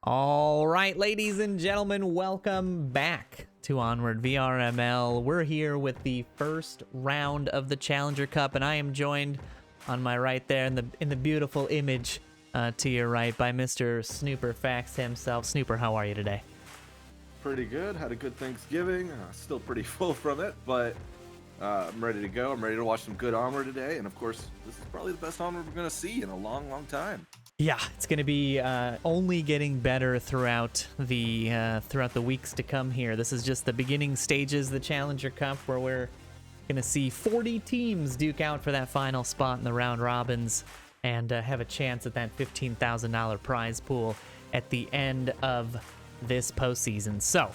All right, ladies and gentlemen, welcome back to Onward VRML. We're here with the first round of the Challenger Cup, and I am joined on my right there in the beautiful image to your right by Mr. Snooper Facts himself. Snooper, how are you today? Pretty good. Had a good Thanksgiving. Still pretty full from it, but I'm ready to go. I'm ready to watch some good Onward today, and of course, this is probably the best Onward we're going to see in a long, long time. Yeah, it's going to be only getting better throughout the weeks to come here. This is just the beginning stages of the Challenger Cup, where we're going to see 40 teams duke out for that final spot in the round robins and have a chance at that $15,000 prize pool at the end of this postseason. So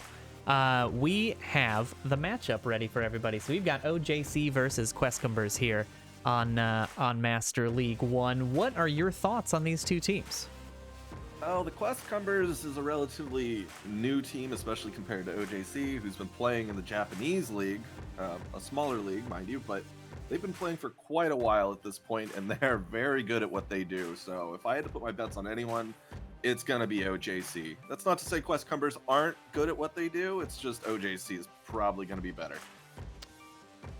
we have the matchup ready for everybody. So we've got OJC versus Questcumbers here on Master League 1. What are your thoughts on these two teams? Well, the Questcumbers is a relatively new team, especially compared to OJC, who's been playing in the Japanese league, a smaller league, mind you, but they've been playing for quite a while at this point, and they're very good at what they do. So if I had to put my bets on anyone, it's going to be OJC. That's not to say Questcumbers aren't good at what they do, it's just OJC is probably going to be better.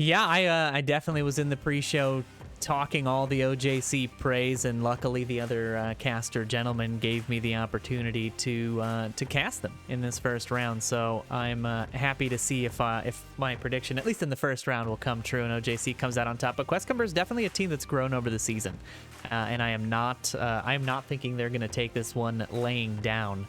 Yeah, I definitely was in the pre-show talking all the OJC praise, and luckily the other caster gentleman gave me the opportunity to cast them in this first round. So I'm happy to see if my prediction, at least in the first round, will come true and OJC comes out on top. But Questcumber is definitely a team that's grown over the season, and I am not thinking they're going to take this one laying down.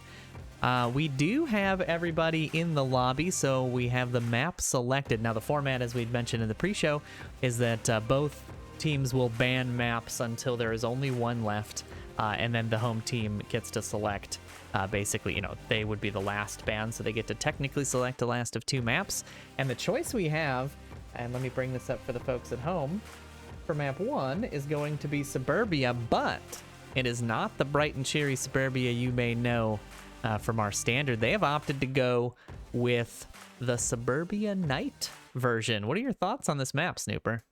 We do have everybody in the lobby, so we have the map selected. Now, the format, as we'd mentioned in the pre-show, is that both teams will ban maps until there is only one left, and then the home team gets to select. Basically, they would be the last ban, so they get to technically select the last of two maps. And the choice we have, and let me bring this up for the folks at home, for map 1 is going to be Suburbia, but it is not the bright and cheery Suburbia you may know from our standard. They have opted to go with the Suburbia Night version. What are your thoughts on this map, Snooper?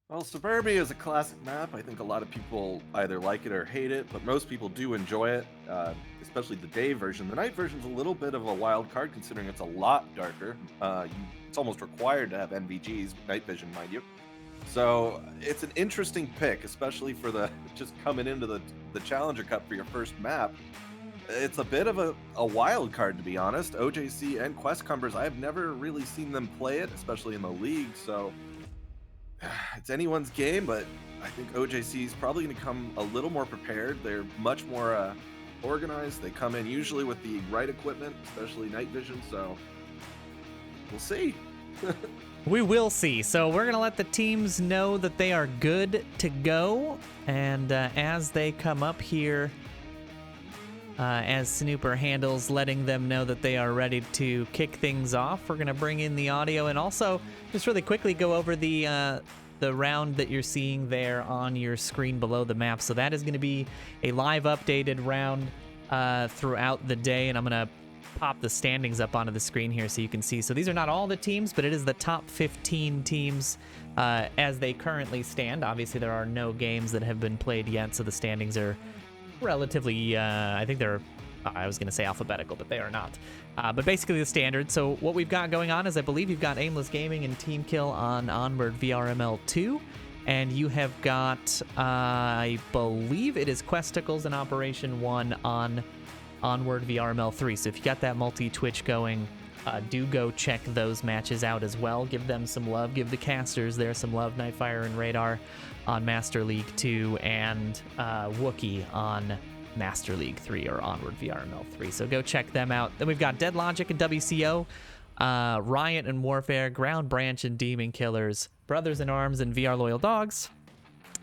Well, Suburbia is a classic map. I think a lot of people either like it or hate it, but most people do enjoy it, especially the day version. The night version is a little bit of a wild card, considering it's a lot darker. It's almost required to have NVGs, night vision, mind you. So it's an interesting pick, especially for the just coming into the Challenger Cup for your first map. It's a bit of a wild card, to be honest. OJC and Questcumbers, I've never really seen them play it, especially in the league, so it's anyone's game, but I think OJC is probably going to come a little more prepared. They're much more organized. They come in usually with the right equipment, especially night vision, so we'll see. We will see. So we're going to let the teams know that they are good to go, and as they come up here, as Snooper handles letting them know that they are ready to kick things off, we're going to bring in the audio and also just really quickly go over the round that you're seeing there on your screen below the map. So that is going to be a live updated round throughout the day, and I'm going to pop the standings up onto the screen here so you can see. So these are not all the teams, but it is the top 15 teams as they currently stand. Obviously, there are no games that have been played yet, so the standings are relatively, I think they're, I was going to say alphabetical, but they are not. But basically the standard. So what we've got going on is I believe you've got Aimless Gaming and Team Kill on Onward VRML 2. And you have got, I believe it is Questicles and Operation 1 on Onward VRML 3. So if you got that multi-Twitch going, do go check those matches out as well. Give them some love. Give the casters there some love. Nightfire and Radar on Master League 2 and Wookie on Master League 3 or Onward VRML 3. So go check them out. Then we've got Dead Logic and WCO, Riot and Warfare, Ground Branch and Demon Killers, Brothers in Arms and VR Loyal Dogs,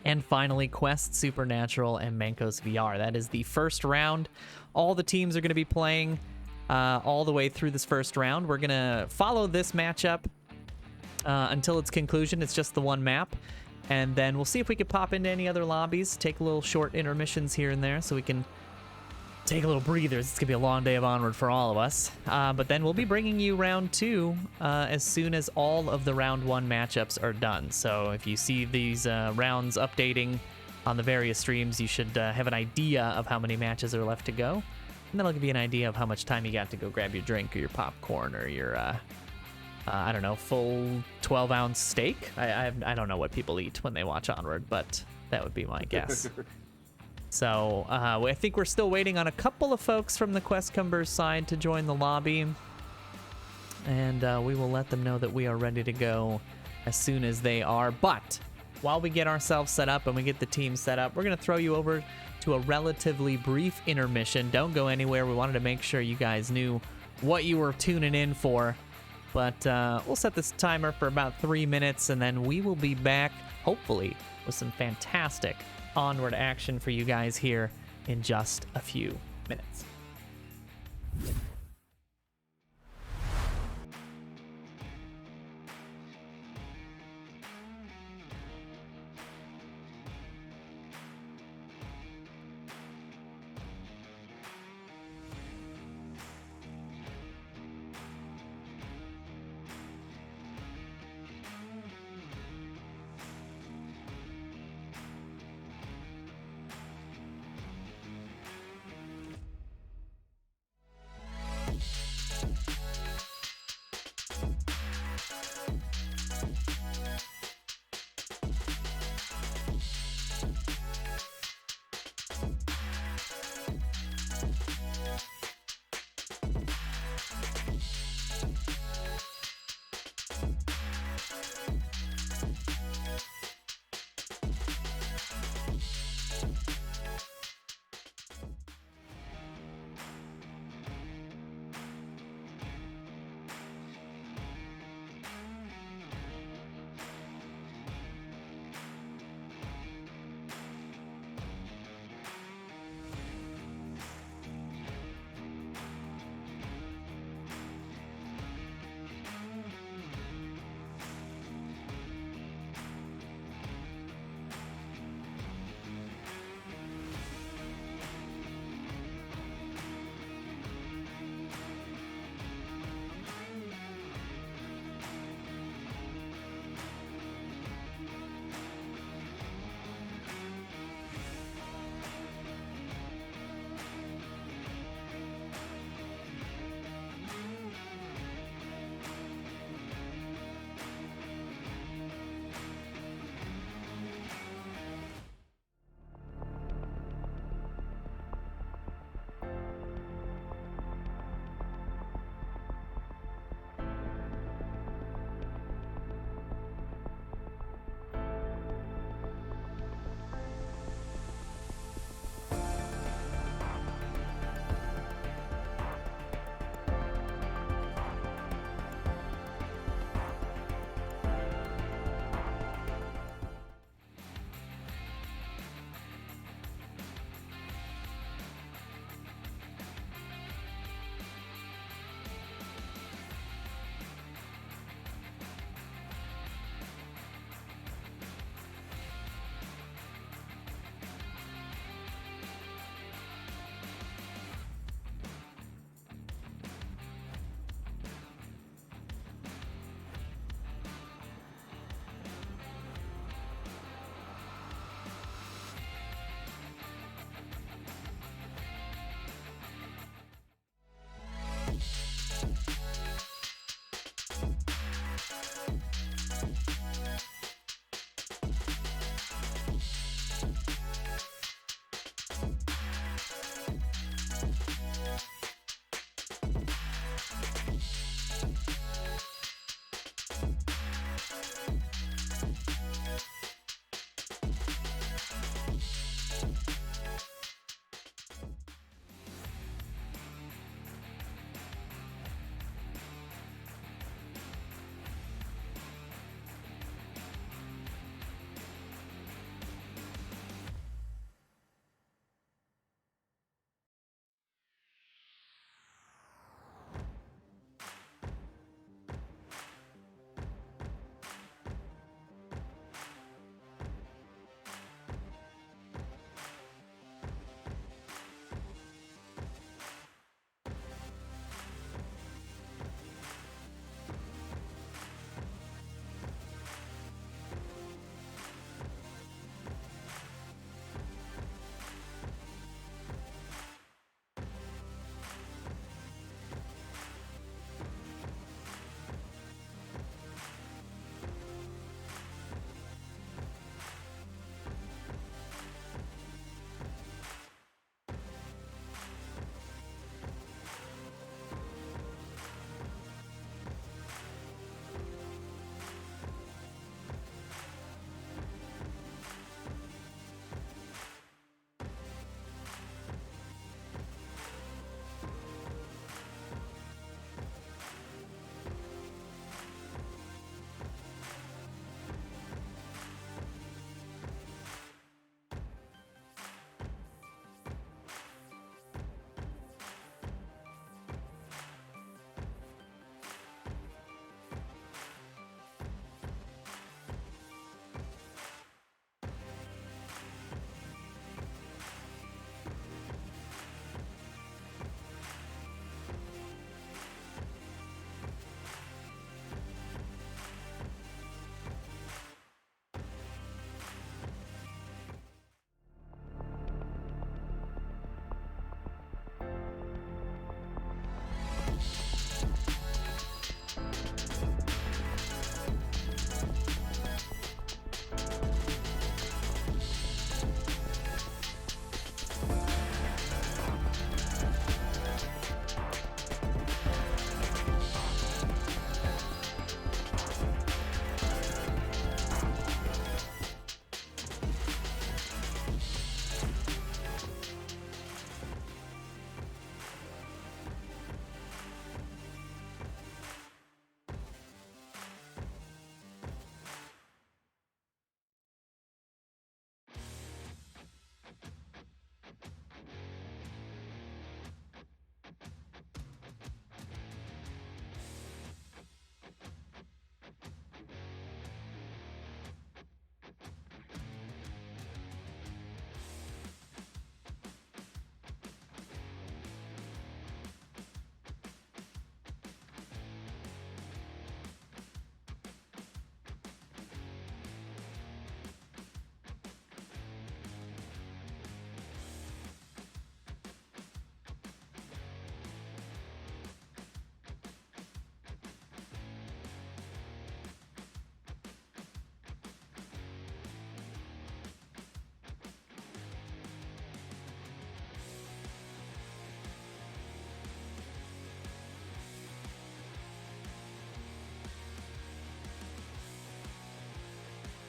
and finally Quest, Supernatural, and Mankos VR. That is the first round. All the teams are going to be playing all the way through this first round. We're going to follow this matchup until its conclusion. It's just the one map. And then we'll see if we can pop into any other lobbies, take a little short intermissions here and there so we can take a little breathers. It's going to be a long day of Onward for all of us. But then we'll be bringing you round 2 as soon as all of the round 1 matchups are done. So if you see these rounds updating on the various streams, you should have an idea of how many matches are left to go. And that'll give you an idea of how much time you got to go grab your drink or your popcorn or your, I don't know, full 12-ounce steak. I don't know what people eat when they watch Onward, but that would be my guess. So I think we're still waiting on a couple of folks from the Questcumbers side to join the lobby. And we will let them know that we are ready to go as soon as they are. But while we get ourselves set up and we get the team set up, we're going to throw you over to a relatively brief intermission. Don't go anywhere. We wanted to make sure you guys knew what you were tuning in for. But we'll set this timer for about 3 minutes, and then we will be back, hopefully, with some fantastic Onward action for you guys here in just a few minutes.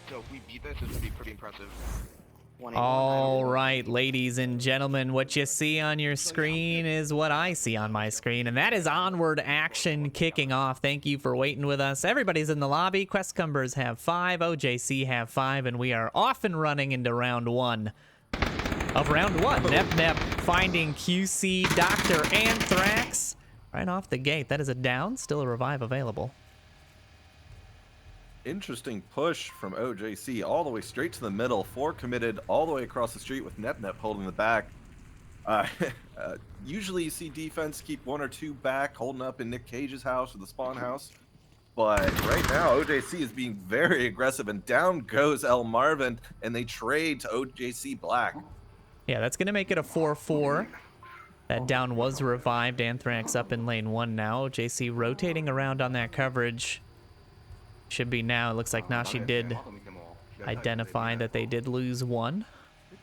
So if we beat this would be pretty impressive. All right, ladies and gentlemen, what you see on your screen is what I see on my screen, and that is Onward action kicking off. Thank you for waiting with us. Everybody's in the lobby. Questcumbers have 5, OJC have 5, and we are off and running into round 1 of round 1. Nep finding QC Dr. Anthrax right off the gate. That is a down, still a revive available. Interesting push from OJC all the way straight to the middle. 4 committed all the way across the street with Nep holding the back. Usually you see defense keep 1 or 2 back, holding up in Nick Cage's house or the spawn house. But right now, OJC is being very aggressive, and down goes El Marvin, and they trade to OJC Black. Yeah, that's going to make it a 4-4. That down was revived. Anthrax up in lane 1 now. OJC rotating around on that coverage. Should be now. It looks like Nashi did identify that they did lose 1. We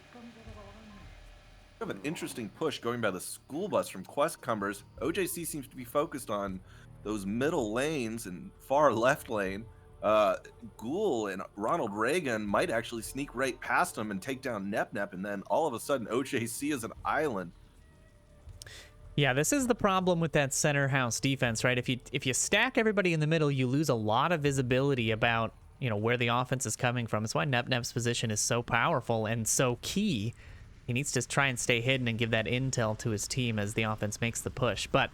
have an interesting push going by the school bus from Questcumbers. OJC seems to be focused on those middle lanes and far left lane. Ghoul and Ronald Reagan might actually sneak right past him and take down Nep, and then all of a sudden OJC is an island. Yeah, this is the problem with that center house defense, right? If you stack everybody in the middle, you lose a lot of visibility about, you know, where the offense is coming from. That's why Nep's position is so powerful and so key. He needs to try and stay hidden and give that intel to his team as the offense makes the push. But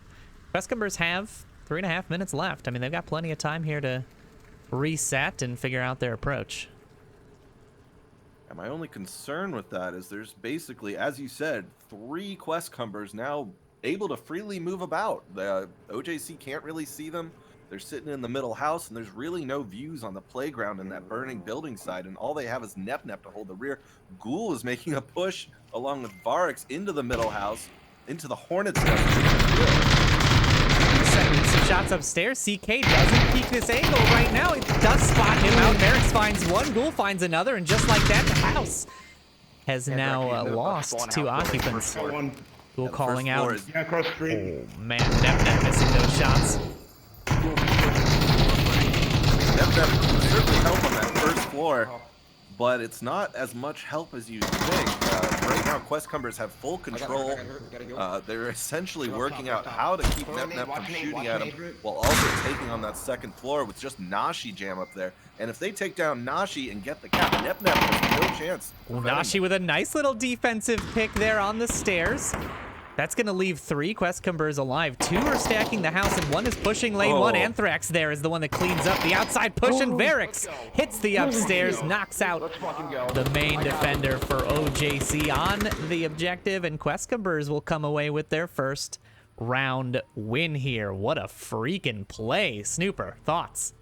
Questcumbers have 3.5 minutes left. I mean, they've got plenty of time here to reset and figure out their approach. And my only concern with that is there's basically, as you said, 3 Questcumbers now able to freely move about. The OJC can't really see them. They're sitting in the middle house, and there's really no views on the playground in that burning building side, and all they have is Nep to hold the rear. Ghoul is making a push along with Varix into the middle house, into the Hornet's nest. Setting some shots upstairs. CK doesn't peek this angle right now. It does spot him out. Varix finds 1, Ghoul finds another, and just like that, the house has now lost 2 occupants. Ghoul calling out. Yeah, across the street. Oh man, Nep missing those shots. Nep certainly help on that first floor, but it's not as much help as you think. Right now, Questcumbers have full control. They're essentially working out how to keep Nep from shooting at him, while also taking on that second floor with just Nashi jam up there. And if they take down Nashi and get the cap, Nep has no chance. Nashi with a nice little defensive pick there on the stairs. That's going to leave 3 Questcumbers alive. 2 are stacking the house, and 1 is pushing lane 1. Anthrax there is the one that cleans up the outside push, and Varix hits the upstairs, knocks out the main defender for OJC on the objective, and Questcumbers will come away with their first round win here. What a freaking play. Snooper, thoughts?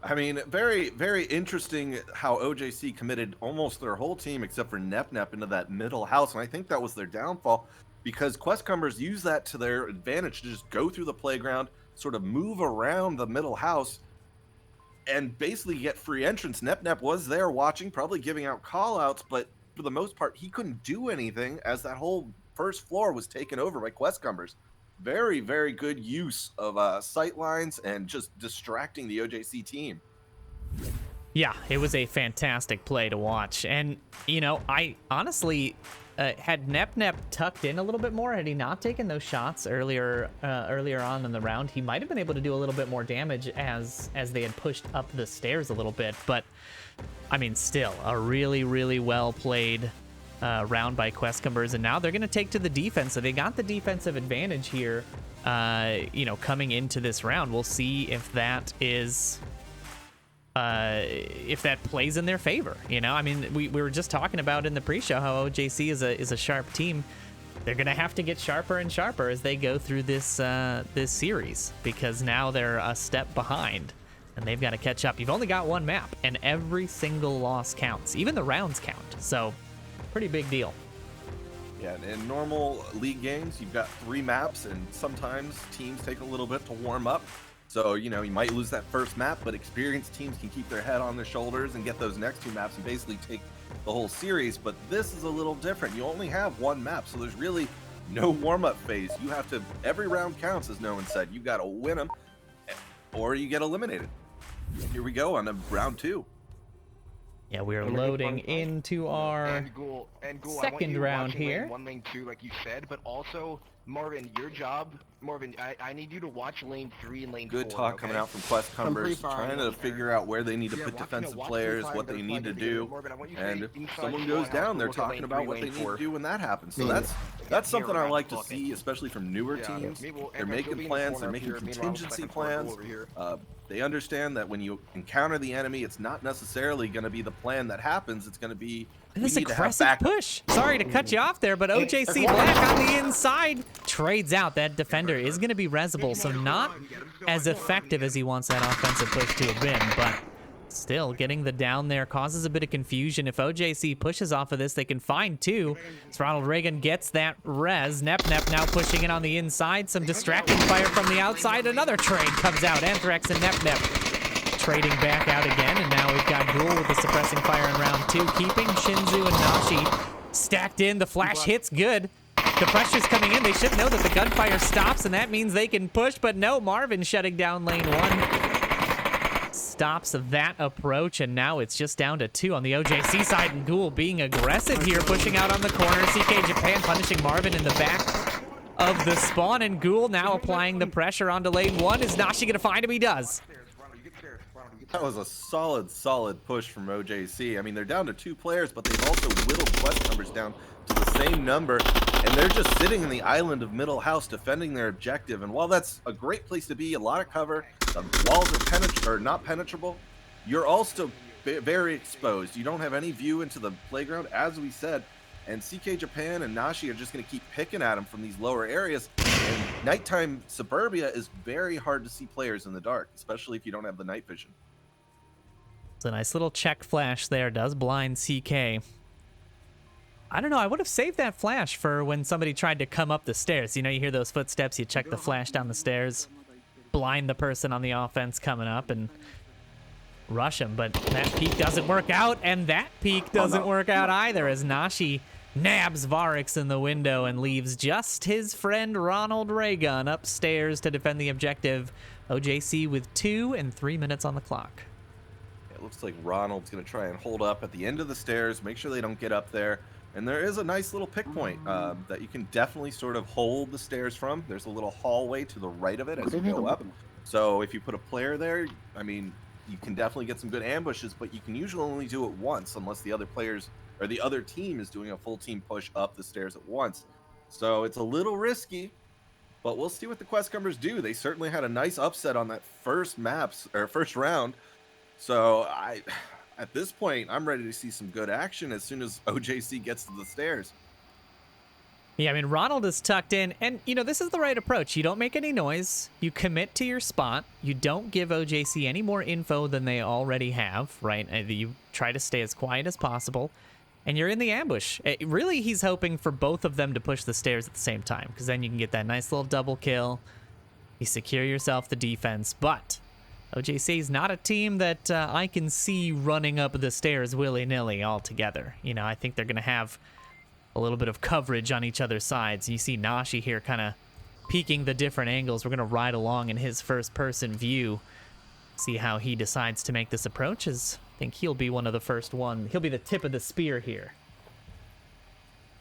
I mean, very, very interesting how OJC committed almost their whole team except for Nep into that middle house, and I think that was their downfall, because Questcumbers use that to their advantage to just go through the playground, sort of move around the middle house, and basically get free entrance. Nep was there watching, probably giving out call-outs, but for the most part, he couldn't do anything as that whole first floor was taken over by Questcumbers. Very, very good use of sight lines and just distracting the OJC team. Yeah, it was a fantastic play to watch. And, you know, I honestly... had Nep tucked in a little bit more, had he not taken those shots earlier on in the round, he might have been able to do a little bit more damage as they had pushed up the stairs a little bit. But I mean, still a really, really well played round by Questcumbers, and now they're going to take to the defense. So they got the defensive advantage here, you know, coming into this round. We'll see if that is. If that plays in their favor, you know. I mean, we were just talking about in the pre-show how OJC is a sharp team. They're gonna have to get sharper and sharper as they go through this this series, because now they're a step behind and they've got to catch up. You've only got 1 map, and every single loss counts. Even the rounds count. So, pretty big deal. Yeah, in normal league games, you've got 3 maps, and sometimes teams take a little bit to warm up. So, you know, you might lose that first map, but experienced teams can keep their head on their shoulders and get those next 2 maps and basically take the whole series. But this is a little different. You only have 1 map, so there's really no warm-up phase. You have to, every round counts, as no one said. You got to win them, or you get eliminated. Here we go on to round 2. Yeah, we are And loading into our and Ghoul, I want second you round watching here. Lane 1, Lane 2, like you said, but also, Marvin, your job, Marvin, I need you to watch Lane 3 and Lane 4. Good talk coming out from Quest Cumbers, trying to figure out where they need to put defensive players, what they need to do, and if someone goes down, they're talking about what they need to do when that happens. So that's something I like to see, especially from newer teams. They're making plans, they're making contingency plans. They understand that when you encounter the enemy, it's not necessarily going to be the plan that happens. It's going to be this aggressive push. Sorry to cut you off there, but OJC Black on the inside trades out. That defender is going to be resable, so not as effective as he wants that offensive push to have been, but still getting the down there causes a bit of confusion. If OJC pushes off of this, they can find two. So Ronald Reagan gets that res. Nep now pushing it on the inside. Some distracting fire from the outside. Another trade comes out. Anthrax and Nep trading back out again, and now we've got Ghoul with the suppressing fire in round 2, keeping Shinzu and Nashi stacked in. The flash hits good. The pressure's coming in. They should know that the gunfire stops, and that means they can push, but no, Marvin shutting down lane 1. Stops that approach, and now it's just down to 2 on the OJC side, and Ghoul being aggressive here, pushing out on the corner. CK Japan punishing Marvin in the back of the spawn, and Ghoul now applying the pressure onto lane 1. Is Nashi gonna find him? He does. That was a solid push from OJC. I mean, they're down to 2 players, but they've also whittled Quest numbers down to the same number, and they're just sitting in the island of Middle House defending their objective. And while that's a great place to be, a lot of cover, the walls are not penetrable, you're also very exposed. You don't have any view into the playground, as we said, and CK Japan and Nashi are just going to keep picking at them from these lower areas. And nighttime suburbia is very hard to see players in the dark, especially if you don't have the night vision. It's a nice little check flash there. Does blind CK. I don't know. I would have saved that flash for when somebody tried to come up the stairs. You know, you hear those footsteps, you check the flash down the stairs, blind the person on the offense coming up and rush him. But that peek doesn't work out, and that peek doesn't work out either, as Nashi nabs Varix in the window and leaves just his friend Ronald Reagan upstairs to defend the objective. OJC with 2 and 3 minutes on the clock. It looks like Ronald's going to try and hold up at the end of the stairs, make sure they don't get up there. And there is a nice little pick point that you can definitely sort of hold the stairs from. There's a little hallway to the right of it as you go up. So if you put a player there, I mean, you can definitely get some good ambushes, but you can usually only do it once unless the other players or the other team is doing a full team push up the stairs at once. So it's a little risky, but we'll see what the Quest Cumbers do. They certainly had a nice upset on that first round. So at this point, I'm ready to see some good action as soon as OJC gets to the stairs. Yeah, I mean, Ronald is tucked in, and, you know, this is the right approach. You don't make any noise. You commit to your spot. You don't give OJC any more info than they already have, right? You try to stay as quiet as possible, and you're in the ambush. Really, he's hoping for both of them to push the stairs at the same time, because then you can get that nice little double kill. You secure yourself the defense, but OJC is not a team that I can see running up the stairs willy-nilly altogether. You know, I think they're going to have a little bit of coverage on each other's sides. You see Nashi here kind of peeking the different angles. We're going to ride along in his first-person view, see how he decides to make this approach. As I think he'll be one of the first one. He'll be the tip of the spear here.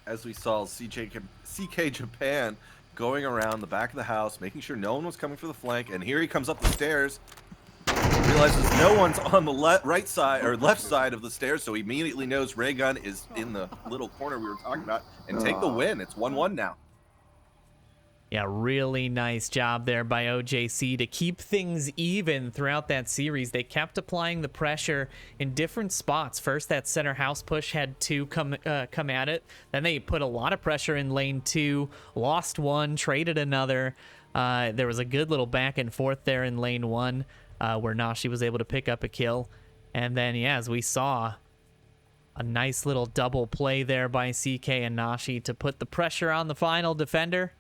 As we saw CK Japan going around the back of the house, making sure no one was coming for the flank, and here he comes up the stairs. Realizes no one's on the right side or left side of the stairs, so he immediately knows Raygun is in the little corner we were talking about, and take the win. It's 1-1 now. Yeah, really nice job there by OJC to keep things even throughout that series. They kept applying the pressure in different spots. First, that center house push had 2 come at it. Then they put a lot of pressure in lane 2, lost 1, traded another. There was a good little back and forth there in lane 1. Where Nashi was able to pick up a kill. And then, yeah, as we saw, a nice little double play there by CK and Nashi to put the pressure on the final defender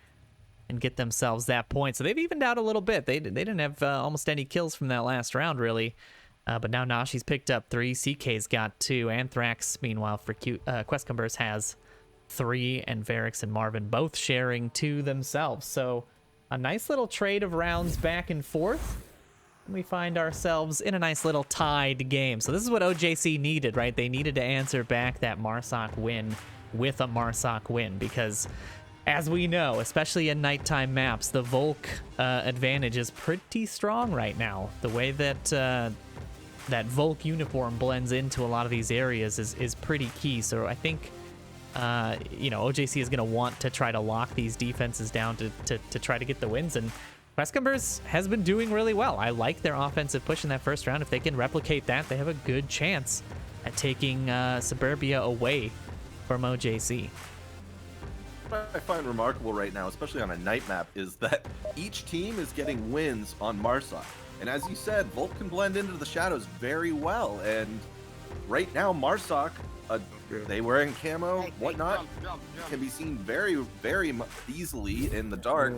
and get themselves that point. So they've evened out a little bit. They didn't have almost any kills from that last round, really. But now Nashi's picked up 3. CK's got 2. Anthrax, meanwhile, for Quest Cumbers has 3. And Varix and Marvin both sharing 2 themselves. So a nice little trade of rounds back and forth. we find ourselves in a nice little tied game. So this is what OJC needed, right? They needed to answer back that Marsoc win with a Marsoc win, because as we know, especially in nighttime maps, the Volk advantage is pretty strong right now. The way that that Volk uniform blends into a lot of these areas is pretty key. So I think you know, OJC is going to want to try to lock these defenses down to try to get the wins. And Questcumbers has been doing really well. I like their offensive push in that first round. If they can replicate that, they have a good chance at taking Suburbia away from OJC. What I find remarkable right now, especially on a night map, is that each team is getting wins on Marsoc. And as you said, Volt can blend into the shadows very well. And right now, Marsoc, they were in camo, whatnot, can be seen very, very easily in the dark.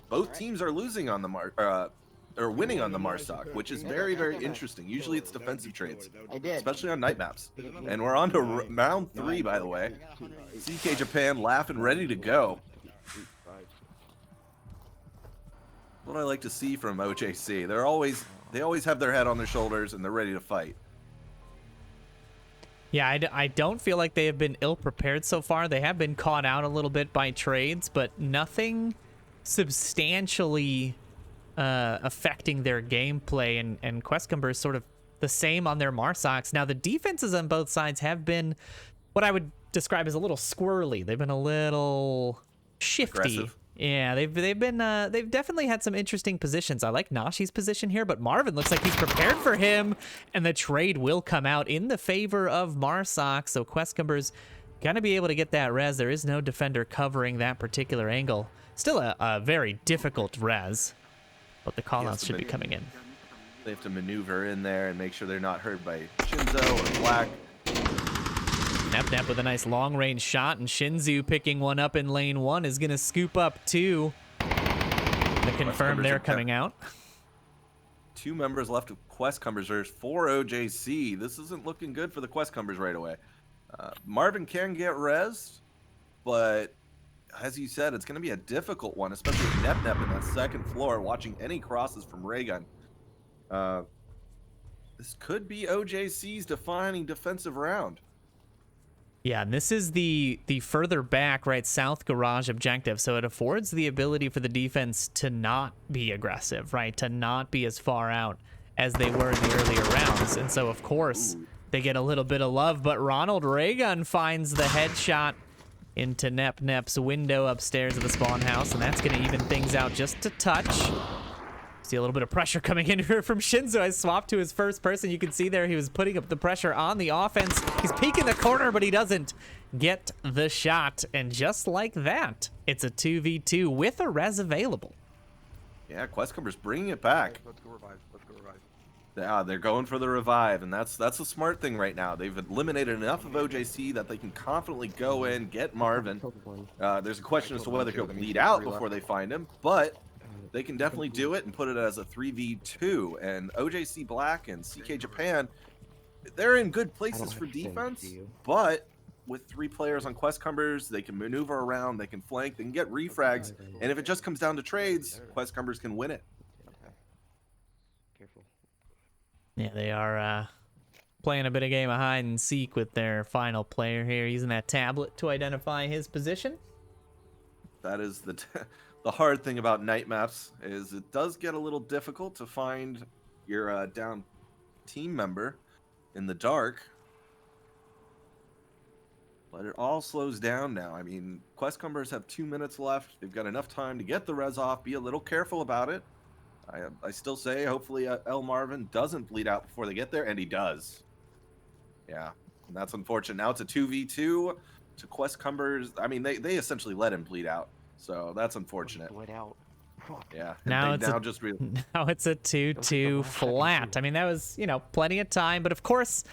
Both teams are losing on the or winning on the Marsoc, which is very, very interesting. Usually it's defensive trades, especially on night maps. And we're on to round 3, by the way. CK Japan laughing, ready to go. What I like to see from OJC, they always have their head on their shoulders and they're ready to fight. Yeah, I don't feel like they have been ill-prepared so far. They have been caught out a little bit by trades, but nothing substantially affecting their gameplay, and Questcumber is sort of the same on their Marsocs. Now, the defenses on both sides have been what I would describe as a little squirrely. They've been a little shifty. Aggressive. Yeah, they've definitely had some interesting positions. I like Nashi's position here, but Marvin looks like he's prepared for him, and the trade will come out in the favor of Marsoc. So Questcumber's gonna be able to get that res. There is no defender covering that particular angle. Still a very difficult res, but the callouts should be coming in. They have to maneuver in there and make sure they're not hurt by Shinzo or Black. Nap with a nice long-range shot, and Shinzu picking one up in lane 1 is going to scoop up 2. The confirm they're coming out. 2 members left of Questcumbers versus 4 OJC. This isn't looking good for the Questcumbers right away. Marvin can get rezzed, but as you said, it's going to be a difficult one, especially with Nep in that second floor, watching any crosses from Raygun. This could be OJC's defining defensive round. Yeah, and this is the further back, right, south garage objective, so it affords the ability for the defense to not be aggressive, right, to not be as far out as they were in the earlier rounds. And so, of course, they get a little bit of love, but Ronald Raygun finds the headshot into Nep's window upstairs of the spawn house, and that's going to even things out just a touch. See a little bit of pressure coming in here from Shinzo. I swapped to his first person. You can see there he was putting up the pressure on the offense. He's peeking the corner, but he doesn't get the shot. And just like that, it's a 2v2 with a res available. Yeah, Questcumber's bringing it back. Let's go revive. Yeah, they're going for the revive, and that's a smart thing right now. They've eliminated enough of OJC that they can confidently go in, get Marvin. There's a question as to whether he'll bleed out before they find him, but they can definitely do it and put it as a 3v2. And OJC Black and CK Japan, they're in good places for defense, but with 3 players on Questcumbers, they can maneuver around, they can flank, they can get refrags, and if it just comes down to trades, Questcumbers can win it. Yeah, they are playing a bit of game of hide and seek with their final player here, using that tablet to identify his position. That is the hard thing about night maps, is it does get a little difficult to find your down team member in the dark. But it all slows down now. I mean, Questcumbers have 2 minutes left. They've got enough time to get the res off. Be a little careful about it. I still say, hopefully, El Marvin doesn't bleed out before they get there, and he does. Yeah, and that's unfortunate. Now it's a 2v2 to Questcumbers. I mean, they essentially let him bleed out, so that's unfortunate. Bleed out. Yeah. Now it's a 2-2 flat. I mean, that was, you know, plenty of time, but of course,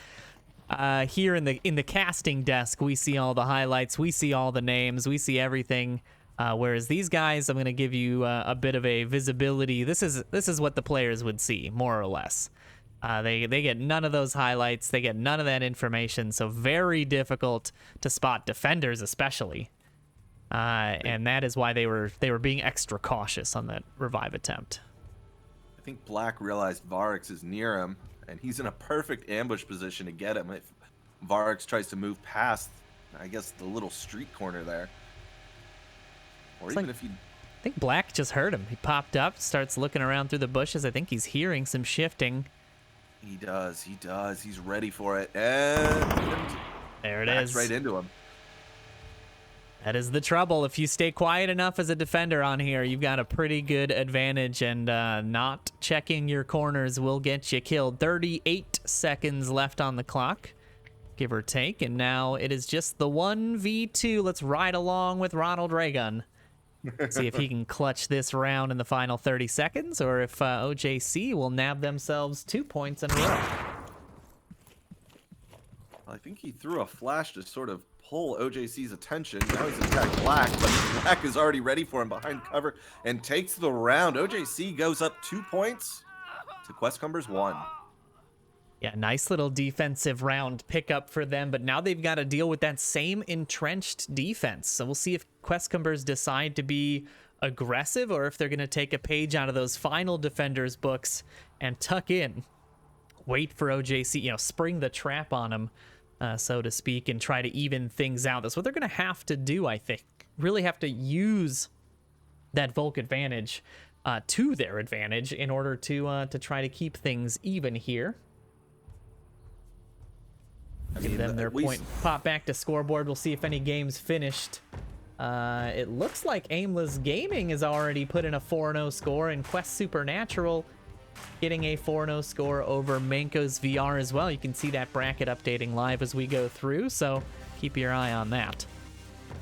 here in the casting desk, we see all the highlights, we see all the names, we see everything. Whereas these guys, I'm going to give you a bit of a visibility. This is what the players would see, more or less. They get none of those highlights. They get none of that information. So very difficult to spot defenders, especially. And that is why they were being extra cautious on that revive attempt. I think Black realized Varix is near him, and he's in a perfect ambush position to get him if Varix tries to move past, I guess, the little street corner there. Or It's even like, if he... I think Black just heard him. He popped up, starts looking around through the bushes. I think he's hearing some shifting. He does. He's ready for it. And There it backs is. right into him. That is the trouble. If you stay quiet enough as a defender on here, you've got a pretty good advantage, and not checking your corners will get you killed. 38 seconds left on the clock, give or take, and now it is just the 1v2. Let's ride along with Ronald Reagan. See if he can clutch this round in the final 30 seconds, or if OJC will nab themselves 2 points in a row. I think he threw a flash to sort of pull OJC's attention. Now he's attacked Black, but Black is already ready for him behind cover and takes the round. OJC goes up 2 points to Questcumbers 1. Yeah, nice little defensive round pickup for them, but now they've got to deal with that same entrenched defense. So we'll see if Questcumbers decide to be aggressive or if they're going to take a page out of those final defenders' books and tuck in. Wait for OJC, spring the trap on them, so to speak, and try to even things out. That's what they're going to have to do, I think. Really have to use that Volk advantage to their advantage in order to try to keep things even here. Give them their point. Pop back to scoreboard. We'll see if any games finished. It looks like Aimless Gaming has already put in a 4-0 score, and Quest Supernatural getting a 4-0 score over Manko's VR as well. You can see that bracket updating live as we go through, so keep your eye on that.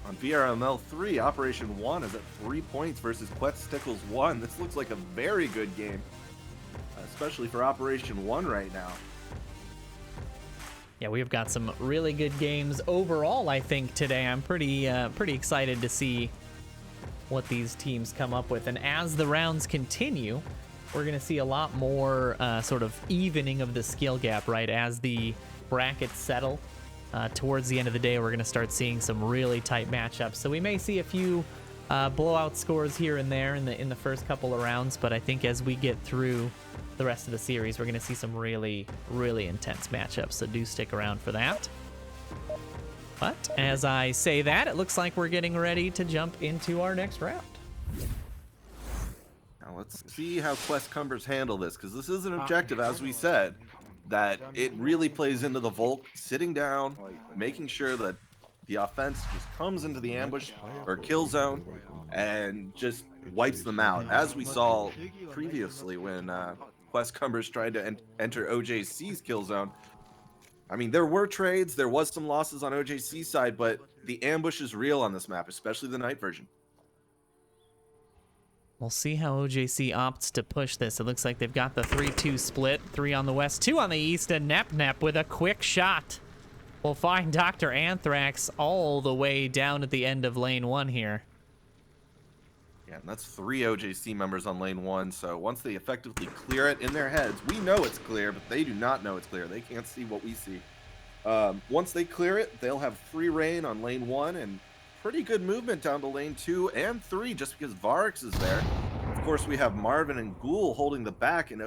On VRML 3, Operation 1 is at 3 points versus Quest Stickles 1. This looks like a very good game, especially for Operation 1 right now. Yeah, we've got some really good games overall, I think, today. I'm pretty excited to see what these teams come up with. And as the rounds continue, we're going to see a lot more sort of evening of the skill gap, right? As the brackets settle towards the end of the day, we're going to start seeing some really tight matchups. So we may see a few blowout scores here and there in the first couple of rounds, but I think as we get through the rest of the series, we're going to see some really, really intense matchups, so do stick around for that. But as I say that, it looks like we're getting ready to jump into our next round. Now let's see how Questcumbers handle this, because this is an objective, as we said, that it really plays into the Volk sitting down, making sure that the offense just comes into the ambush or kill zone and just wipes them out, as we saw previously when Questcumbers tried to enter OJC's kill zone. I mean, there were trades, there was some losses on OJC's side, but the ambush is real on this map, especially the night version. We'll see how OJC opts to push this. It looks like they've got the 3-2 split, 3 on the west, 2 on the east, and Nep with a quick shot will find Dr. Anthrax all the way down at the end of lane 1 here. Yeah, and that's 3 OJC members on lane 1, so once they effectively clear it in their heads, we know it's clear, but they do not know it's clear. They can't see what we see. Once they clear it, they'll have free reign on lane 1 and pretty good movement down to lane 2 and 3 just because Varix is there. Of course, we have Marvin and Ghoul holding the back and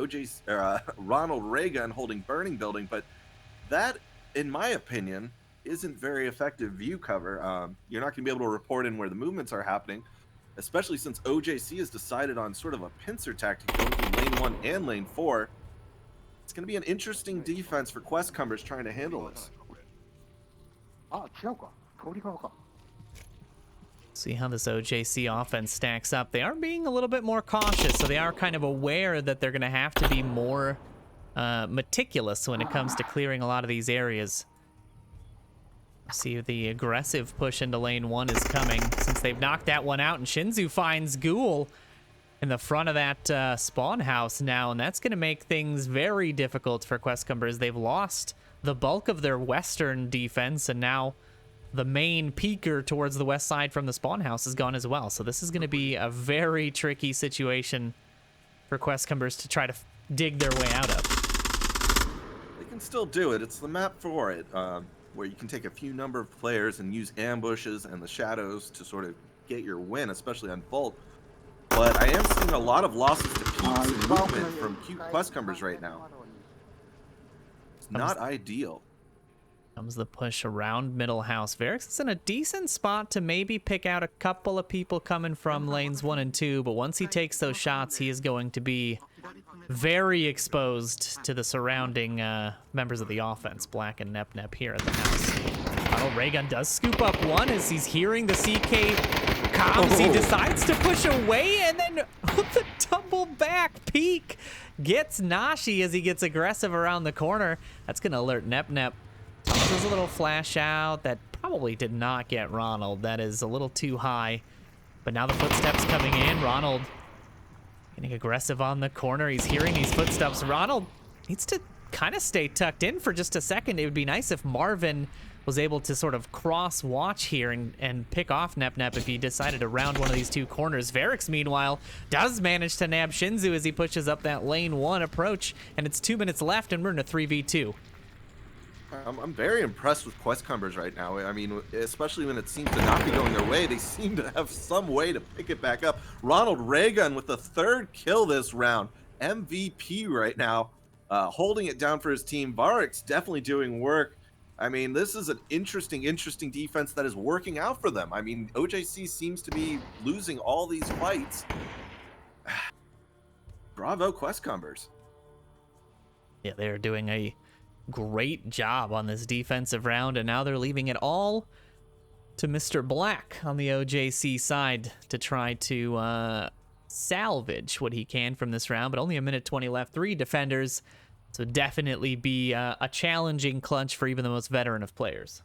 Ronald Reagan holding Burning Building, but that, in my opinion, isn't very effective view cover. You're not going to be able to report in where the movements are happening, especially since OJC has decided on sort of a pincer tactic going through lane 1 and lane 4. It's going to be an interesting defense for Questcumbers trying to handle this. See how this OJC offense stacks up. They are being a little bit more cautious, so they are kind of aware that they're going to have to be more meticulous when it comes to clearing a lot of these areas. See the aggressive push into lane 1 is coming since they've knocked that one out, and Shinzu finds Ghoul in the front of that spawn house now, and that's going to make things very difficult for Questcumbers. They've lost the bulk of their western defense, and now the main peeker towards the west side from the spawn house is gone as well. So this is going to be a very tricky situation for Questcumbers to try to dig their way out of. They can still do it. It's the map for it, where you can take a few number of players and use ambushes and the shadows to sort of get your win, especially on Volt. But I am seeing a lot of losses to pace and movement from cute Questcumbers right now. It's not ideal. Comes the push around middle house. Varix is in a decent spot to maybe pick out a couple of people coming from lanes 1 and 2, but once he takes those shots, he is going to be very exposed to the surrounding members of the offense. Black and Nep here at the house. Oh, Raygun does scoop up one as he's hearing the CK comms. He decides to push away, and then the tumble back peek gets Nashi as he gets aggressive around the corner. That's going to alert Nep. There's a little flash out that probably did not get Ronald. That is a little too high. But now the footsteps coming in. Ronald getting aggressive on the corner. He's hearing these footsteps. Ronald needs to kind of stay tucked in for just a second. It would be nice if Marvin was able to sort of cross watch here and pick off Nep if he decided to round one of these two corners. Varix, meanwhile, does manage to nab Shinzu as he pushes up that lane 1 approach. And it's 2 minutes left, and we're in a 3v2. I'm very impressed with Questcumbers right now. I mean, especially when it seems to not be going their way, they seem to have some way to pick it back up. Ronald Raygun with the 3rd kill this round. MVP right now, holding it down for his team. Varix definitely doing work. I mean, this is an interesting defense that is working out for them. I mean, OJC seems to be losing all these fights. Bravo, Questcumbers. Yeah, they're doing a great job on this defensive round, and now they're leaving it all to Mr. Black on the OJC side to try to salvage what he can from this round, but only 1:20 left. 3 defenders, so definitely be a challenging clutch for even the most veteran of players.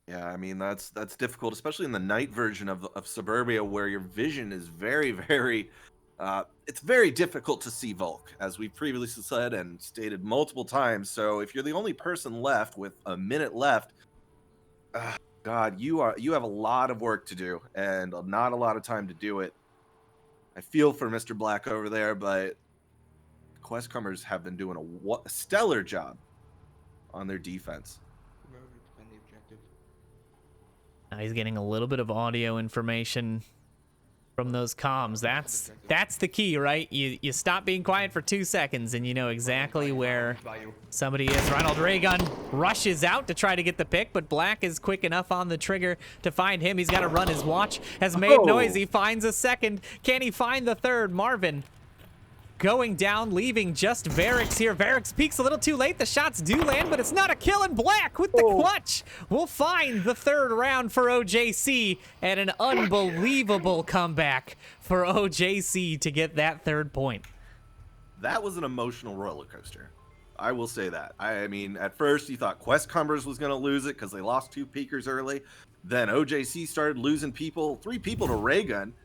Yeah, I mean, that's difficult, especially in the night version of Suburbia, where your vision is very, very it's very difficult to see Volk, as we've previously said and stated multiple times. So if you're the only person left with a minute left, God, you have a lot of work to do and not a lot of time to do it. I feel for Mr. Black over there, but Questcumbers have been doing a stellar job on their defense. Now he's getting a little bit of audio information from those comms. That's the key, right? You stop being quiet for 2 seconds and you know exactly where somebody is. Ronald Raygun rushes out to try to get the pick, but Black is quick enough on the trigger to find him. He's got to run. His watch has made noise. He finds a second. Can he find the third? Marvin going down, leaving just Varix here. Varix peeks a little too late. The shots do land, but it's not a kill, and Black with the clutch will find the 3rd round for OJC, and an unbelievable comeback for OJC to get that 3rd point. That was an emotional roller coaster. I will say that. I mean, at first you thought Questcumbers was going to lose it because they lost 2 peekers early. Then OJC started losing 3 people to Raygun.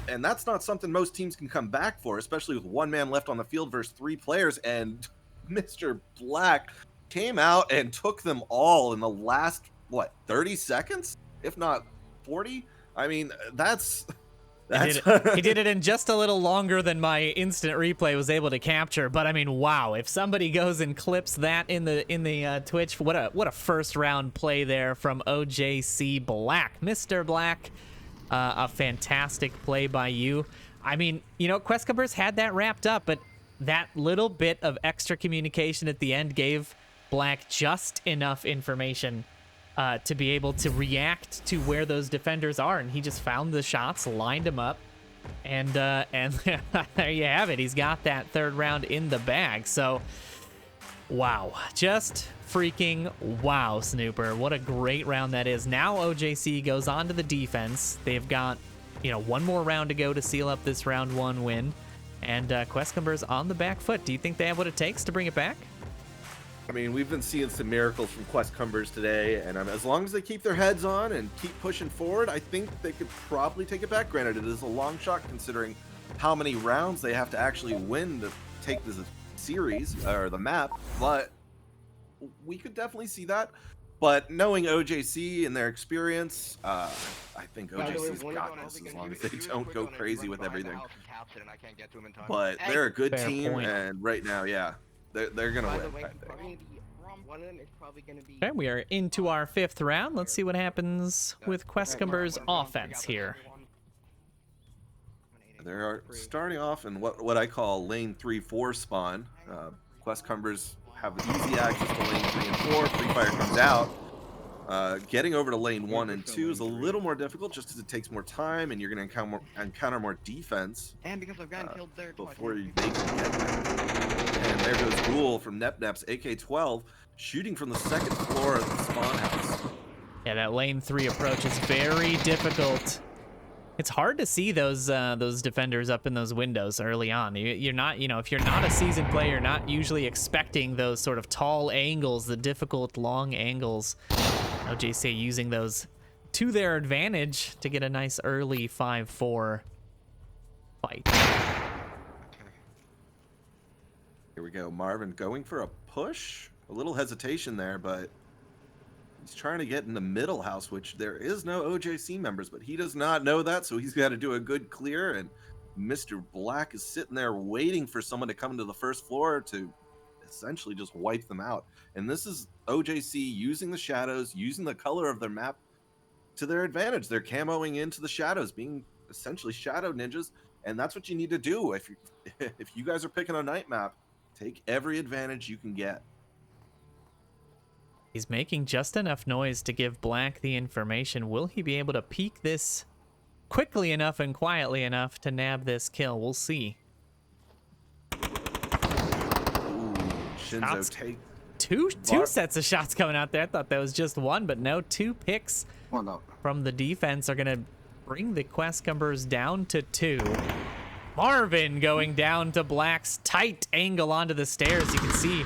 And that's not something most teams can come back for, especially with 1 man left on the field versus 3 players. And Mr. Black came out and took them all in the last, 30 seconds? If not 40? I mean, that's he did it in just a little longer than my instant replay was able to capture. But I mean, wow! If somebody goes and clips that in the Twitch, what a first round play there from OJC Black, Mr. Black. A fantastic play by you. I mean, you know, Questcumbers had that wrapped up, but that little bit of extra communication at the end gave Black just enough information to be able to react to where those defenders are, and he just found the shots, lined them up, and there you have it. He's got that 3rd round in the bag. So, wow, just freaking wow, Snooper. What a great round that is. Now OJC goes on to the defense. They've got, 1 more round to go to seal up this round 1 win. And Questcumbers on the back foot. Do you think they have what it takes to bring it back? I mean, we've been seeing some miracles from Questcumbers today, and as long as they keep their heads on and keep pushing forward, I think they could probably take it back. Granted, it is a long shot considering how many rounds they have to actually win to take this series or the map, but we could definitely see that. But knowing OJC and their experience, I think OJC's got this as long as they don't go crazy with everything. But they're a good team, and right now, yeah, they're gonna win. Okay, we are into our 5th round. Let's see what happens with Questcumbers' offense here. They are starting off in what I call lane 3-4 spawn. Quest cumbers have easy access to lane 3 and 4. Free Fire comes out. Getting over to lane 1 and 2 is a little more difficult just because it takes more time and you're going to encounter more defense. And because I've gotten killed there twice. Before they can get there. And there goes Ghoul from NepNep's AK-12 shooting from the second floor of the spawn house. Yeah, that lane 3 approach is very difficult. It's hard to see those defenders up in those windows early on. You're not, if you're not a seasoned player, you're not usually expecting those sort of tall angles, the difficult long angles. OJC using those to their advantage to get a nice early 5-4 fight. Here we go, Marvin going for a push. A little hesitation there, but he's trying to get in the middle house, which there is no OJC members, but he does not know that, so he's got to do a good clear, and Mr. Black is sitting there waiting for someone to come to the first floor to essentially just wipe them out. And this is OJC using the shadows, using the color of their map to their advantage. They're camoing into the shadows, being essentially shadow ninjas, and that's what you need to do. If you guys are picking a night map, take every advantage you can get. He's making just enough noise to give Black the information. Will he be able to peek this quickly enough and quietly enough to nab this kill? We'll see. Ooh, Shinzo take two sets of shots coming out there. I thought that was just one, but no, 2 picks from the defense are going to bring the Quest Cumbers down to 2. Marvin going down to Black's tight angle onto the stairs. You can see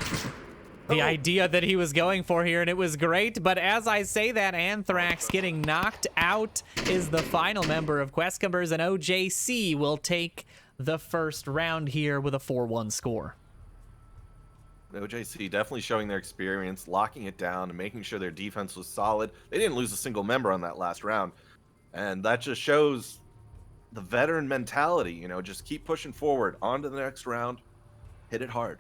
the idea that he was going for here, and it was great. But as I say that, Anthrax getting knocked out is the final member of Quest Cumbers, and OJC will take the first round here with a 4-1 score. OJC definitely showing their experience, locking it down, and making sure their defense was solid. They didn't lose a single member on that last round, and that just shows the veteran mentality. Just keep pushing forward on to the next round, hit it hard.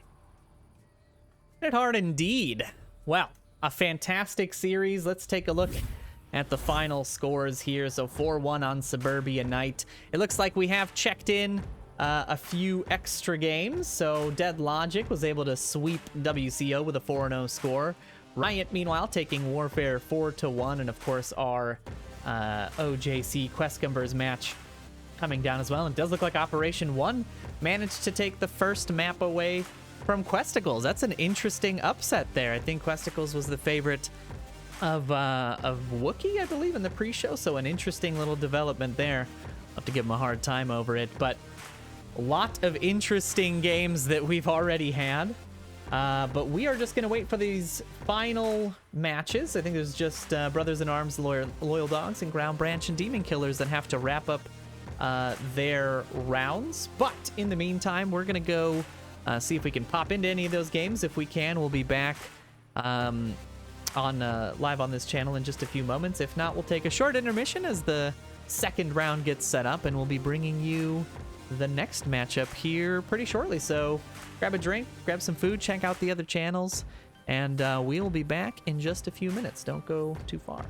Hit hard indeed. Well, a fantastic series. Let's take a look at the final scores here. So 4-1 on Suburbia Night. It looks like we have checked in a few extra games. So Dead Logic was able to sweep WCO with a 4-0 score. Riot, meanwhile, taking Warfare 4-1. And of course, our OJC Quest Cumbers match coming down as well. And it does look like Operation 1 managed to take the first map away from Questicles. That's an interesting upset there. I think Questicles was the favorite of Wookiee, I believe, in the pre-show, so an interesting little development there. I'll have to give him a hard time over it, but a lot of interesting games that we've already had. But we are just going to wait for these final matches. I think there's just Brothers in Arms, Loyal Dogs, and Ground Branch and Demon Killers that have to wrap up their rounds. But in the meantime, we're going to go see if we can pop into any of those games. If we can, we'll be back on live on this channel in just a few moments. If not, we'll take a short intermission as the second round gets set up, and we'll be bringing you the next matchup here pretty shortly. So grab a drink, grab some food, check out the other channels, and we will be back in just a few minutes. Don't go too far.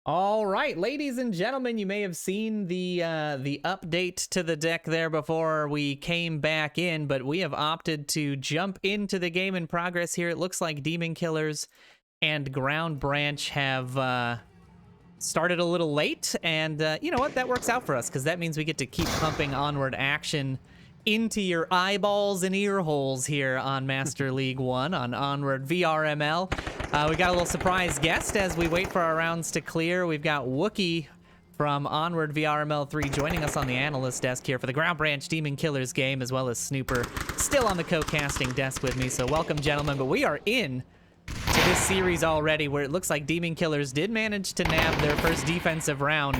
All right, ladies and gentlemen, you may have seen the update to the deck there before we came back in, but we have opted to jump into the game in progress here. It looks like Demon Killers and Ground Branch have started a little late, and you know what? That works out for us, because that means we get to keep pumping Onward action into your eyeballs and ear holes here on Master League 1 on Onward VRML. We got a little surprise guest as we wait for our rounds to clear. We've got Wookie from Onward VRML 3 joining us on the analyst desk here for the Ground Branch Demon Killers game, as well as Snooper still on the co-casting desk with me. So welcome, gentlemen. But we are in to this series already, where it looks like Demon Killers did manage to nab their first defensive round,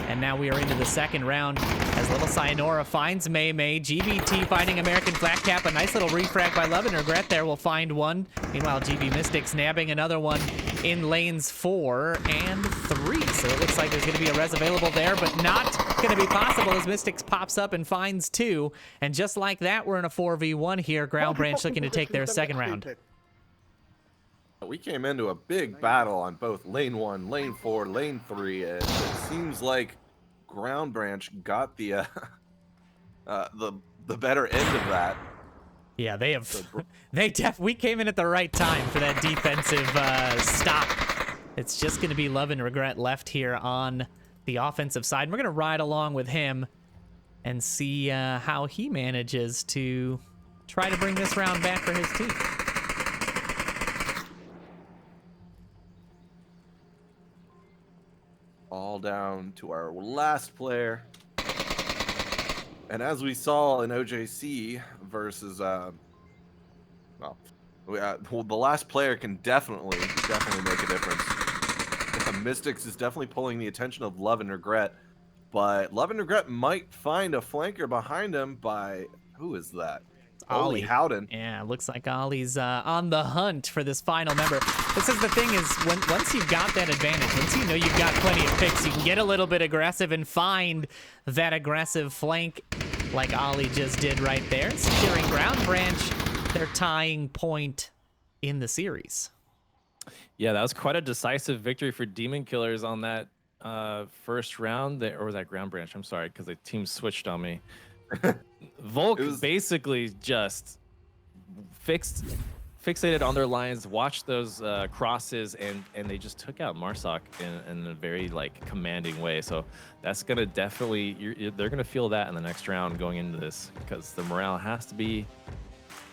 and now we are into the second round as little Sayonara finds Mei Mei. GBT finding American Flat Cap. A nice little refrag by Love and Regret there will find one. Meanwhile, GB Mystics nabbing another one in lanes 4 and 3. So it looks like there's going to be a res available there, but not going to be possible as Mystics pops up and finds 2. And just like that, we're in a 4v1 here. Ground Branch looking to take their second round. We came into a big battle on both lane 1, lane 4, lane 3, and it seems like Ground Branch got the better end of that. Yeah, they have. We came in at the right time for that defensive stop. It's just going to be Love and Regret left here on the offensive side. We're going to ride along with him and see how he manages to try to bring this round back for his team. All down to our last player. And as we saw in OJC versus, the last player can definitely make a difference. Mystics is definitely pulling the attention of Love and Regret, but Love and Regret might find a flanker behind him by, who is that? Ollie Howden. Yeah, looks like Ollie's on the hunt for this final member. This is the thing is, once you've got that advantage, once you know you've got plenty of picks, you can get a little bit aggressive and find that aggressive flank like Ollie just did right there, securing Ground Branch, their tying point in the series. Yeah, that was quite a decisive victory for Demon Killers on that first round. Or was that Ground Branch? I'm sorry, because the team switched on me. Volk basically just fixated on their lines, watched those crosses, and they just took out Marsoc in a very commanding way. So that's gonna definitely they're gonna feel that in the next round going into this, because the morale has to be,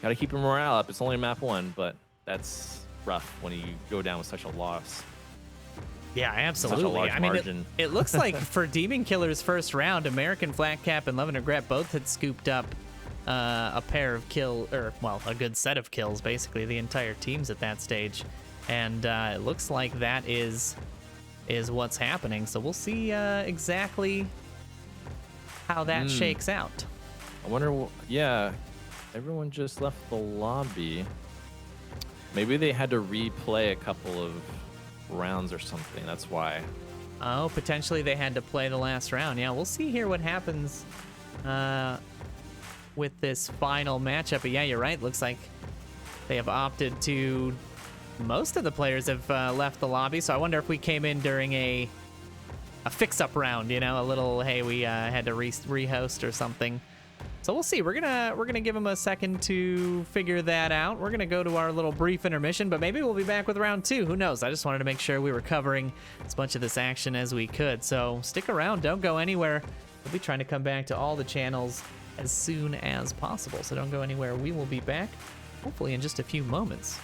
gotta keep your morale up. It's only map 1, but that's rough when you go down with such a loss. Yeah, absolutely. Such a large margin. It looks like for Demon Killer's first round, American Flat Cap and Love and Regret both had scooped up a pair of a good set of kills, basically. The entire team's at that stage. And it looks like that is what's happening. So we'll see exactly how that shakes out. I wonder, yeah, everyone just left the lobby. Maybe they had to replay a couple of rounds or something. That's why. Oh, potentially they had to play the last round. Yeah, we'll see here what happens with this final matchup. But yeah, you're right. Looks like they have opted to. Most of the players have left the lobby. So I wonder if we came in during a fix-up round. You know, a little hey, we had to rehost or something. So we'll see. We're gonna give them a second to figure that out. We're gonna go to our little brief intermission, but maybe we'll be back with round 2. Who knows? I just wanted to make sure we were covering as much of this action as we could. So stick around. Don't go anywhere. We'll be trying to come back to all the channels as soon as possible. So don't go anywhere. We will be back, hopefully in just a few moments.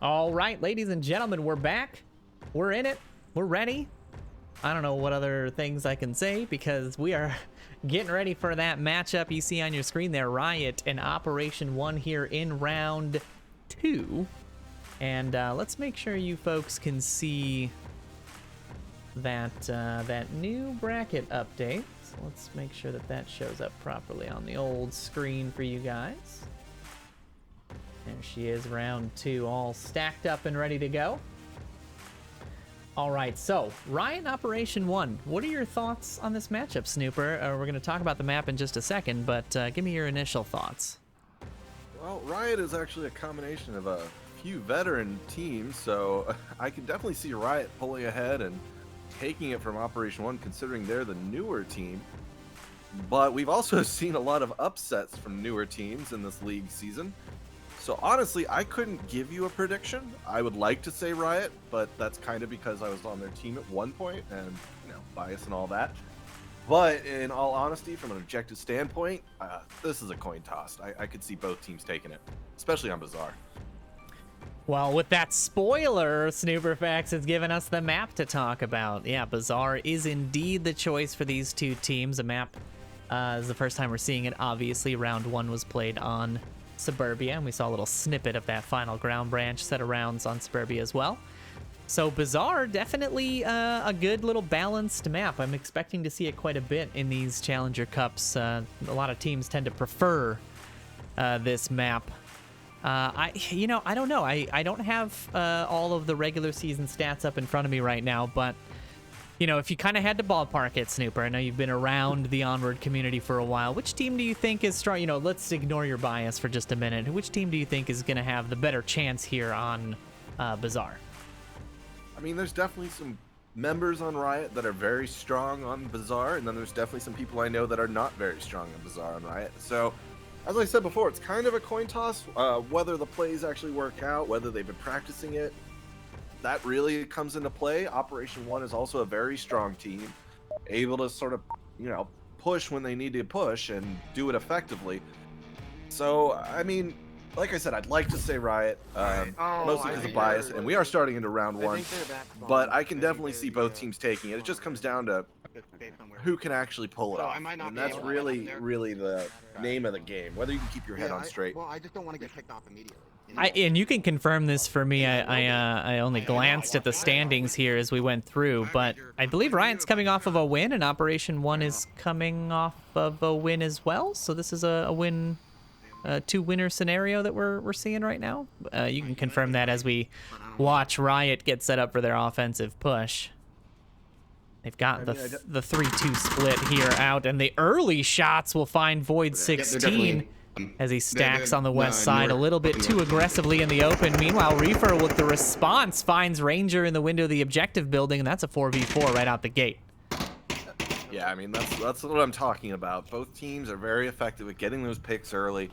All right, ladies and gentlemen, we're back. We're in it. We're ready. I don't know what other things I can say because we are getting ready for that matchup you see on your screen there, Riot and Operation 1 here in round 2. And let's make sure you folks can see that that new bracket update. So let's make sure that that shows up properly on the old screen for you guys. There she is, round 2, all stacked up and ready to go. All right, so Riot and Operation 1, what are your thoughts on this matchup, Snooper? We're going to talk about the map in just a second, but give me your initial thoughts. Well, Riot is actually a combination of a few veteran teams, so I can definitely see Riot pulling ahead and taking it from Operation 1, considering they're the newer team. But we've also seen a lot of upsets from newer teams in this league season. So honestly, I couldn't give you a prediction. I would like to say Riot, but that's kind of because I was on their team at one point and, you know, bias and all that. But in all honesty, from an objective standpoint, this is a coin toss. I could see both teams taking it, especially on Bazaar. Well, with that spoiler, Snooperfax has given us the map to talk about. Yeah, Bazaar is indeed the choice for these two teams. The map is the first time we're seeing it. Obviously, round 1 was played on Suburbia, and we saw a little snippet of that final ground branch set of rounds on Suburbia as well. So Bazaar, definitely a good little balanced map. I'm expecting to see it quite a bit in these Challenger Cups. A lot of teams tend to prefer this map. I don't know. I don't have all of the regular season stats up in front of me right now, but if you kind of had to ballpark it, Snooper, I know you've been around the Onward community for a while. Which team do you think is strong? Let's ignore your bias for just a minute. Which team do you think is going to have the better chance here on Bazaar? I mean, there's definitely some members on Riot that are very strong on Bazaar, and then there's definitely some people I know that are not very strong on Bazaar on Riot. So, as I said before, it's kind of a coin toss, whether the plays actually work out, whether they've been practicing it. That really comes into play. Operation 1 is also a very strong team, able to sort of, push when they need to push and do it effectively. So, I mean, like I said, I'd like to say Riot, mostly because of bias, and we are starting into round 1, but I can definitely see both teams taking it. It just comes down to who can actually pull it off, and that's really the name of the game, whether you can keep your head on straight. Well, I just don't want to get kicked off immediately. And you can confirm this for me. I only glanced at the standings here as we went through, but I believe Riot's coming off of a win, and Operation 1 is coming off of a win as well. So this is a win, two-winner scenario that we're seeing right now. You can confirm that as we watch Riot get set up for their offensive push. They've got the 3-2 split here out, and the early shots will find Void 16 as he stacks on the west side a little bit too aggressively in the open. Meanwhile, Reefer with the response finds Ranger in the window of the objective building, and that's a 4v4 right out the gate. Yeah, I mean, that's what I'm talking about. Both teams are very effective at getting those picks early,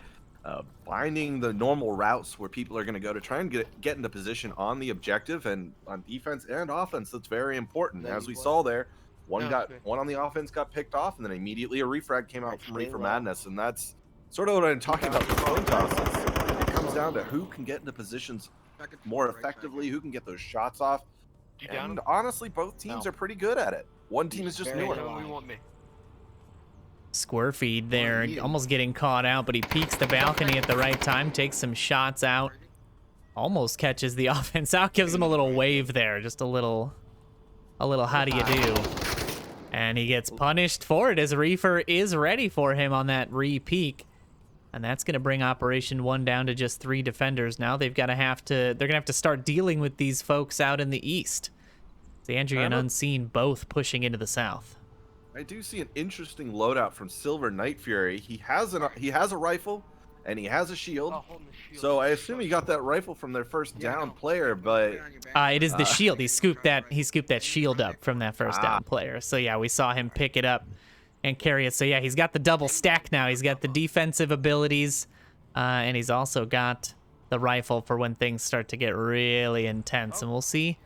finding the normal routes where people are going to go to try and get into position on the objective, and on defense and offense, that's very important. As we saw there, one on the offense got picked off, and then immediately a refrag came out from Reefer Madness, and that's sort of what I'm talking about with coin tosses. It comes down to who can get into positions more effectively, who can get those shots off, and honestly, both teams are pretty good at it. One team is just newer. Square feed there, almost getting caught out, but he peeks the balcony at the right time, takes some shots out, almost catches the offense out, gives him a little wave there, just a little how do you do? And he gets punished for it as Reefer is ready for him on that re-peek. And that's going to bring Operation 1 down to just 3 defenders now. They're going to have to start dealing with these folks out in the east. Xandria and Unseen both pushing into the south. I do see an interesting loadout from Silver Night Fury. He has a rifle and he has a shield. So I assume he got that rifle from their first down player, but it is the shield. He scooped that shield up from that first down player. So yeah, we saw him pick it up and carry it. So yeah, he's got the double stack now. He's got the defensive abilities, and he's also got the rifle for when things start to get really intense. And we'll see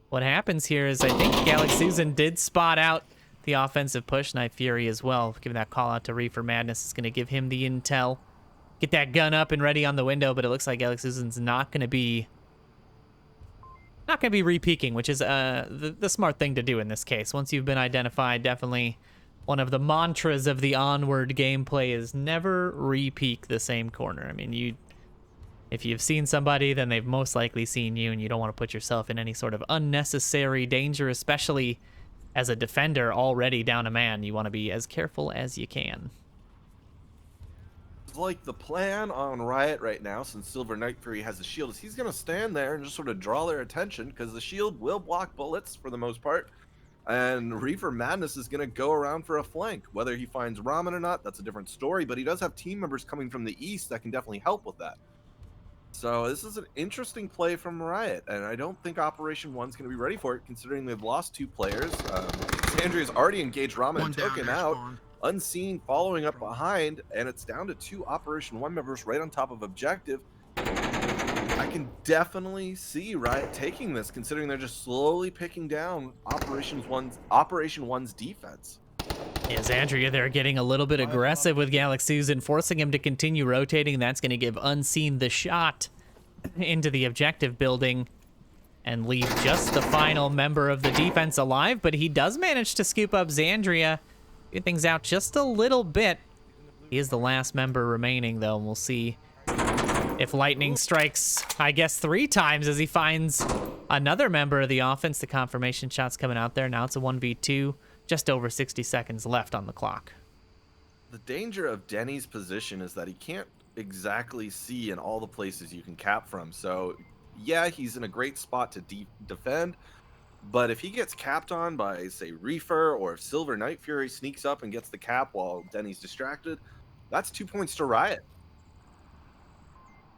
what happens here. Is I think Galaxy Susan did spot out the offensive push. Night Fury as well, giving that call out to Reefer Madness is going to give him the intel. Get that gun up and ready on the window, but it looks like Galaxy Susan's not going to be re-peeking, which is the smart thing to do in this case. Once you've been identified, definitely one of the mantras of the Onward gameplay is never re-peek the same corner. I mean, if you've seen somebody, then they've most likely seen you, and you don't want to put yourself in any sort of unnecessary danger, especially as a defender already down a man. You want to be as careful as you can. Like the plan on Riot right now, since Silver Night Fury has the shield, is he's going to stand there and just sort of draw their attention, because the shield will block bullets for the most part. And Reefer Madness is going to go around for a flank. Whether he finds Ramen or not, that's a different story, but he does have team members coming from the east that can definitely help with that. So this is an interesting play from Riot, and I don't think Operation 1's going to be ready for it, considering they've lost 2 players. Xandria's already engaged Ramen and took him out. Unseen following up behind, and it's down to 2 Operation 1 members right on top of objective. I can definitely see Riot taking this, considering they're just slowly picking down Operation 1's defense. Yeah, Xandria there getting a little bit aggressive with Galaxy Susan, forcing him to continue rotating. That's going to give Unseen the shot into the objective building and leave just the final member of the defense alive, but he does manage to scoop up Xandria. Get things out just a little bit. He is the last member remaining, though, and we'll see If lightning strikes, I guess 3 times as he finds another member of the offense. The confirmation shot's coming out there. Now it's a 1v2. Just over 60 seconds left on the clock. The danger of Denny's position is that he can't exactly see in all the places you can cap from. So, yeah, he's in a great spot to defend. But if he gets capped on by, say, Reefer, or if Silver Night Fury sneaks up and gets the cap while Denny's distracted, that's 2 points to Riot.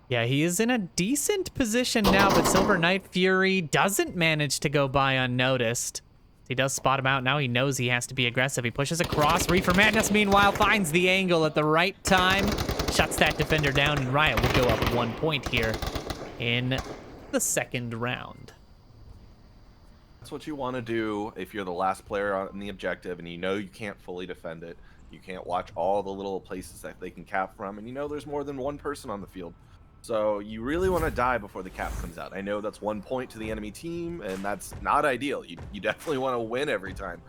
Yeah, he is in a decent position now, but Silver Night Fury doesn't manage to go by unnoticed. He does spot him out. Now he knows he has to be aggressive. He pushes across. Reefer Madness, meanwhile, finds the angle at the right time. Shuts that defender down, and Riot will go up 1 point here in the second round. That's what you want to do if you're the last player on the objective and you know you can't fully defend it. You can't watch all the little places that they can cap from, and you know there's more than one person on the field. So you really want to die before the cap comes out. I know that's 1 point to the enemy team, and that's not ideal. You definitely want to win every time.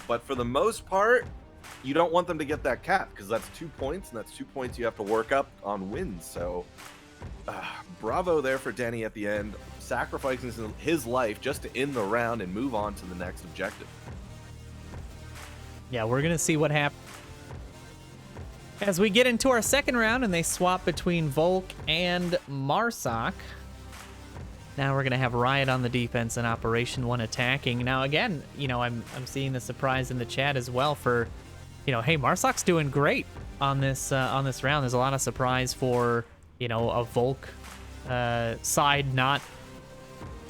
But for the most part, you don't want them to get that cap, because that's 2 points, and that's 2 points you have to work up on wins. So bravo there for Denny at the end, sacrificing his life just to end the round and move on to the next objective. Yeah, we're going to see what happens as we get into our second round, and they swap between Volk and Marsoc. Now we're going to have Riot on the defense and Operation 1 attacking. Now, again, you know, I'm seeing the surprise in the chat as well for, you know, hey, Marsoc's doing great on this round. There's a lot of surprise for, you know, a Volk side not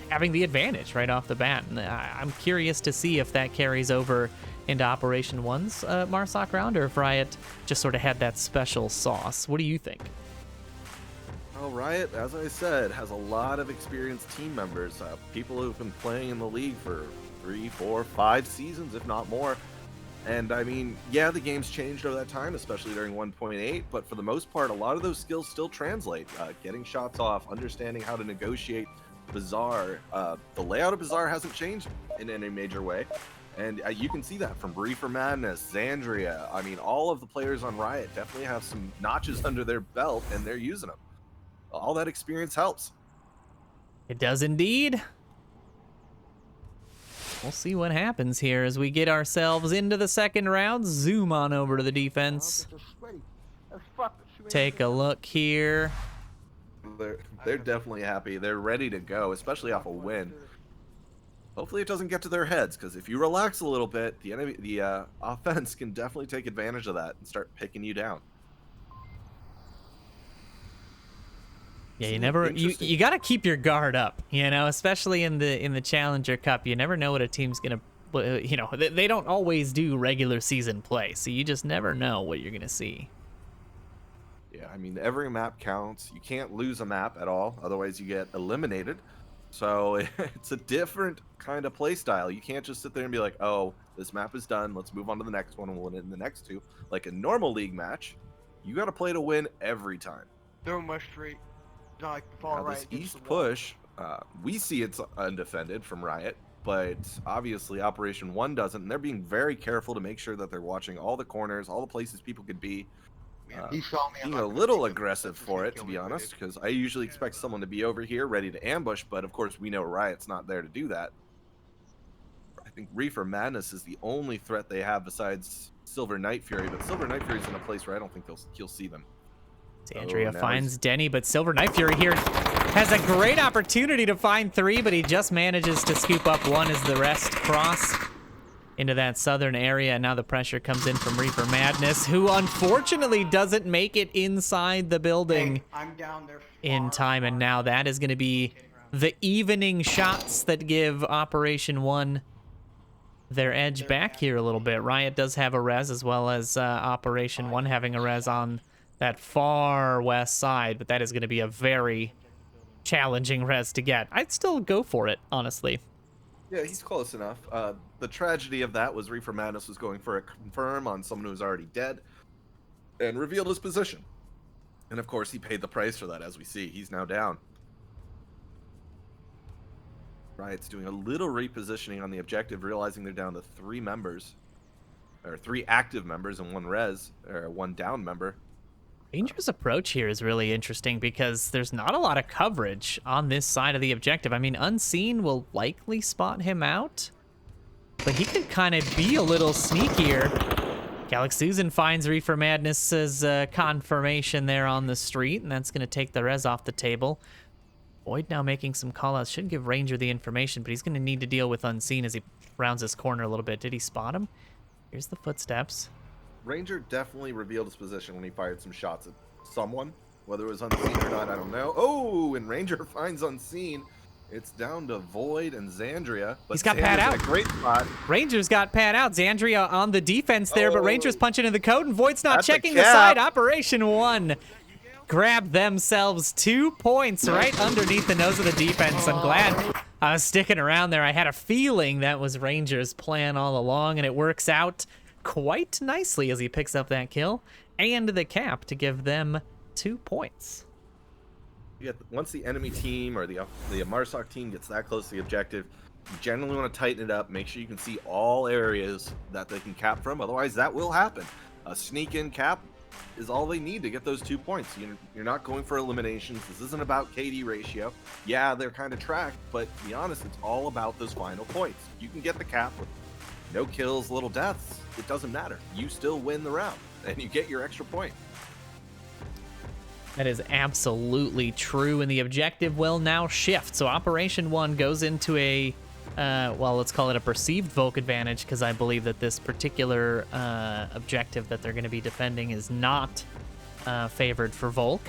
having the advantage right off the bat. And I'm curious to see if that carries over into Operation 1's Marsoc round, or if Riot just sort of had that special sauce. What do you think? Well, Riot, as I said, has a lot of experienced team members, people who've been playing in the league for 3, 4, 5 seasons, if not more. And I mean, yeah, the game's changed over that time, especially during 1.8, but for the most part, a lot of those skills still translate. Getting shots off, understanding how to negotiate Bazaar. The layout of Bazaar hasn't changed in any major way. And you can see that from Reefer Madness, Xandria. I mean, all of the players on Riot definitely have some notches under their belt, and they're using them. All that experience helps. It does indeed. We'll see what happens here as we get ourselves into the second round. Zoom on over to the defense. Take a look here. They're definitely happy. They're ready to go, especially off a win. Hopefully it doesn't get to their heads, because if you relax a little bit, the offense can definitely take advantage of that and start picking you down. Yeah, you got to keep your guard up, you know, especially in the Challenger Cup. You never know what a team's gonna, you know, they don't always do regular season play, so you just never know what you're gonna see. Yeah, I mean, every map counts. You can't lose a map at all, otherwise you get eliminated. So it's a different kind of play style. You can't just sit there and be like, oh, this map is done, let's move on to the next one and we'll win in the next 2. Like a normal league match, you got to play to win every time. Throw my straight. Like Now, this East push, we see it's undefended from Riot, but obviously Operation 1 doesn't, and they're being very careful to make sure that they're watching all the corners, all the places people could be. He saw me. Being a little aggressive for it, to be honest, because I usually expect someone to be over here ready to ambush, but of course we know Riot's not there to do that. I think Reefer Madness is the only threat they have besides Silver Night Fury, but Silver Night Fury's in a place where I don't think he'll see them. Xandria finds Denny, but Silver Night Fury here has a great opportunity to find 3, but he just manages to scoop up 1 as the rest cross into that southern area. And now the pressure comes in from Reefer Madness, who unfortunately doesn't make it inside the building in time. And now that is going to be the evening shots that give Operation 1 their edge back here a little bit. Riot does have a res, as well as Operation 1 having a res on that far west side, but that is going to be a very challenging res to get. I'd still go for it, honestly. Yeah, he's close enough. The tragedy of that was Reefer Madness was going for a confirm on someone who was already dead and revealed his position. And of course, he paid the price for that, as we see. He's now down. Riot's doing a little repositioning on the objective, realizing they're down to 3 members, or 3 active members and 1 res, or 1 down member. Ranger's approach here is really interesting because there's not a lot of coverage on this side of the objective. I mean, Unseen will likely spot him out, but he could kind of be a little sneakier. Galaxusen finds Reefer Madness's confirmation there on the street, and that's going to take the res off the table. Void now making some callouts. Should give Ranger the information, but he's going to need to deal with Unseen as he rounds his corner a little bit. Did he spot him? Here's the footsteps. Ranger definitely revealed his position when he fired some shots at someone. Whether it was Unseen or not, I don't know. Oh, and Ranger finds Unseen. It's down to Void and Xandria. But He's got Pat out. In a great spot. Ranger's got Pat out. Xandria on the defense there, but Ranger's punching in the code, and Void's not That's a checking the cap. side. Operation 1 grabbed themselves 2 points right underneath the nose of the defense. I'm glad I was sticking around there. I had a feeling that was Ranger's plan all along, and it works out quite nicely as he picks up that kill and the cap to give them 2 points. Once the enemy team or the Marsoc team gets that close to the objective, you generally want to tighten it up, make sure you can see all areas that they can cap from. Otherwise, that will happen. A sneak-in cap is all they need to get those 2 points. You're not going for eliminations. This isn't about KD ratio. Yeah, they're kind of tracked, but to be honest, it's all about those final points. You can get the cap with no kills, little deaths. It doesn't matter. You still win the round, and you get your extra point. That is absolutely true, and the objective will now shift. So Operation 1 goes into a, well, let's call it a perceived Volk advantage, because I believe that this particular objective that they're going to be defending is not favored for Volk.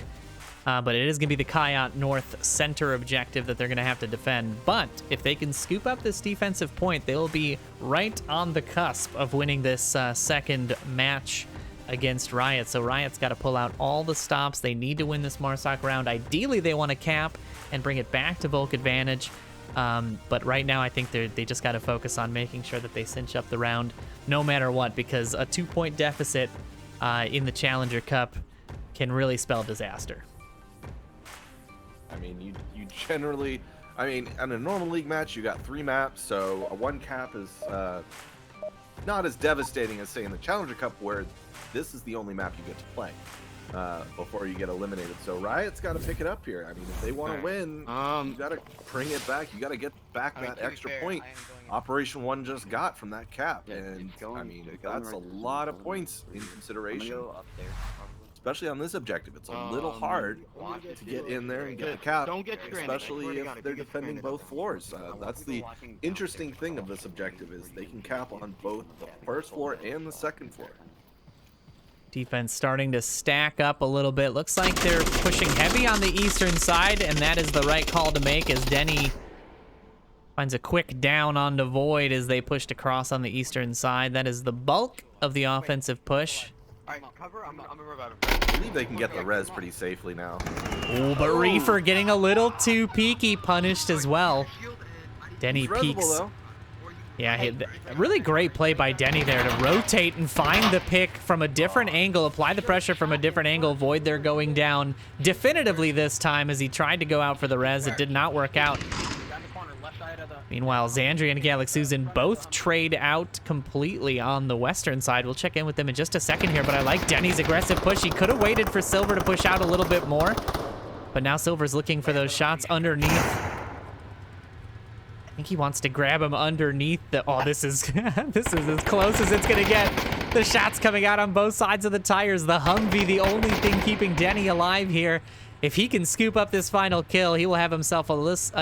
But it is going to be the Kayat North center objective that they're going to have to defend. But if they can scoop up this defensive point, they'll be right on the cusp of winning this second match against Riot. So Riot's got to pull out all the stops. They need to win this Marsoc round. Ideally, they want to cap and bring it back to Volk advantage. But right now, I think they just got to focus on making sure that they cinch up the round no matter what, because a 2-point deficit in the Challenger Cup can really spell disaster. I mean, you generally, I mean, in a normal league match, you got 3 maps, so a 1 cap is not as devastating as, say, in the Challenger Cup, where this is the only map you get to play before you get eliminated. So Riot's got to pick it up here. I mean, if they want to win, you got to bring it back. You got to get back that extra point Operation 1 just got from that cap. And, I mean, that's a lot of points in consideration. Especially on this objective, it's a little hard to get in there and get the cap, especially if they're defending both floors. That's the interesting thing of this objective, is they can cap on both the first floor and the second floor. Defense starting to stack up a little bit. Looks like they're pushing heavy on the eastern side, and that is the right call to make as Denny finds a quick down onto Void as they pushed across on the eastern side. That is the bulk of the offensive push. Alright, cover. I'm gonna revive him. I believe they can get the res pretty safely now. Oh, but Reefer getting a little too peaky, punished as well. Denny He's resable, peeks. though. Yeah, a really great play by Denny there to rotate and find the pick from a different angle, apply the pressure from a different angle. Void there going down definitively this time as he tried to go out for the res. It did not work out. Meanwhile, Xandria and Galaxusen both trade out completely on the western side. We'll check in with them in just a second here, but I like Denny's aggressive push. He could have waited for Silver to push out a little bit more, but now Silver's looking for those shots underneath. I think he wants to grab him underneath the... Oh, this is this is as close as it's going to get. The shots coming out on both sides of the tires. The Humvee, the only thing keeping Denny alive here. If he can scoop up this final kill, he will have himself a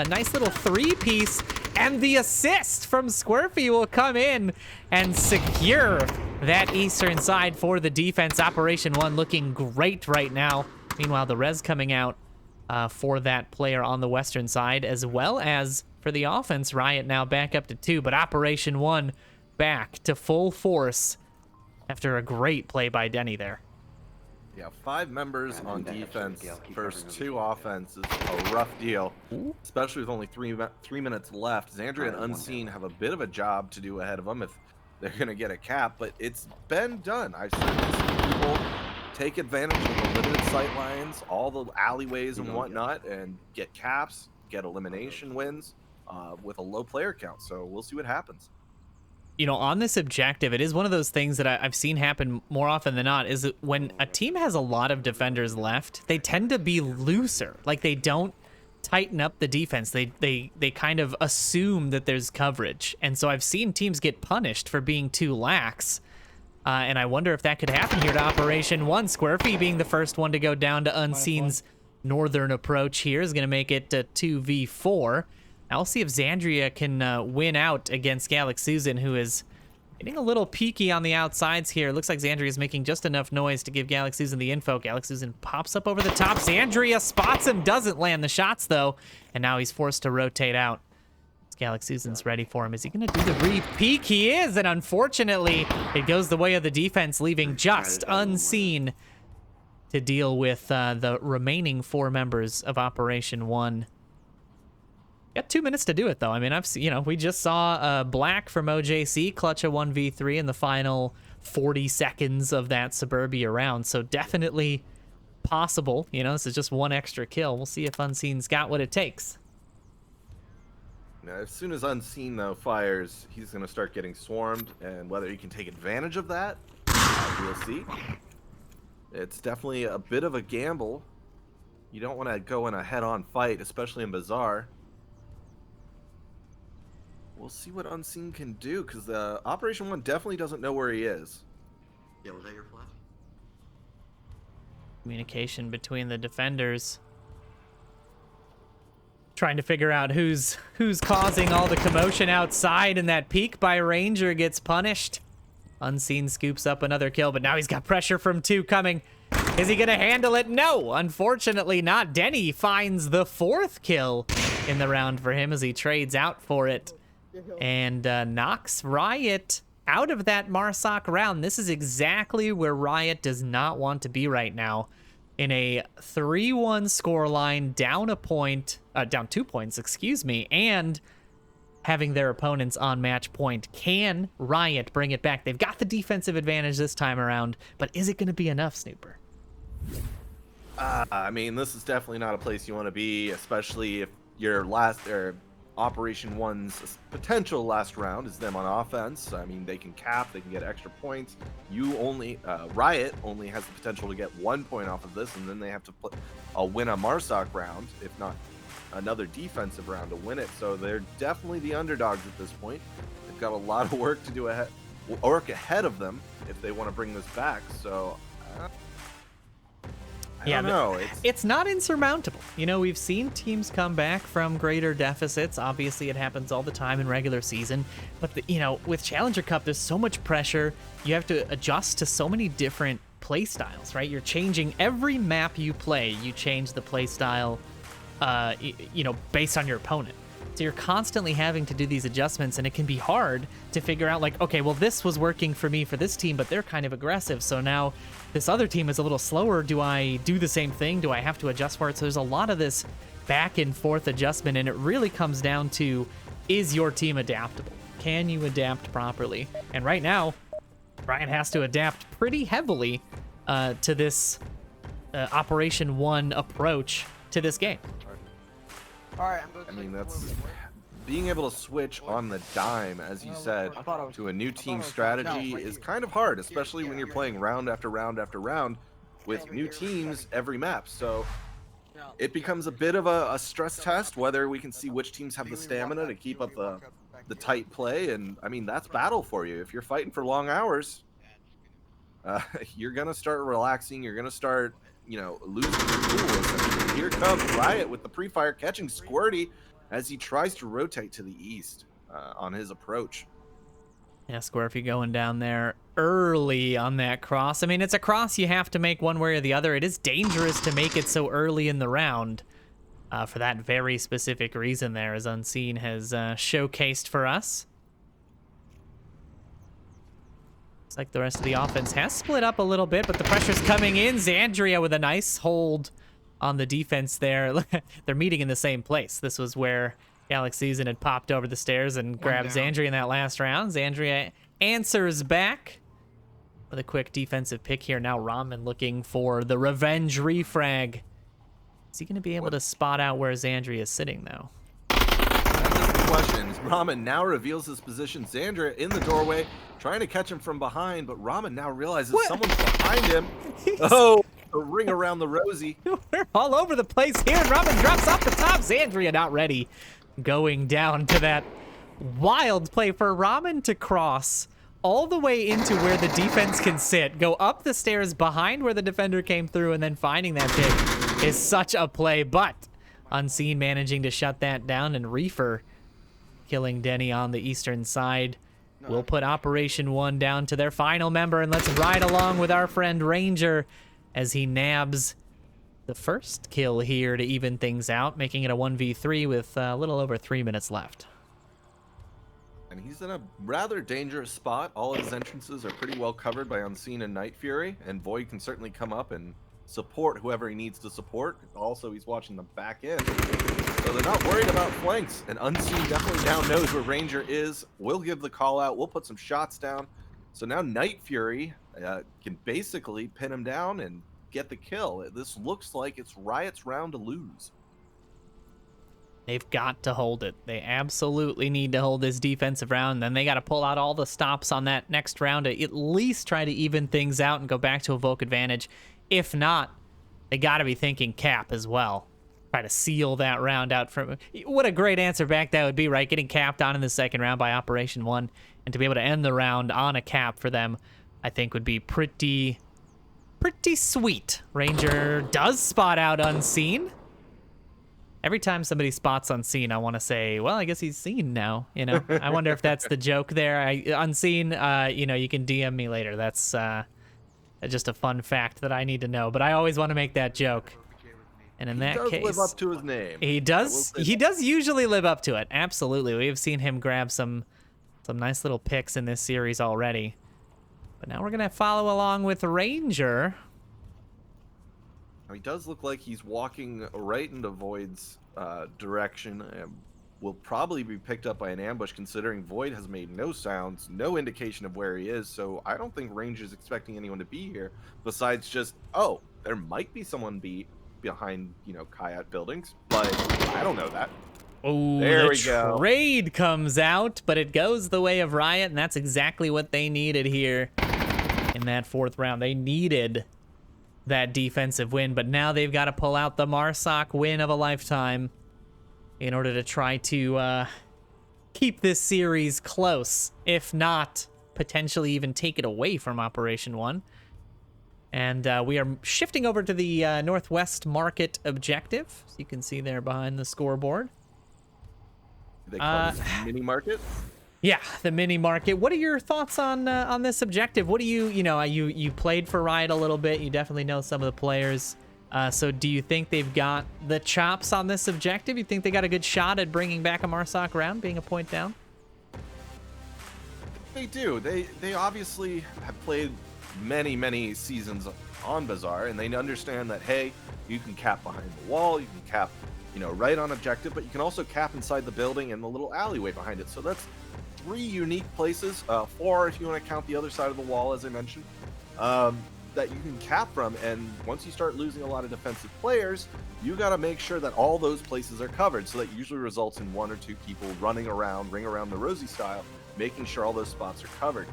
nice little 3-piece, and the assist from Squirfy will come in and secure that eastern side for the defense. Operation 1 looking great right now. Meanwhile, the res coming out for that player on the western side, as well as for the offense. Riot now back up to 2, but Operation 1 back to full force after a great play by Denny there. Yeah, 5 members on defense, first 2 offense is a rough deal, especially with only 3 minutes left. Xandria and Unseen have a bit of a job to do ahead of them if they're going to get a cap, but it's been done. I've seen people take advantage of the limited sight lines, all the alleyways and whatnot, and get caps, get elimination wins with a low player count. So we'll see what happens. on this objective, it is one of those things that I've seen happen more often than not, is that when a team has a lot of defenders left, they tend to be looser. Like, they don't tighten up the defense. They kind of assume that there's coverage. And so I've seen teams get punished for being too lax. And I wonder if that could happen here to Operation 1. Squirfy being the first one to go down to Unseen's northern approach here is going to make it 2v4. Now we'll see if Xandria can win out against Galaxuzen, who is getting a little peaky on the outsides here. Looks like Xandria is making just enough noise to give Galaxuzen the info. Galaxuzen pops up over the top. Xandria spots him, doesn't land the shots, though. And now he's forced to rotate out. Galaxuzen's ready for him. Is he going to do the re-peek? He is, and unfortunately, it goes the way of the defense, leaving just Unseen to deal with the remaining 4 members of Operation 1. Got 2 minutes to do it, though. I mean, we just saw Black from OJC clutch a 1v3 in the final 40 seconds of that Suburbia round, so definitely possible. This is just 1 extra kill. We'll see if Unseen's got what it takes. Now, as soon as Unseen, though, fires, he's going to start getting swarmed, and whether he can take advantage of that, we'll see. It's definitely a bit of a gamble. You don't want to go in a head-on fight, especially in Bazaar. We'll see what Unseen can do, because Operation 1 definitely doesn't know where he is. Yeah, was that your flash? Communication between the defenders. Trying to figure out who's causing all the commotion outside, and that peek by Ranger gets punished. Unseen scoops up another kill, but now he's got pressure from 2 coming. Is he going to handle it? No, unfortunately not. Denny finds the 4th kill in the round for him as he trades out for it. And knocks Riot out of that Marsoc round. This is exactly where Riot does not want to be right now. In a 3-1 scoreline, down 2 points, excuse me, and having their opponents on match point. Can Riot bring it back? They've got the defensive advantage this time around, but is it going to be enough, Snooper? I mean, this is definitely not a place you want to be, especially if your Operation 1's potential last round is them on offense. I mean, they can cap, they can get extra points. Riot only has the potential to get 1 point off of this, and then they have to win a Marsoc round, if not another defensive round to win it. So they're definitely the underdogs at this point. They've got a lot of work to do ahead of them if they want to bring this back. So I don't know. It's not insurmountable. We've seen teams come back from greater deficits. Obviously, it happens all the time in regular season. But, with Challenger Cup, there's so much pressure. You have to adjust to so many different play styles, right? You're changing every map you play. You change the play style, based on your opponent. So you're constantly having to do these adjustments, and it can be hard to figure out, like, okay, well, this was working for me for this team, but they're kind of aggressive. So now this other team is a little slower. Do I do the same thing? Do I have to adjust for it? So there's a lot of this back and forth adjustment, and it really comes down to, is your team adaptable? Can you adapt properly? And right now, Brian has to adapt pretty heavily to this Operation 1 approach to this game. Alright, I mean, that's being able to switch on the dime, as you said, to a new team strategy is kind of hard, especially when you're playing round after round after round with new teams every map. So it becomes a bit of a stress test whether we can see which teams have the stamina to keep up the tight play. And I mean, that's battle for you. If you're fighting for long hours, you're gonna start relaxing. You're gonna start losing your cool. Here comes Riot with the pre-fire, catching Squirty as he tries to rotate to the east on his approach. Yeah, Squirfy going down there early on that cross. I mean, it's a cross you have to make one way or the other. It is dangerous to make it so early in the round for that very specific reason there, as Unseen has showcased for us. Looks like the rest of the offense has split up a little bit, but the pressure's coming in. Xandria with a nice hold on the defense there. They're meeting in the same place. This was where Galaxuzen had popped over the stairs and grabbed Xandria in that last round. Xandria answers back with a quick defensive pick here. Now Ramen looking for the revenge refrag. Is he going to be able to spot out where Xandria is sitting, though? question. Ramen now reveals his position. Xandria in the doorway, trying to catch him from behind, but Ramen now realizes someone's behind him. Oh, a ring around the Rosie. We're all over the place here, and Ramen drops off the top. Xandria not ready. Going down to that wild play for Ramen to cross all the way into where the defense can sit, go up the stairs behind where the defender came through, and then finding that pick is such a play, but Unseen managing to shut that down, and Reefer killing Denny on the eastern side. We'll put Operation 1 down to their final member, and let's ride along with our friend Ranger as he nabs the first kill here to even things out, making it a 1v3 with a little over 3 minutes left. And he's in a rather dangerous spot. All of his entrances are pretty well covered by Unseen and Night Fury, and Void can certainly come up and support whoever he needs to support. Also, he's watching the back end, so they're not worried about flanks. And Unseen definitely now knows where Ranger is. We'll give the call out. We'll put some shots down. So now Night Fury can basically pin him down and get the kill. This looks like it's Riot's round to lose. They've got to hold it. They absolutely need to hold this defensive round. Then they got to pull out all the stops on that next round to at least try to even things out and go back to evoke advantage. If not, they got to be thinking cap as well. Try to seal that round out. From what a great answer back that would be, right? Getting capped on in the second round by Operation 1, and to be able to end the round on a cap for them, I think would be pretty sweet. Ranger does spot out Unseen. Every time somebody spots Unseen, I want to say, well, I guess he's seen now. You know, I wonder if that's the joke there. Unseen, you know, you can DM me later. That's just a fun fact that I need to know. But I always want to make that joke. And in that case, he does live up to his name. He does. He does usually live up to it. Absolutely, we have seen him grab some nice little picks in this series already. But now we're gonna follow along with Ranger. He does look like he's walking right into Void's direction, and will probably be picked up by an ambush, considering Void has made no sounds, no indication of where he is. So I don't think Ranger's expecting anyone to be here, besides just, oh, there might be someone behind, you know, Kayat buildings, but I don't know that. Oh, there we go. Trade comes out, but it goes the way of Riot, and that's exactly what they needed here in that fourth round. They needed that defensive win, but now they've got to pull out the Marsoc win of a lifetime in order to try to keep this series close, if not potentially even take it away from Operation 1. And we are shifting over to the Northwest Market objective, so you can see there behind the scoreboard. They call this mini market. Yeah, the mini market. What are your thoughts on this objective? What do you know, you played for Riot a little bit. You definitely know some of the players. So do you think they've got the chops on this objective? You think they got a good shot at bringing back a Marsoc round, being a point down? They do. They obviously have played many seasons on Bazaar, and they understand that, hey, you can cap behind the wall, you can cap, you know, right on objective, but you can also cap inside the building and the little alleyway behind it. So that's 3 unique places, 4 if you want to count the other side of the wall, as I mentioned, that you can cap from. And once you start losing a lot of defensive players, you got to make sure that all those places are covered. So that usually results in 1 or 2 people running around, ring around the Rosie style, making sure all those spots are covered.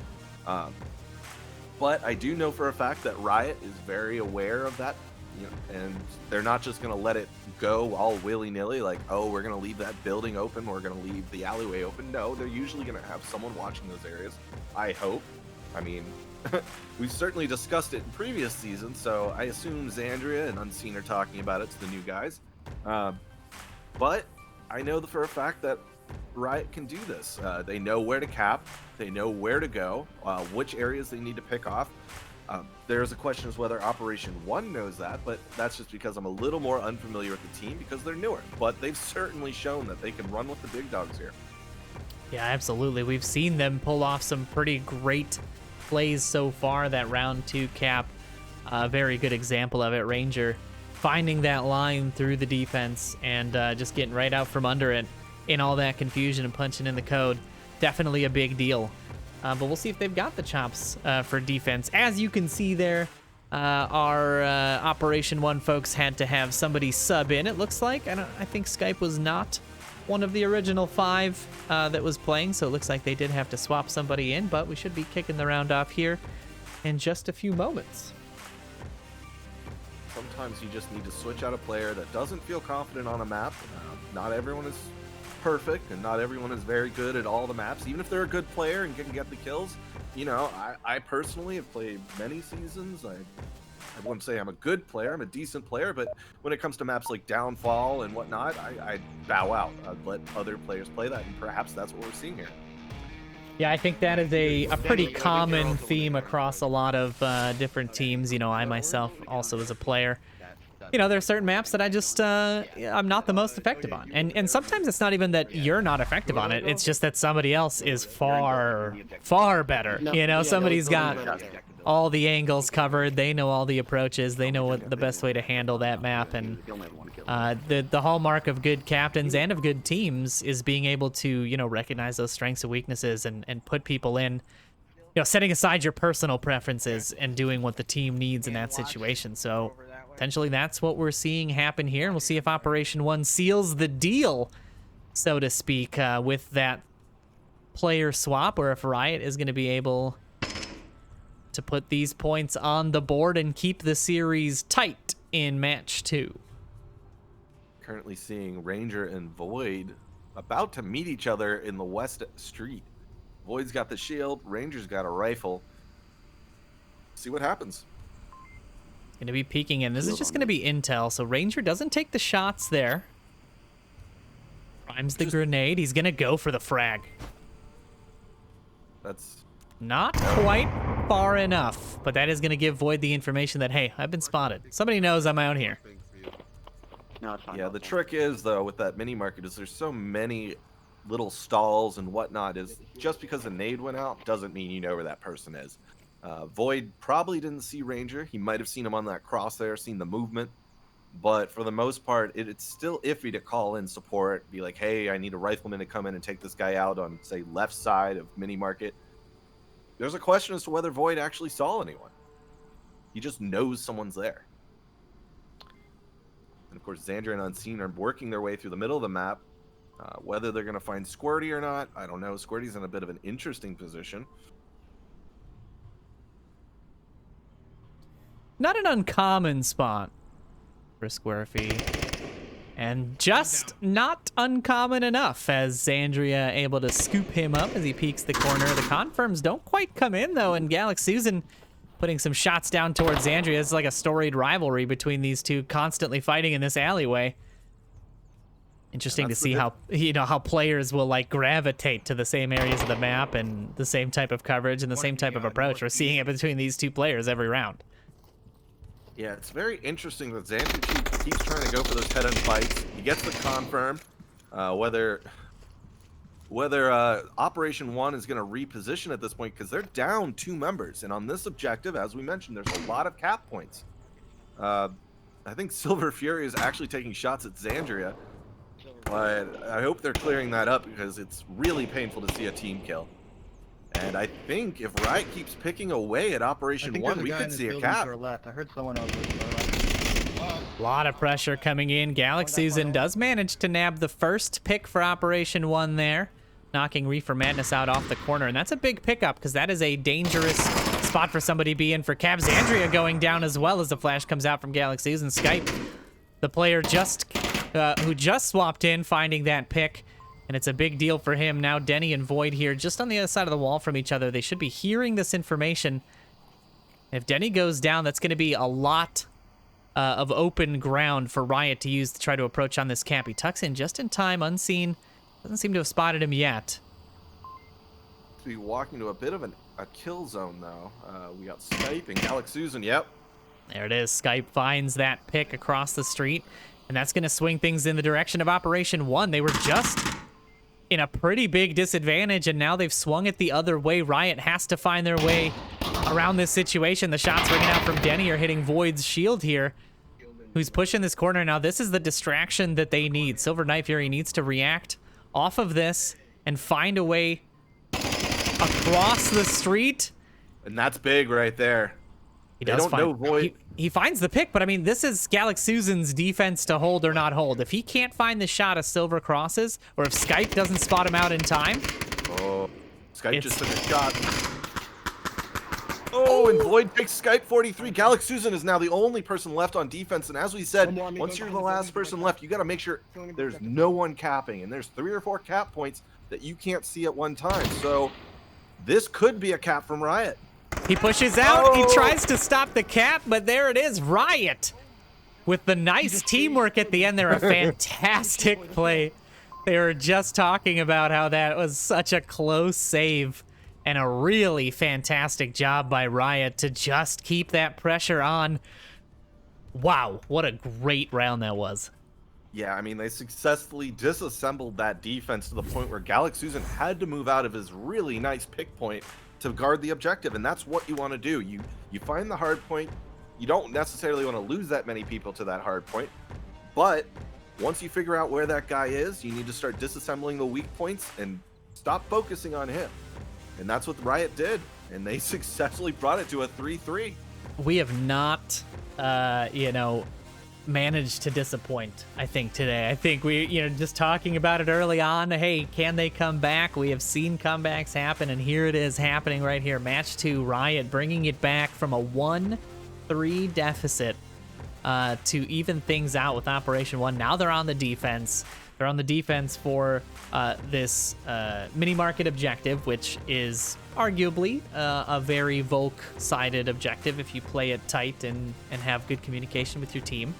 But I do know for a fact that Riot is very aware of that, you know, and they're not just going to let it go all willy-nilly, like, oh, we're going to leave that building open, we're going to leave the alleyway open. No, they're usually going to have someone watching those areas, I hope. I mean, we've certainly discussed it in previous seasons, so I assume Xandria and Unseen are talking about it to the new guys. But I know for a fact that Riot can do this. They know where to cap, they know where to go, which areas they need to pick off. There's a question as whether Operation 1 knows that, but that's just because I'm a little more unfamiliar with the team because they're newer. But they've certainly shown that they can run with the big dogs here. Yeah, absolutely. We've seen them pull off some pretty great plays so far. That round 2 cap, a very good example of it. Ranger finding that line through the defense and just getting right out from under it in all that confusion and punching in the code. Definitely a big deal. But we'll see if they've got the chops for defense. As you can see there, our Operation 1 folks had to have somebody sub in, it looks like. I think Skype was not one of the original 5 that was playing, so it looks like they did have to swap somebody in, but we should be kicking the round off here in just a few moments. Sometimes you just need to switch out a player that doesn't feel confident on a map. Not everyone is perfect, and not everyone is very good at all the maps. Even if they're a good player and can get the kills, you know, I personally have played many seasons. I wouldn't say I'm a good player. I'm a decent player, but when it comes to maps like Downfall and whatnot, I bow out. I'd let other players play that, and perhaps that's what we're seeing here. Yeah, I think that is a pretty common theme across a lot of different teams. You know, I myself also as a player, you know, there are certain maps that I just, I'm not the most effective on. And sometimes it's not even that you're not effective on it. It's just that somebody else is far, far better. You know, somebody's got all the angles covered. They know all the approaches. They know what the best way to handle that map. And the hallmark of good captains and of good teams is being able to, you know, recognize those strengths and weaknesses and put people in, you know, setting aside your personal preferences and doing what the team needs in that situation. So potentially that's what we're seeing happen here. And we'll see if Operation 1 seals the deal, so to speak, with that player swap, or if Riot is going to be able to put these points on the board and keep the series tight in match 2. Currently seeing Ranger and Void about to meet each other in the West Street. Void's got the shield, Ranger's got a rifle. See what happens. Going to be peeking in. This is just going to be intel, so Ranger doesn't take the shots there. Primes the grenade. He's going to go for the frag. That's not quite far enough, but that is going to give Void the information that, hey, I've been spotted. Somebody knows I'm out here. Yeah, the trick is, though, with that mini market is there's so many little stalls and whatnot, is just because a nade went out doesn't mean you know where that person is. Void probably didn't see Ranger. He might have seen him on that crosshair, seen the movement. But for the most part, it's still iffy to call in support, be like, hey, I need a rifleman to come in and take this guy out on, say, left side of mini market. There's a question as to whether Void actually saw anyone. He just knows someone's there. And of course, Xandria and Unseen are working their way through the middle of the map. Whether they're going to find Squirty or not, I don't know. Squirty's in a bit of an interesting position. Not an uncommon spot for Squirfy. And just not uncommon enough, as Xandria able to scoop him up as he peeks the corner. The confirms don't quite come in, though, and Galaxy Susan putting some shots down towards Xandria. It's like a storied rivalry between these two, constantly fighting in this alleyway. Interesting to see how, you know, how players will like gravitate to the same areas of the map and the same type of coverage and the same type of approach. We're seeing it between these two players every round. Yeah, it's very interesting that Xandria keeps trying to go for those head-on fights. He gets the confirm. Whether Operation 1 is going to reposition at this point, because they're down 2 members. And on this objective, as we mentioned, there's a lot of cap points. I think Silver Fury is actually taking shots at Xandria. But I hope they're clearing that up, because it's really painful to see a team kill. And I think if Riot keeps picking away at Operation 1, we could see a cap. I heard someone over. A lot of pressure coming in. Galaxy Susan does manage to nab the first pick for Operation 1 there, knocking Reefer Madness out off the corner. And that's a big pickup, because that is a dangerous spot for somebody to be in for Cab. Xandria going down as well as the flash comes out from Galaxy Susan. Skype, the player who just swapped in, finding that pick. And it's a big deal for him. Now Denny and Void here just on the other side of the wall from each other. They should be hearing this information. If Denny goes down, that's going to be a lot of open ground for Riot to use to try to approach on this camp. He tucks in just in time, unseen. Doesn't seem to have spotted him yet. To be walking to a bit of a kill zone, though. We got Skype and Galaxy Susan. Yep. There it is. Skype finds that pick across the street. And that's going to swing things in the direction of Operation 1. They were just in a pretty big disadvantage, and now they've swung it the other way. Riot has to find their way around this situation. The shots ringing out from Denny are hitting Void's shield here, who's pushing this corner. Now this is the distraction that they need. Silver Knife Fury needs to react off of this and find a way across the street. And that's big right there. He They does don't know Void. He finds the pick, but I mean, this is Galax Susan's defense to hold or not hold. If he can't find the shot of Silver crosses, or if Skype doesn't spot him out in time. Oh, Skype just took a shot. Oh, and Void takes Skype 43. Galax Susan is now the only person left on defense, and as we said, once you're the last person left, you got to make sure there's no one capping, and there's 3 or 4 cap points that you can't see at one time. So this could be a cap from Riot. He pushes out. He tries to stop the cap, but there it is. Riot with the nice teamwork at the end there. A fantastic play. They were just talking about how that was such a close save and a really fantastic job by Riot to just keep that pressure on. Wow, what a great round that was. Yeah, I mean, they successfully disassembled that defense to the point where Galax Susan had to move out of his really nice pick point to guard the objective, and that's what you want to do. You find the hard point. You don't necessarily want to lose that many people to that hard point, but once you figure out where that guy is, you need to start disassembling the weak points and stop focusing on him. And that's what Riot did, and they successfully brought it to a 3-3. We have not, managed to disappoint, I think, today. I think we, just talking about it early on, hey, can they come back? We have seen comebacks happen, and here it is happening right here. Match 2, Riot bringing it back from a 1-3 deficit to even things out with Operation 1. Now they're on the defense. They're on the defense for this mini-market objective, which is arguably a very Volk-sided objective if you play it tight and have good communication with your team.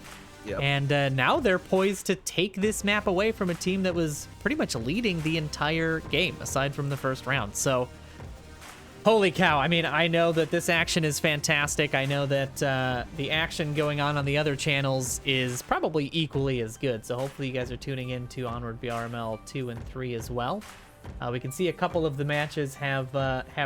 Yep. And now they're poised to take this map away from a team that was pretty much leading the entire game, aside from the first round. So, holy cow. I mean, I know that this action is fantastic. I know that the action going on the other channels is probably equally as good. So hopefully you guys are tuning in to Onward VRML 2 and 3 as well. We can see a couple of the matches have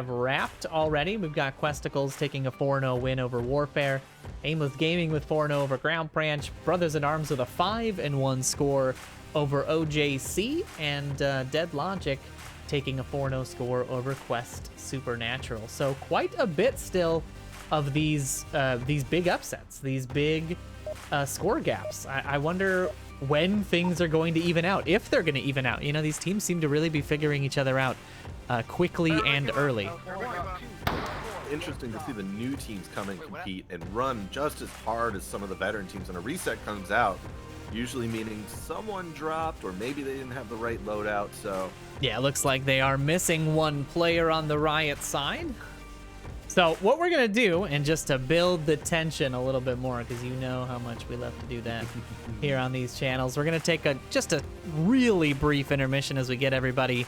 wrapped already. We've got Questicles taking a 4-0 win over Warfare. Aimless Gaming with 4-0 over Ground Branch. Brothers in Arms with a 5-1 score over OJC. And Dead Logic taking a 4-0 score over Quest Supernatural. So quite a bit still of these big upsets, these big score gaps. I wonder when things are going to even out, if they're going to even out. These teams seem to really be figuring each other out quickly and early. Interesting to see the new teams come and compete and run just as hard as some of the veteran teams. And a reset comes out, usually meaning someone dropped or maybe they didn't have the right loadout. So yeah, it looks like they are missing one player on the Riot side. So what we're going to do, and just to build the tension a little bit more, because you know how much we love to do that here on these channels, we're going to take just a really brief intermission as we get everybody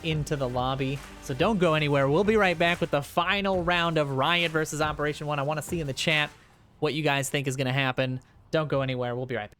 into the lobby. So don't go anywhere. We'll be right back with the final round of Riot versus Operation 1. I want to see in the chat what you guys think is going to happen. Don't go anywhere. We'll be right back.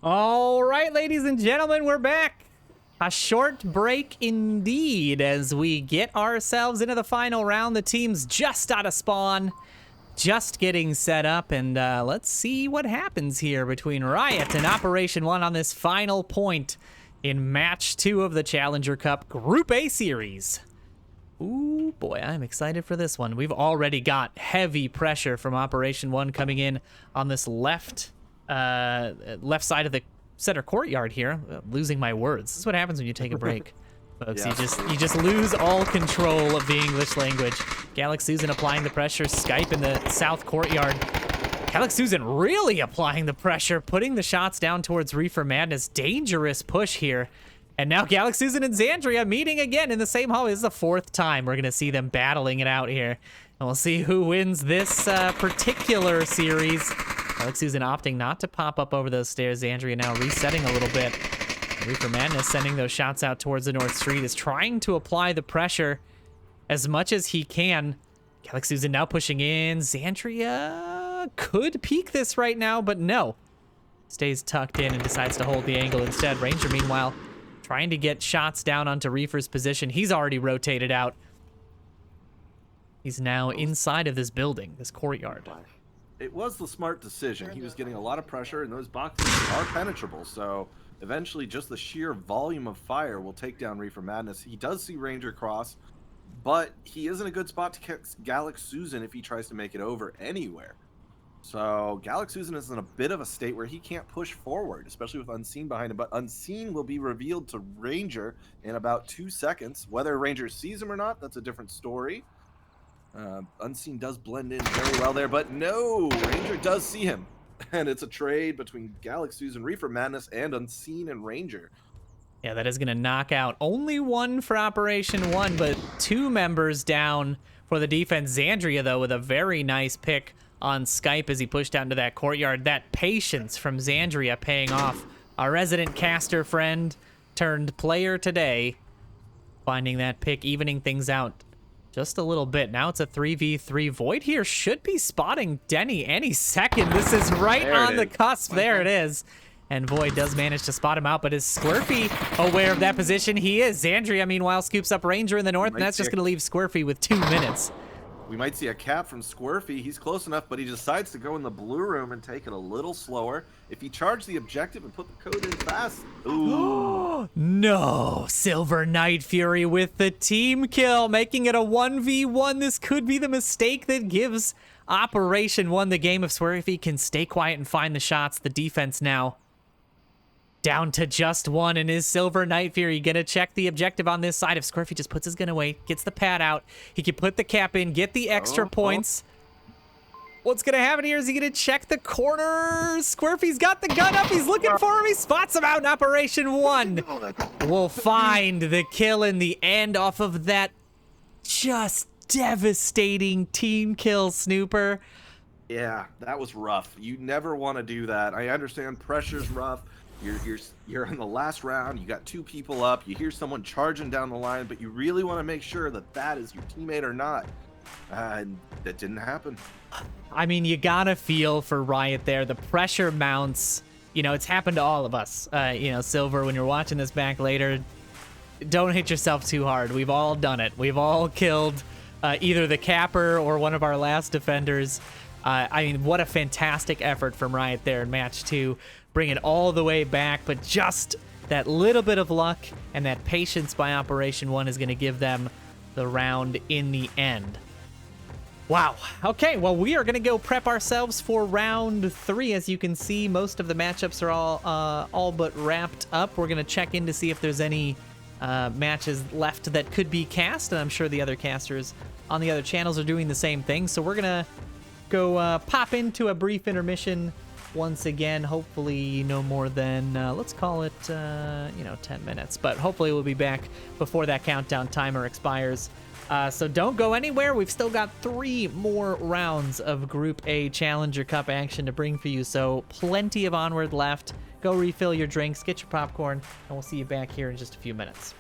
All right, ladies and gentlemen, we're back. A short break indeed as we get ourselves into the final round. The team's just out of spawn, just getting set up, and let's see what happens here between Riot and Operation 1 on this final point in Match 2 of the Challenger Cup Group A Series. Ooh, boy, I'm excited for this one. We've already got heavy pressure from Operation 1 coming in on this left side of the center courtyard here. Losing my words. This is what happens when you take a break. Folks, Yeah, you just lose all control of the English language. Galax Susan applying the pressure, Skype in the south courtyard. Galax Susan really applying the pressure, putting the shots down towards Reefer Madness. Dangerous push here. And now Galax Susan and Xandria meeting again in the same hallway. This is the 4th time we're going to see them battling it out here. And we'll see who wins this particular series. Galax Susan opting not to pop up over those stairs. Xandria now resetting a little bit. Reefer Madness sending those shots out towards the North Street, is trying to apply the pressure as much as he can. Galax Susan now pushing in. Xandria could peek this right now, but no. Stays tucked in and decides to hold the angle instead. Ranger, meanwhile, trying to get shots down onto Reefer's position. He's already rotated out. He's now inside of this building, this courtyard. It was the smart decision. He was getting a lot of pressure, and those boxes are penetrable, so eventually just the sheer volume of fire will take down Reefer Madness. He does see Ranger cross, but he is in a good spot to catch Galax Susan if he tries to make it over anywhere. So Galax Susan is in a bit of a state where he can't push forward, especially with Unseen behind him. But Unseen will be revealed to Ranger in about 2 seconds. Whether Ranger sees him or not, that's a different story. Unseen does blend in very well there, but no, Ranger does see him. And it's a trade between Galax Susan, Reefer Madness, and Unseen and Ranger. Yeah, that is going to knock out only 1 for Operation 1, but 2 members down for the defense. Xandria, though, with a very nice pick on Skype as he pushed out into that courtyard. That patience from Xandria paying off. Our resident caster friend turned player today, finding that pick, evening things out just a little bit. Now it's a 3v3. Void here should be spotting Denny any second. This is right on the cusp. There it is. And Void does manage to spot him out, but is Squirfy aware of that position? He is. Xandria, meanwhile, scoops up Ranger in the north, and that's just going to leave Squirfy with 2 minutes. We might see a cap from Squirfy. He's close enough, but he decides to go in the blue room and take it a little slower. If he charged the objective and put the code in fast, ooh. No, Silver Night Fury with the team kill, making it a 1v1. This could be the mistake that gives Operation 1 the game. If Squirfy can stay quiet and find the shots, the defense now down to just 1, and is Silver Night Fury gonna check the objective on this side? If Squirfy just puts his gun away, gets the pad out, he can put the cap in, get the extra points. What's gonna happen here? Is he gonna check the corner? Squirfy's got the gun up, he's looking for him, he spots him out in Operation 1. Will find the kill in the end off of that just devastating team kill, Snooper. Yeah, that was rough. You never want to do that. I understand pressure's rough. You're in the last round. You got 2 people up. You hear someone charging down the line, but you really want to make sure that that is your teammate or not. And that didn't happen. I mean, you gotta feel for Riot there. The pressure mounts. You know, it's happened to all of us. You know, Silver, when you're watching this back later, don't hit yourself too hard. We've all done it. We've all killed either the capper or one of our last defenders. I mean, what a fantastic effort from Riot there in match 2. Bring it all the way back, but just that little bit of luck and that patience by Operation 1 is going to give them the round in the end. Wow. Okay, well, we are going to go prep ourselves for round 3. As you can see, most of the matchups are all but wrapped up. We're going to check in to see if there's any matches left that could be cast, and I'm sure the other casters on the other channels are doing the same thing. So we're going to go pop into a brief intermission once again. Hopefully no more than, let's call it, 10 minutes. But hopefully we'll be back before that countdown timer expires. So don't go anywhere. We've still got 3 more rounds of Group A Challenger Cup action to bring for you. So plenty of Onward left. Go refill your drinks, get your popcorn, and we'll see you back here in just a few minutes.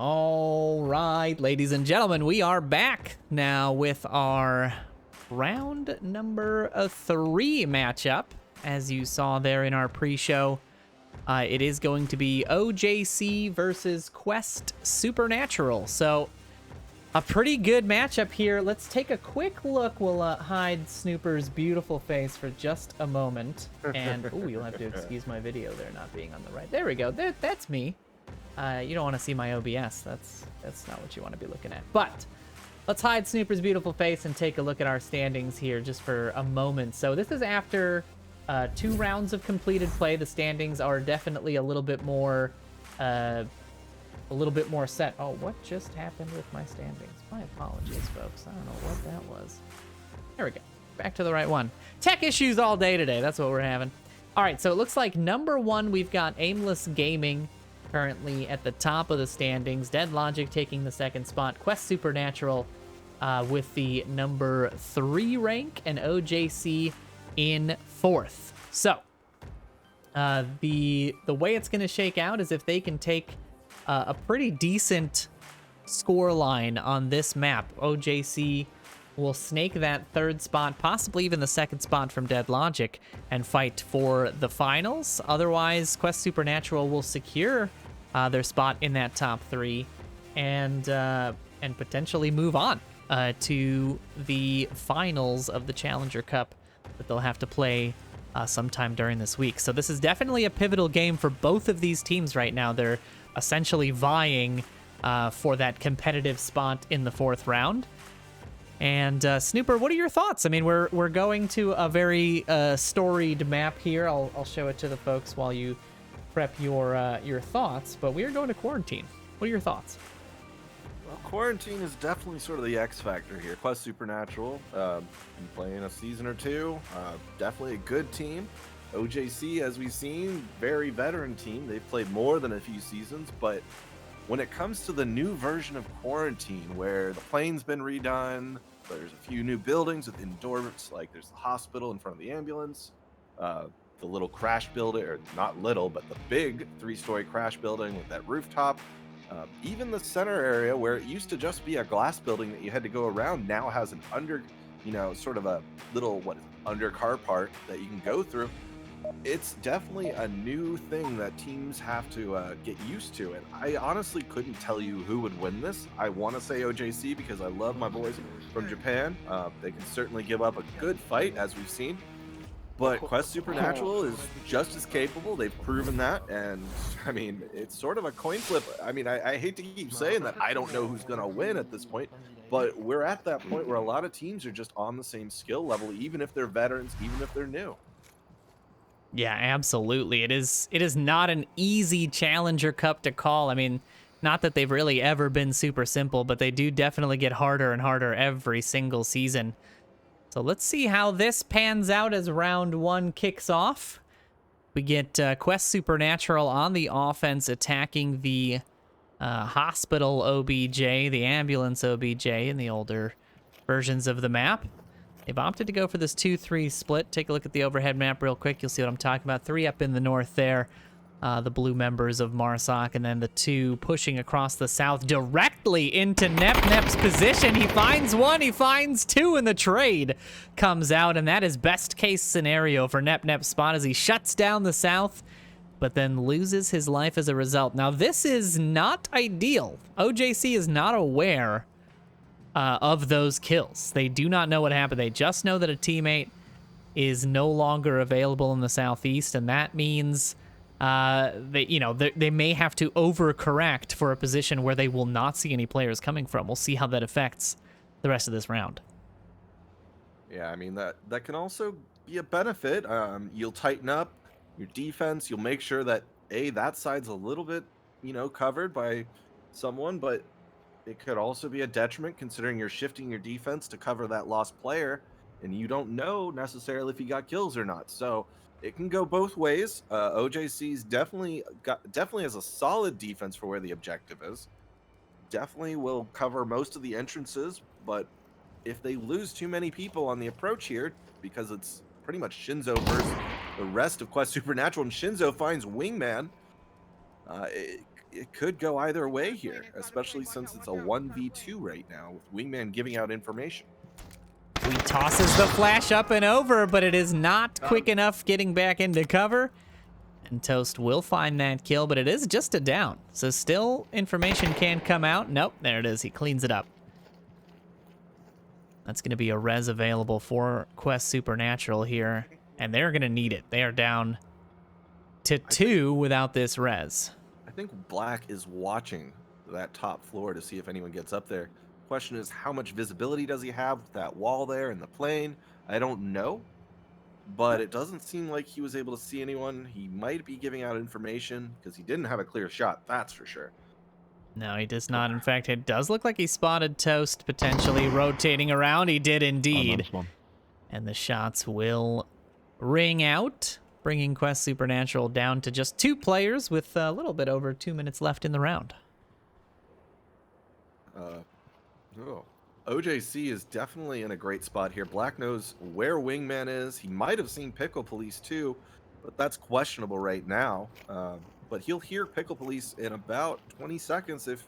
All right, ladies and gentlemen, we are back now with our round number 3 matchup. As you saw there in our pre-show, it is going to be OJC versus Quest Supernatural. So a pretty good matchup here. Let's take a quick look. We'll hide Snooper's beautiful face for just a moment. And, ooh, you'll have to excuse my video there not being on the right. There we go. That's me. You don't want to see my OBS. That's not what you want to be looking at. But let's hide Snooper's beautiful face and take a look at our standings here just for a moment. So this is after 2 rounds of completed play. The standings are definitely a little bit more set. Oh, what just happened with my standings? My apologies, folks. I don't know what that was. There we go. Back to the right one. Tech issues all day today. That's what we're having. All right, so it looks like number 1, we've got Aimless Gaming currently at the top of the standings. Dead Logic taking the 2nd spot. Quest Supernatural with the number 3 rank, and OJC in 4th. So the way it's going to shake out is if they can take a pretty decent score line on this map, OJC will snake that 3rd spot, possibly even the 2nd spot from Dead Logic, and fight for the finals. Otherwise, Quest Supernatural will secure their spot in that top 3 and potentially move on to the finals of the Challenger Cup that they'll have to play sometime during this week. So this is definitely a pivotal game for both of these teams right now. They're essentially vying for that competitive spot in the 4th round. And Snooper, what are your thoughts? I mean, we're going to a very storied map here. I'll show it to the folks while you prep your thoughts. But we are going to quarantine. What are your thoughts? Well, quarantine is definitely sort of the X factor here. Quest Supernatural, been playing a season or 2. Definitely a good team. OJC, as we've seen, very veteran team. They've played more than a few seasons, but when it comes to the new version of quarantine, where the plane's been redone, there's a few new buildings with indoors, like there's the hospital in front of the ambulance, the little crash building, or not little, but the big 3-story crash building with that rooftop. Even the center area, where it used to just be a glass building that you had to go around, now has an sort of a little, under car part that you can go through. It's definitely a new thing that teams have to get used to, and I honestly couldn't tell you who would win this. I want to say OJC because I love my boys from Japan. They can certainly give up a good fight, as we've seen, but Quest Supernatural is just as capable. They've proven that, and I mean, it's sort of a coin flip. I mean, I hate to keep saying that I don't know who's going to win at this point, but we're at that point where a lot of teams are just on the same skill level, even if they're veterans, even if they're new. Yeah, absolutely. It is not an easy Challenger Cup to call. I mean, not that they've really ever been super simple, but they do definitely get harder and harder every single season. So let's see how this pans out as round 1 kicks off. We get Quest Supernatural on the offense attacking the hospital OBJ, the ambulance OBJ in the older versions of the map. They've opted to go for this 2-3 split. Take a look at the overhead map real quick. You'll see what I'm talking about. 3 up in the north there, the blue members of Marsoc, and then the 2 pushing across the south directly into Nep's position. He finds 1, he finds 2, and the trade comes out, and that is best case scenario for Nep's spot as he shuts down the south, but then loses his life as a result. Now, this is not ideal. OJC is not aware of those kills. They do not know what happened. They just know that a teammate is no longer available in the southeast, and that means they may have to overcorrect for a position where they will not see any players coming from. We'll see how that affects the rest of this round. Yeah, I mean, that can also be a benefit. You'll tighten up your defense. You'll make sure that that side's a little bit covered by someone, but it could also be a detriment considering you're shifting your defense to cover that lost player, and you don't know necessarily if he got kills or not. So it can go both ways. OJC's definitely has a solid defense for where the objective is. Definitely will cover most of the entrances, but if they lose too many people on the approach here, because it's pretty much Shinzo versus the rest of Quest Supernatural, and Shinzo finds Wingman, it could go either way here, especially since it's a 1v2 right now with Wingman giving out information. He tosses the flash up and over, but it is not quick enough getting back into cover. And Toast will find that kill, but it is just a down. So still information can come out. Nope, there it is. He cleans it up. That's going to be a res available for Quest Supernatural here. And they're going to need it. They are down to 2 without this res. I think Black is watching that top floor to see if anyone gets up there. Question is, how much visibility does he have with that wall there in the plane? I don't know, but it doesn't seem like he was able to see anyone. He might be giving out information because he didn't have a clear shot, that's for sure. No, he does not. In fact, it does look like he spotted Toast potentially rotating around. He did indeed. And the shots will ring out, bringing Quest Supernatural down to just 2 players with a little bit over 2 minutes left in the round. OJC is definitely in a great spot here. Black knows where Wingman is. He might have seen Pickle Police too, but that's questionable right now. But he'll hear Pickle Police in about 20 seconds if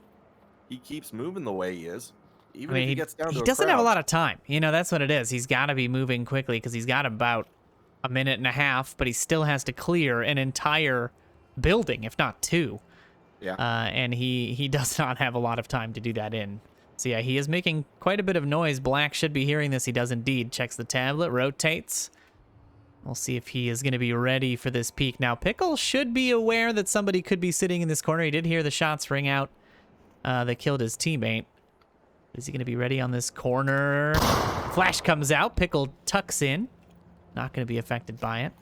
he keeps moving the way he is. Even if he gets down to he a doesn't have a crouch. lot of time. You know, that's what it is. He's got to be moving quickly because he's got about a minute and a half, but he still has to clear an entire building, if not 2. Yeah. And he does not have a lot of time to do that in. So yeah, he is making quite a bit of noise. Black should be hearing this. He does indeed. Checks the tablet, rotates. We'll see if he is going to be ready for this peek. Now, Pickle should be aware that somebody could be sitting in this corner. He did hear the shots ring out that killed his teammate. Is he going to be ready on this corner? Flash comes out. Pickle tucks in. Not going to be affected by it.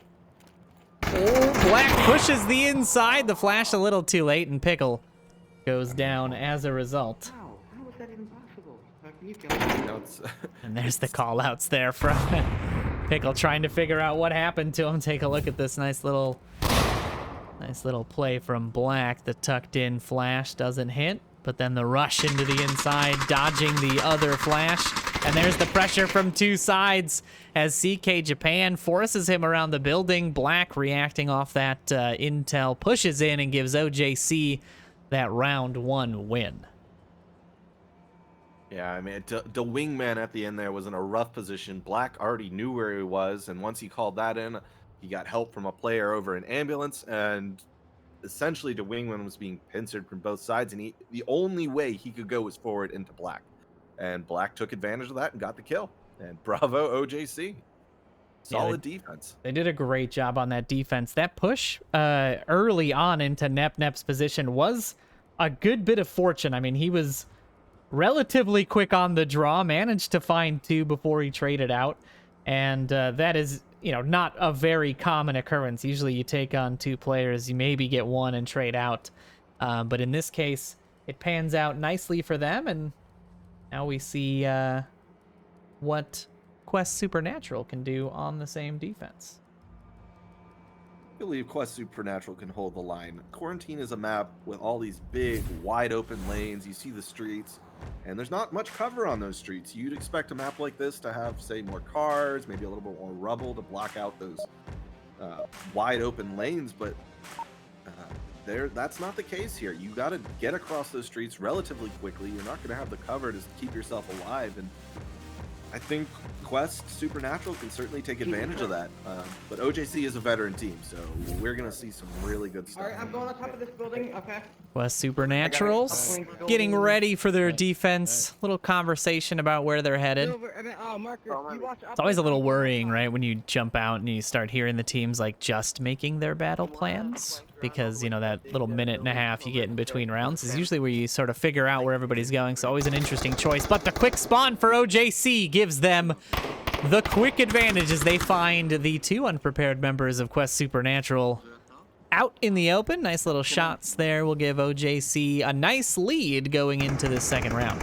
Oh, Black pushes the inside. The flash a little too late, and Pickle goes down as a result. How is that even possible? Can you kill me? And there's the call-outs there from Pickle trying to figure out what happened to him. Take a look at this nice little play from Black. The tucked-in flash doesn't hit, but then the rush into the inside, dodging the other flash. And there's the pressure from 2 sides as CK Japan forces him around the building. Black reacting off that intel, pushes in and gives OJC that round 1 win. Yeah, I mean, the Wingman at the end there was in a rough position. Black already knew where he was, and once he called that in, he got help from a player over an ambulance, and essentially the Wingman was being pincered from both sides, and the only way he could go was forward into Black. And Black took advantage of that and got the kill. And bravo, OJC. Solid defense. They did a great job on that defense. That push early on into Nep's position was a good bit of fortune. I mean, he was relatively quick on the draw, managed to find 2 before he traded out. And that is, not a very common occurrence. Usually you take on 2 players, you maybe get 1 and trade out. But in this case, it pans out nicely for them. And now we see what Quest Supernatural can do on the same defense. I believe Quest Supernatural can hold the line. Quarantine is a map with all these big, wide open lanes. You see the streets, and there's not much cover on those streets. You'd expect a map like this to have, say, more cars, maybe a little bit more rubble to block out those wide open lanes, but that's not the case here. You got to get across those streets relatively quickly. You're not going to have the cover to keep yourself alive, and I think Quest Supernatural can certainly take advantage of that. But OJC is a veteran team, so we're going to see some really good stuff. All right, I'm going on top of this building. Okay. Quest Supernaturals getting ready for their defense. Little conversation about where they're headed. It's always a little worrying, right, when you jump out and you start hearing the teams like just making their battle plans, because that little minute and a half you get in between rounds is usually where you sort of figure out where everybody's going. So always an interesting choice. But the quick spawn for OJC gives them the quick advantage as they find the 2 unprepared members of Quest Supernatural out in the open. Nice little shots there will give OJC a nice lead going into this second round.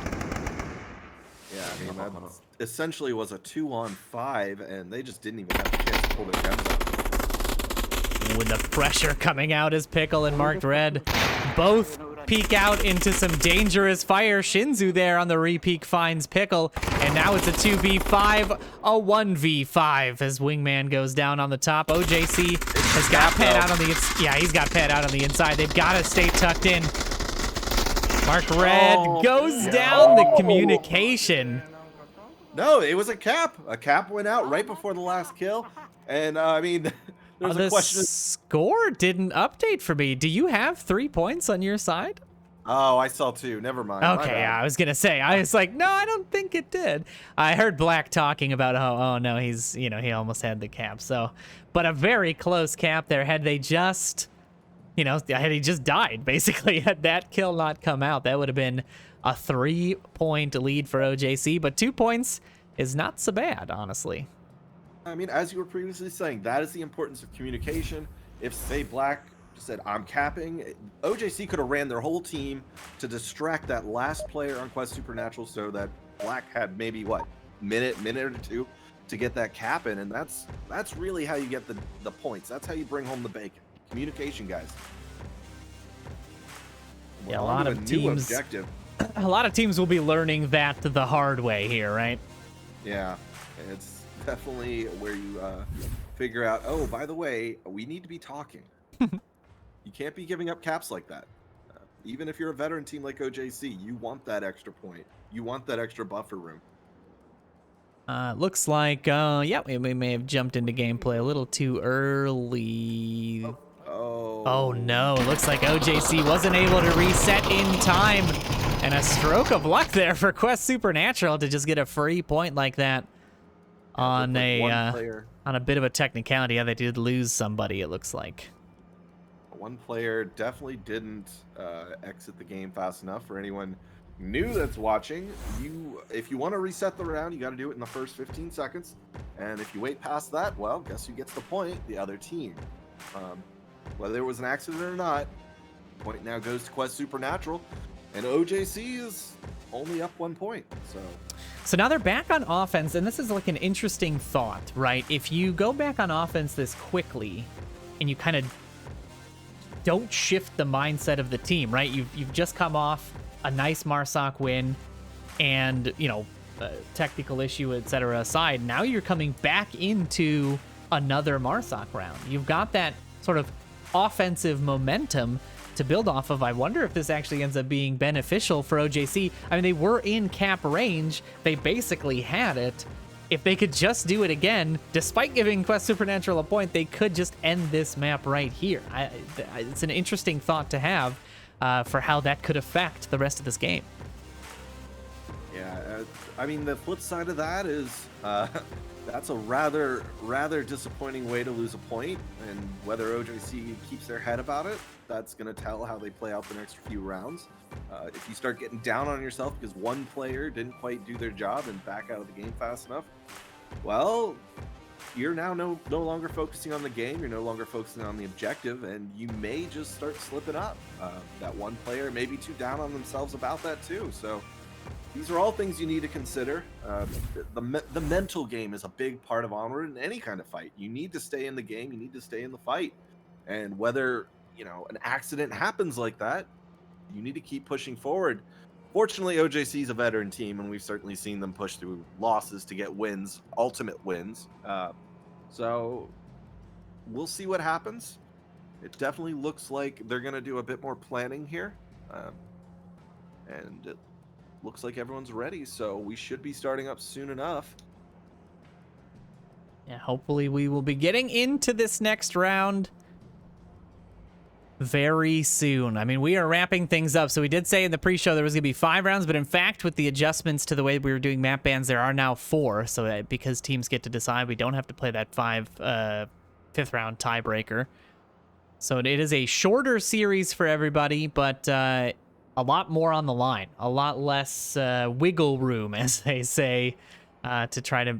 Yeah, I mean, that essentially was a 2-on-5, and they just didn't even have the chance to pull their guns out. With the pressure coming out as Pickle and Marked Red both peek out into some dangerous fire. Shinzu there on the re-peek finds Pickle, and now it's a 2v5, a 1v5 as Wingman goes down on the top. OJC has got Pet out on the he's got Pet out on the inside. They've got to stay tucked in. Mark Red goes down the communication. No, it was a cap. A cap went out right before the last kill. And, I mean, there's a question. The score didn't update for me. Do you have 3 points on your side? Oh, I saw 2. Never mind. Okay, I was gonna say. I was like, no, I don't think it did. I heard Black talking about, oh no, he's, he almost had the cap. So, but a very close cap there. Had they just, had he just died, basically, had that kill not come out, that would have been a 3-point lead for OJC. But 2 points is not so bad, honestly. I mean, as you were previously saying, that is the importance of communication. If, say, Black said, I'm capping, OJC could have ran their whole team to distract that last player on Quest Supernatural so that Black had maybe, minute or two to get that cap in. And that's really how you get the points. That's how you bring home the bacon. Communication, guys. Yeah, a lot of teams. A lot of teams will be learning that the hard way here, right? Yeah, it's definitely where you figure out, oh, by the way, we need to be talking. You can't be giving up caps like that. Even if you're a veteran team like OJC, you want that extra point. You want that extra buffer room. Looks like, yeah, we may have jumped into gameplay a little too early. Oh no, it looks like OJC wasn't able to reset in time. And a stroke of luck there for Quest Supernatural to just get a free point like that on a bit of a technicality. Yeah, they did lose somebody, it looks like. One player definitely didn't exit the game fast enough. For anyone new that's watching, if you want to reset the round, you got to do it in the first 15 seconds. And if you wait past that, well, guess who gets the point? The other team. Whether it was an accident or not, point now goes to Quest Supernatural. And OJC is only up 1 point. So now they're back on offense, and this is like an interesting thought, right? If you go back on offense this quickly, and you kind of don't shift the mindset of the team, right? You've just come off a nice Marsoc win, and technical issue, etc. aside, now you're coming back into another Marsoc round. You've got that sort of offensive momentum to build off of. I wonder if this actually ends up being beneficial for OJC. I mean, they were in cap range. They basically had it. If they could just do it again, despite giving Quest Supernatural a point, they could just end this map right here. It's an interesting thought to have for how that could affect the rest of this game. Yeah, I mean, the flip side of that is that's a rather disappointing way to lose a point, and whether OJC keeps their head about it, that's going to tell how they play out the next few rounds. If you start getting down on yourself because one player didn't quite do their job and back out of the game fast enough, well, you're now no longer focusing on the game, you're no longer focusing on the objective, and you may just start slipping up. That one player may be too down on themselves about that too, so these are all things you need to consider. The mental game is a big part of Onward in any kind of fight. You need to stay in the game, you need to stay in the fight, and whether an accident happens like that, you need to keep pushing forward. Fortunately, OJC is a veteran team, and we've certainly seen them push through losses to get wins, ultimate wins. So we'll see what happens. It definitely looks like they're going to do a bit more planning here. And it looks like everyone's ready, so we should be starting up soon enough. Yeah, hopefully we will be getting into this next round very soon. I mean, we are wrapping things up. So we did say in the pre-show there was going to be 5 rounds, but in fact, with the adjustments to the way we were doing map bans, there are now 4. So that because teams get to decide, we don't have to play that 5th round tiebreaker. So it is a shorter series for everybody, but a lot more on the line, a lot less wiggle room, as they say, to try to,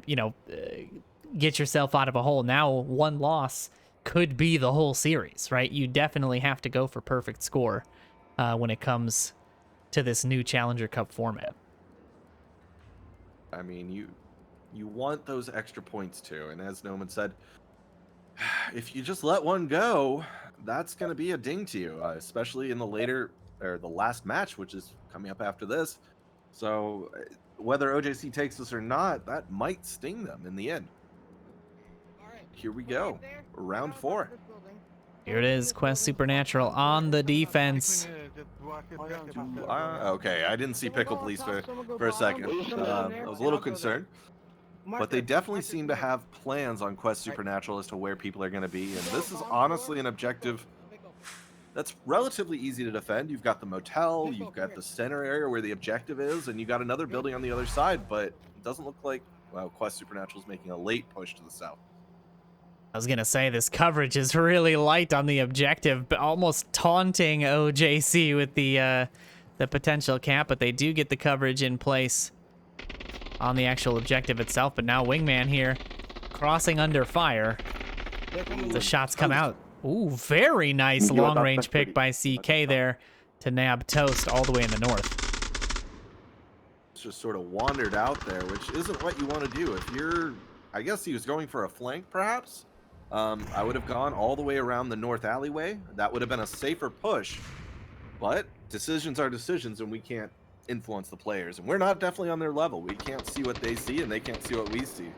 get yourself out of a hole. Now, one loss could be the whole series, right? You definitely have to go for perfect score when it comes to this new Challenger Cup format. I mean, you want those extra points too, and as Noman said, if you just let one go, that's going to be a ding to you, especially in the last match, which is coming up after this. So whether OJC takes this or not, that might sting them in the end. Here we go. Round 4. Here it is, Quest Supernatural on the defense. Okay, I didn't see Pickle Police for a second. I was a little concerned. But they definitely seem to have plans on Quest Supernatural as to where people are going to be. And this is honestly an objective that's relatively easy to defend. You've got the motel, you've got the center area where the objective is, and you got another building on the other side. But it doesn't look like, well, Quest Supernatural is making a late push to the south. I was gonna say this coverage is really light on the objective, but almost taunting OJC with the potential cap. But they do get the coverage in place on the actual objective itself. But now Wingman here, crossing under fire. The shots come out. Ooh, very nice long-range pick by CK there to nab Toast all the way in the north. It's just sort of wandered out there, which isn't what you want to do. If you're, I guess he was going for a flank, perhaps. I would have gone all the way around the north alleyway. That would have been a safer push. But decisions are decisions, and we can't influence the players. And we're not definitely on their level. We can't see what they see, and they can't see what we see.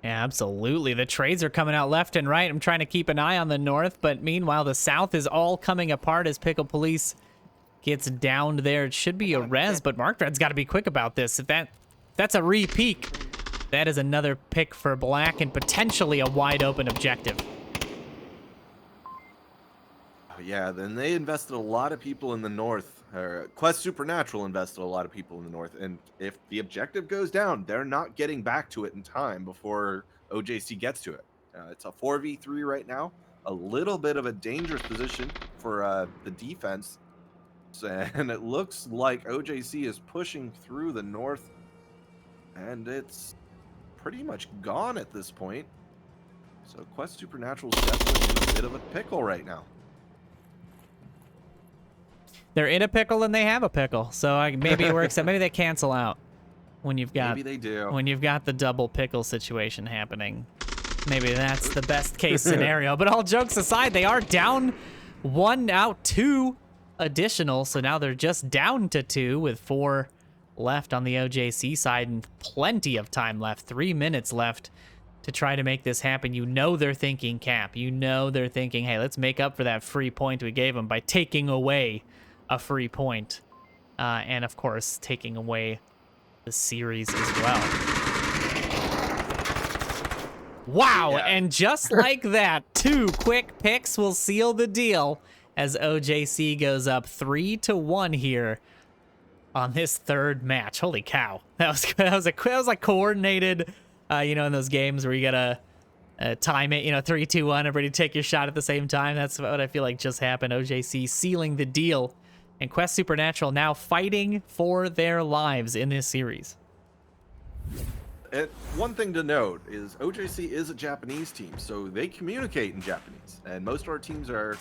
Yeah, absolutely. The trades are coming out left and right. I'm trying to keep an eye on the north, but meanwhile, the south is all coming apart as Pickle Police gets downed there. It should be a res, but Markdred's got to be quick about this. If that's a re-peek, that is another pick for Black and potentially a wide open objective. Yeah, then they invested a lot of people in the north. Quest Supernatural invested a lot of people in the north, and if the objective goes down, they're not getting back to it in time before OJC gets to it. It's a 4v3 right now, a little bit of a dangerous position for the defense, and it looks like OJC is pushing through the north, and it's pretty much gone at this point. So Quest Supernatural is definitely in a bit of a pickle right now. They're in a pickle and they have a pickle, so maybe it works out. Maybe they cancel out when you've got maybe they do. When you've got the double pickle situation happening. Maybe that's the best case scenario. But all jokes aside, they are down 1, out 2 additional, so now they're just down to 2 with 4 left on the OJC side and plenty of time left. 3 minutes left to try to make this happen. You know they're thinking cap. You know they're thinking, hey, let's make up for that free point we gave them by taking away a free point, and of course taking away the series as well. Wow, yeah. And just like that, 2 quick picks will seal the deal as OJC goes up 3-1 here on this third match. Holy cow, that was like coordinated, you know, in those games where you gotta time it, you know, 3, 2, 1, everybody take your shot at the same time. That's what I feel like just happened. OJC sealing the deal. And Quest Supernatural now fighting for their lives in this series. And one thing to note is OJC is a Japanese team, so they communicate in Japanese. And most of our teams are,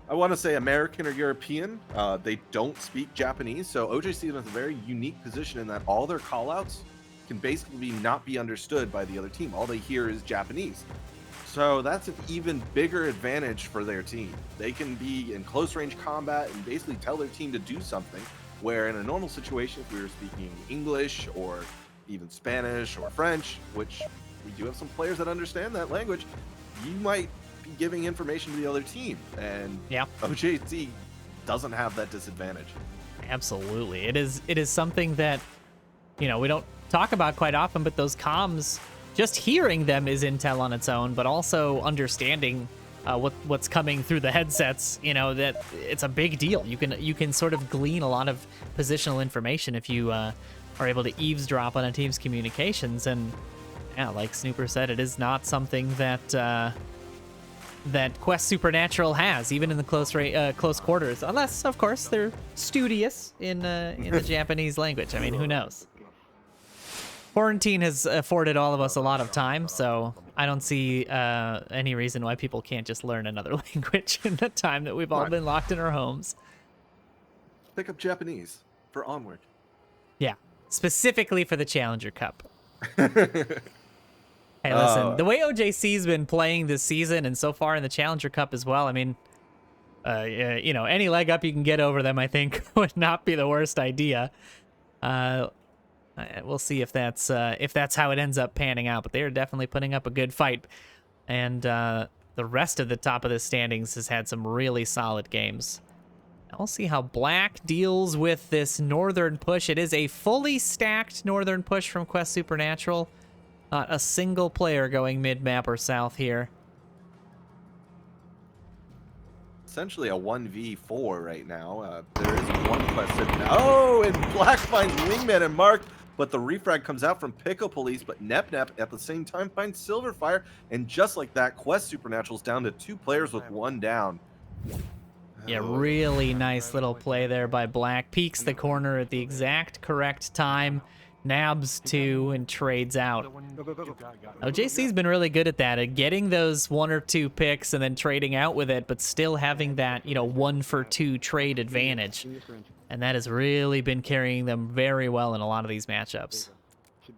I want to say, American or European. They don't speak Japanese, so OJC is in a very unique position in that all their callouts can basically not be understood by the other team. All they hear is Japanese. So that's an even bigger advantage for their team. They can be in close range combat and basically tell their team to do something, where in a normal situation, if we were speaking English or even Spanish or French, which we do have some players that understand that language, you might be giving information to the other team. And yeah, OJC doesn't have that disadvantage. Absolutely. It is something that, you know, we don't talk about quite often, but those comms, just hearing them is intel on its own, but also understanding what's coming through the headsets, you know, that it's a big deal. You can sort of glean a lot of positional information if you are able to eavesdrop on a team's communications. And yeah, like Snooper said, it is not something that that Quest Supernatural has, even in the close quarters, unless of course they're studious in the Japanese language. I mean, who knows? Quarantine has afforded all of us a lot of time, so I don't see any reason why people can't just learn another language in the time that we've all been locked in our homes. Pick up Japanese for Onward. Yeah, specifically for the Challenger Cup. Hey, listen, the way OJC's been playing this season and so far in the Challenger Cup as well, I mean, you know, any leg up you can get over them, I think, would not be the worst idea. We'll see if that's how it ends up panning out, but they are definitely putting up a good fight. And the rest of the top of the standings has had some really solid games. We'll see how Black deals with this northern push. It is a fully stacked northern push from Quest Supernatural. Not a single player going mid-map or south here. Essentially a 1v4 right now. There is one quest sitting. Oh, and Black finds Wingman and Mark, but the refrag comes out from Pickle Police, but Nep at the same time finds Silverfire, and just like that, Quest Supernatural's down to 2 players with 1 down. Yeah, really nice little play there by Black. Peeks the corner at the exact correct time, nabs 2, and trades out. OJC's been really good at that, at getting those 1 or 2 picks and then trading out with it, but still having that, 1 for 2 trade advantage. And that has really been carrying them very well in a lot of these matchups.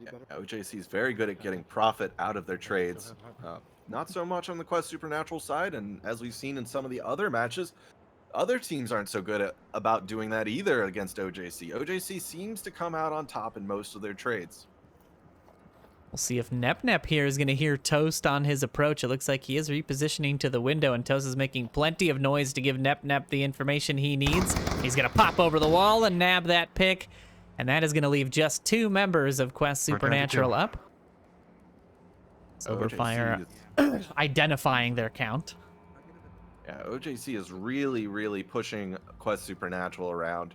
Yeah, OJC is very good at getting profit out of their trades. Not so much on the Quest Supernatural side, and as we've seen in some of the other matches, other teams aren't so good about doing that either against OJC. OJC seems to come out on top in most of their trades. We'll see if Nep here is going to hear Toast on his approach. It looks like he is repositioning to the window, and Toast is making plenty of noise to give Nep the information he needs. He's going to pop over the wall and nab that pick, and that is going to leave just 2 members of Quest Supernatural up. Silverfire identifying their count. Yeah, OJC is really pushing Quest Supernatural around.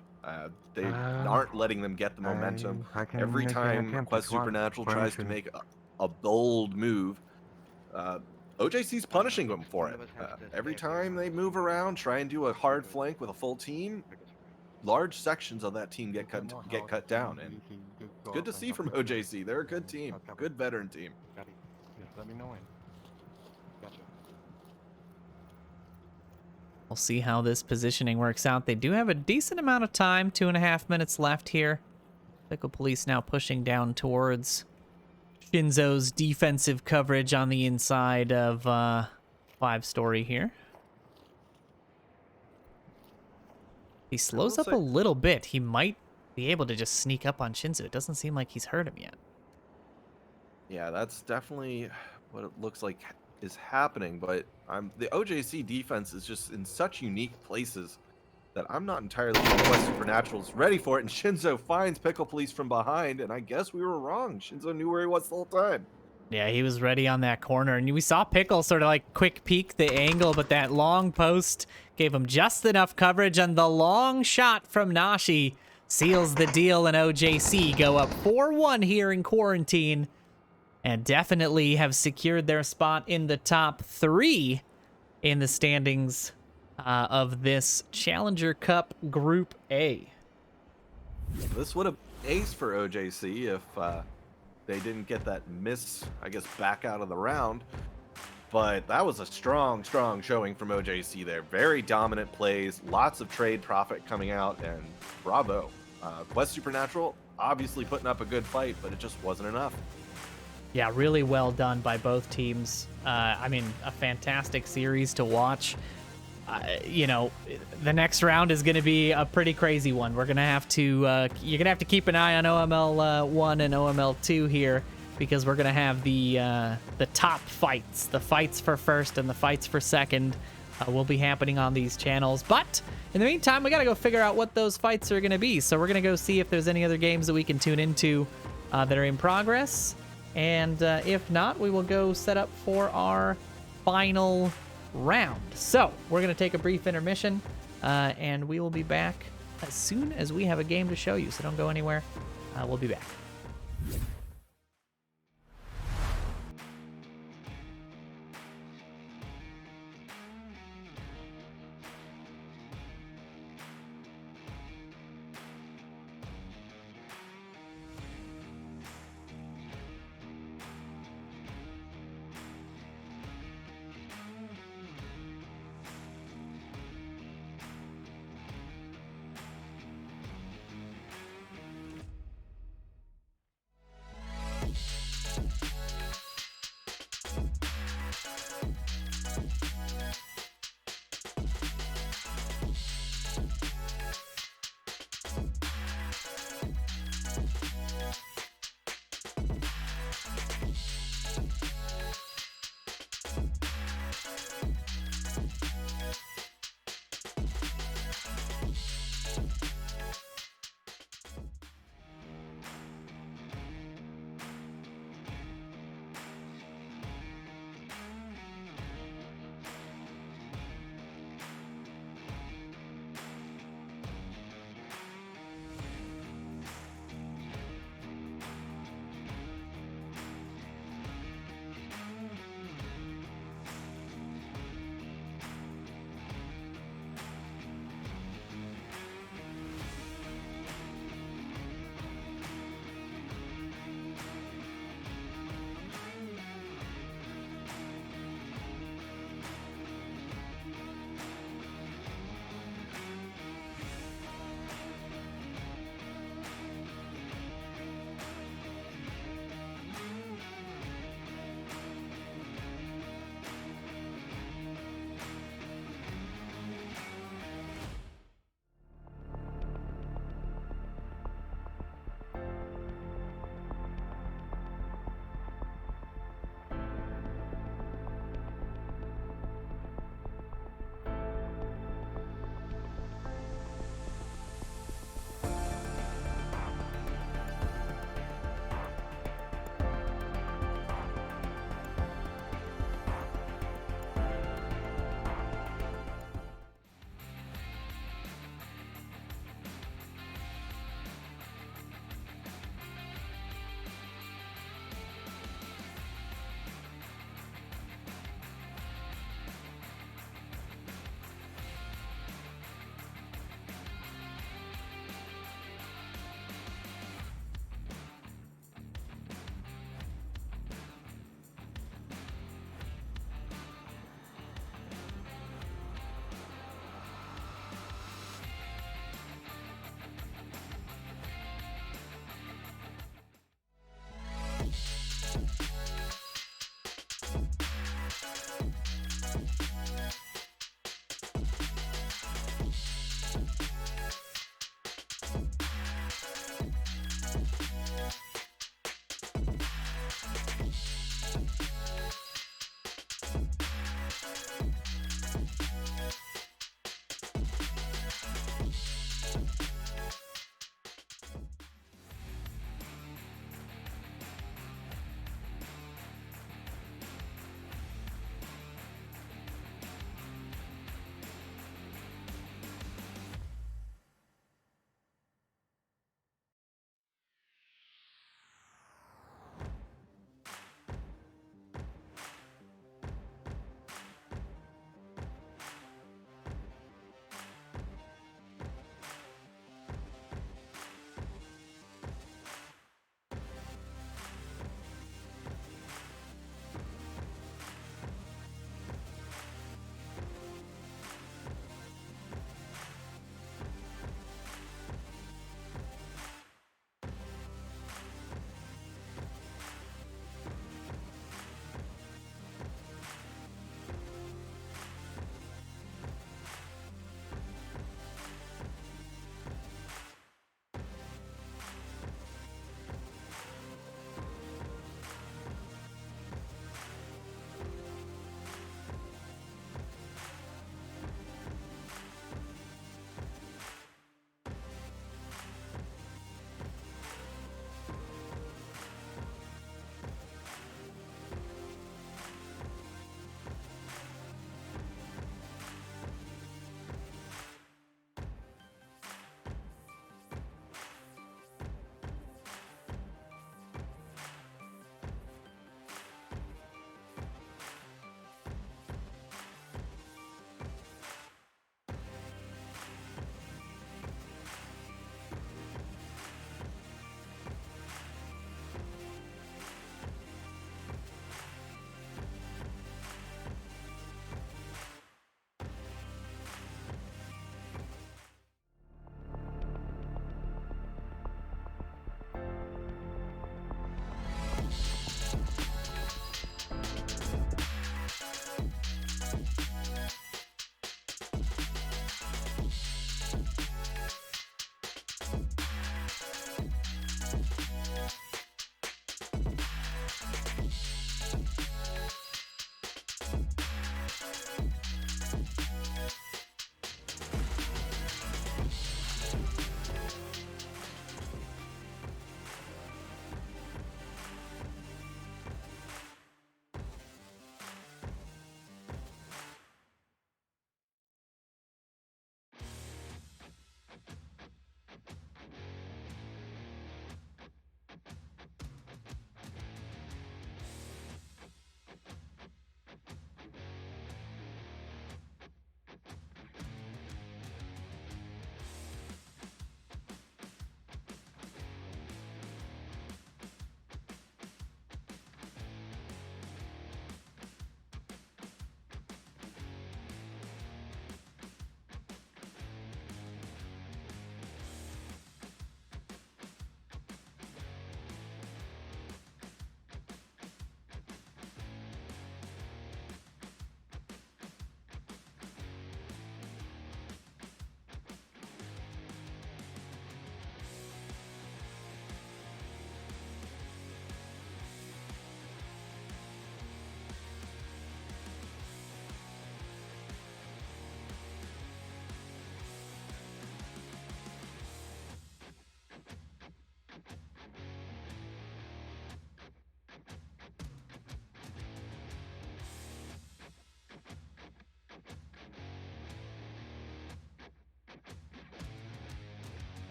They aren't letting them get the momentum. Every time Quest Supernatural tries to make a bold move, OJC's punishing them for it. Every time they move around, try and do a hard flank with a full team, large sections of that team get cut down. And it's good to see from OJC. They're a good team, good veteran team. Let me know when. Gotcha. We'll see how this positioning works out. They do have a decent amount of time, 2.5 minutes left here. Pickle Police now pushing down towards Shinzo's defensive coverage on the inside of 5-story here. He slows up a little bit. He might be able to just sneak up on Shinzo. It doesn't seem like he's hurt him yet. Yeah, that's definitely what it looks like is happening, but the OJC defense is just in such unique places that I'm not entirely sure Quest Supernatural's ready for it, and Shinzo finds Pickle Police from behind, and I guess we were wrong. Shinzo knew where he was the whole time. Yeah, he was ready on that corner, and we saw Pickle sort of like quick peek the angle, but that long post gave him just enough coverage, and the long shot from Nashi seals the deal, and OJC go up 4-1 here in quarantine, and definitely have secured their spot in the top 3 in the standings of this Challenger Cup Group A. This would have been ace for OJC if they didn't get that miss, I guess, back out of the round. But that was a strong showing from OJC there. Very dominant plays, lots of trade profit coming out, and bravo. Quest Supernatural obviously putting up a good fight, but it just wasn't enough. Yeah, really well done by both teams. I mean, a fantastic series to watch. The next round is going to be a pretty crazy one. We're going to have to, you're going to have to keep an eye on OML 1 and OML 2 here, because we're going to have the top fights, the fights for first and the fights for second will be happening on these channels. But in the meantime, we got to go figure out what those fights are going to be. So we're going to go see if there's any other games that we can tune into that are in progress. And if not, we will go set up for our final round. So we're going to take a brief intermission, and we will be back as soon as we have a game to show you. So don't go anywhere. We'll be back.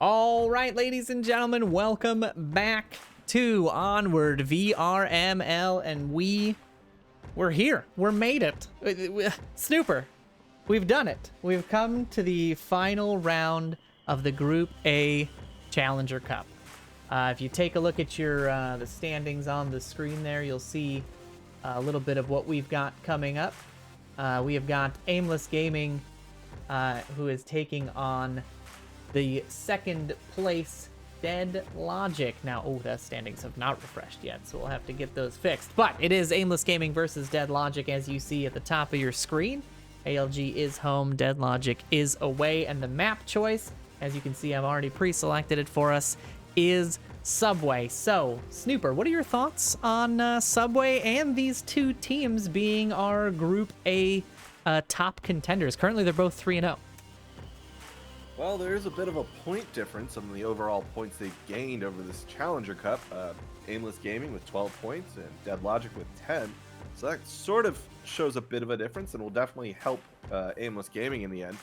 All right, ladies and gentlemen, welcome back to Onward VRML, and we're here. We're made it. Snooper, we've done it. We've come to the final round of the Group A Challenger Cup. If you take a look at your the standings on the screen there, you'll see a little bit of what we've got coming up. We have got Aimless Gaming, who is taking on the second place Dead Logic. Now, the standings have not refreshed yet, so we'll have to get those fixed. But it is Aimless Gaming versus Dead Logic, as you see at the top of your screen. ALG is home, Dead Logic is away, and the map choice, as you can see, I've already pre-selected it for us, is Subway. So, Snooper, what are your thoughts on Subway and these two teams being our Group A top contenders? Currently, they're both 3-0. Well, there is a bit of a point difference on the overall points they've gained over this Challenger Cup. Aimless Gaming with 12 points and Dead Logic with 10. So that sort of shows a bit of a difference and will definitely help Aimless Gaming in the end.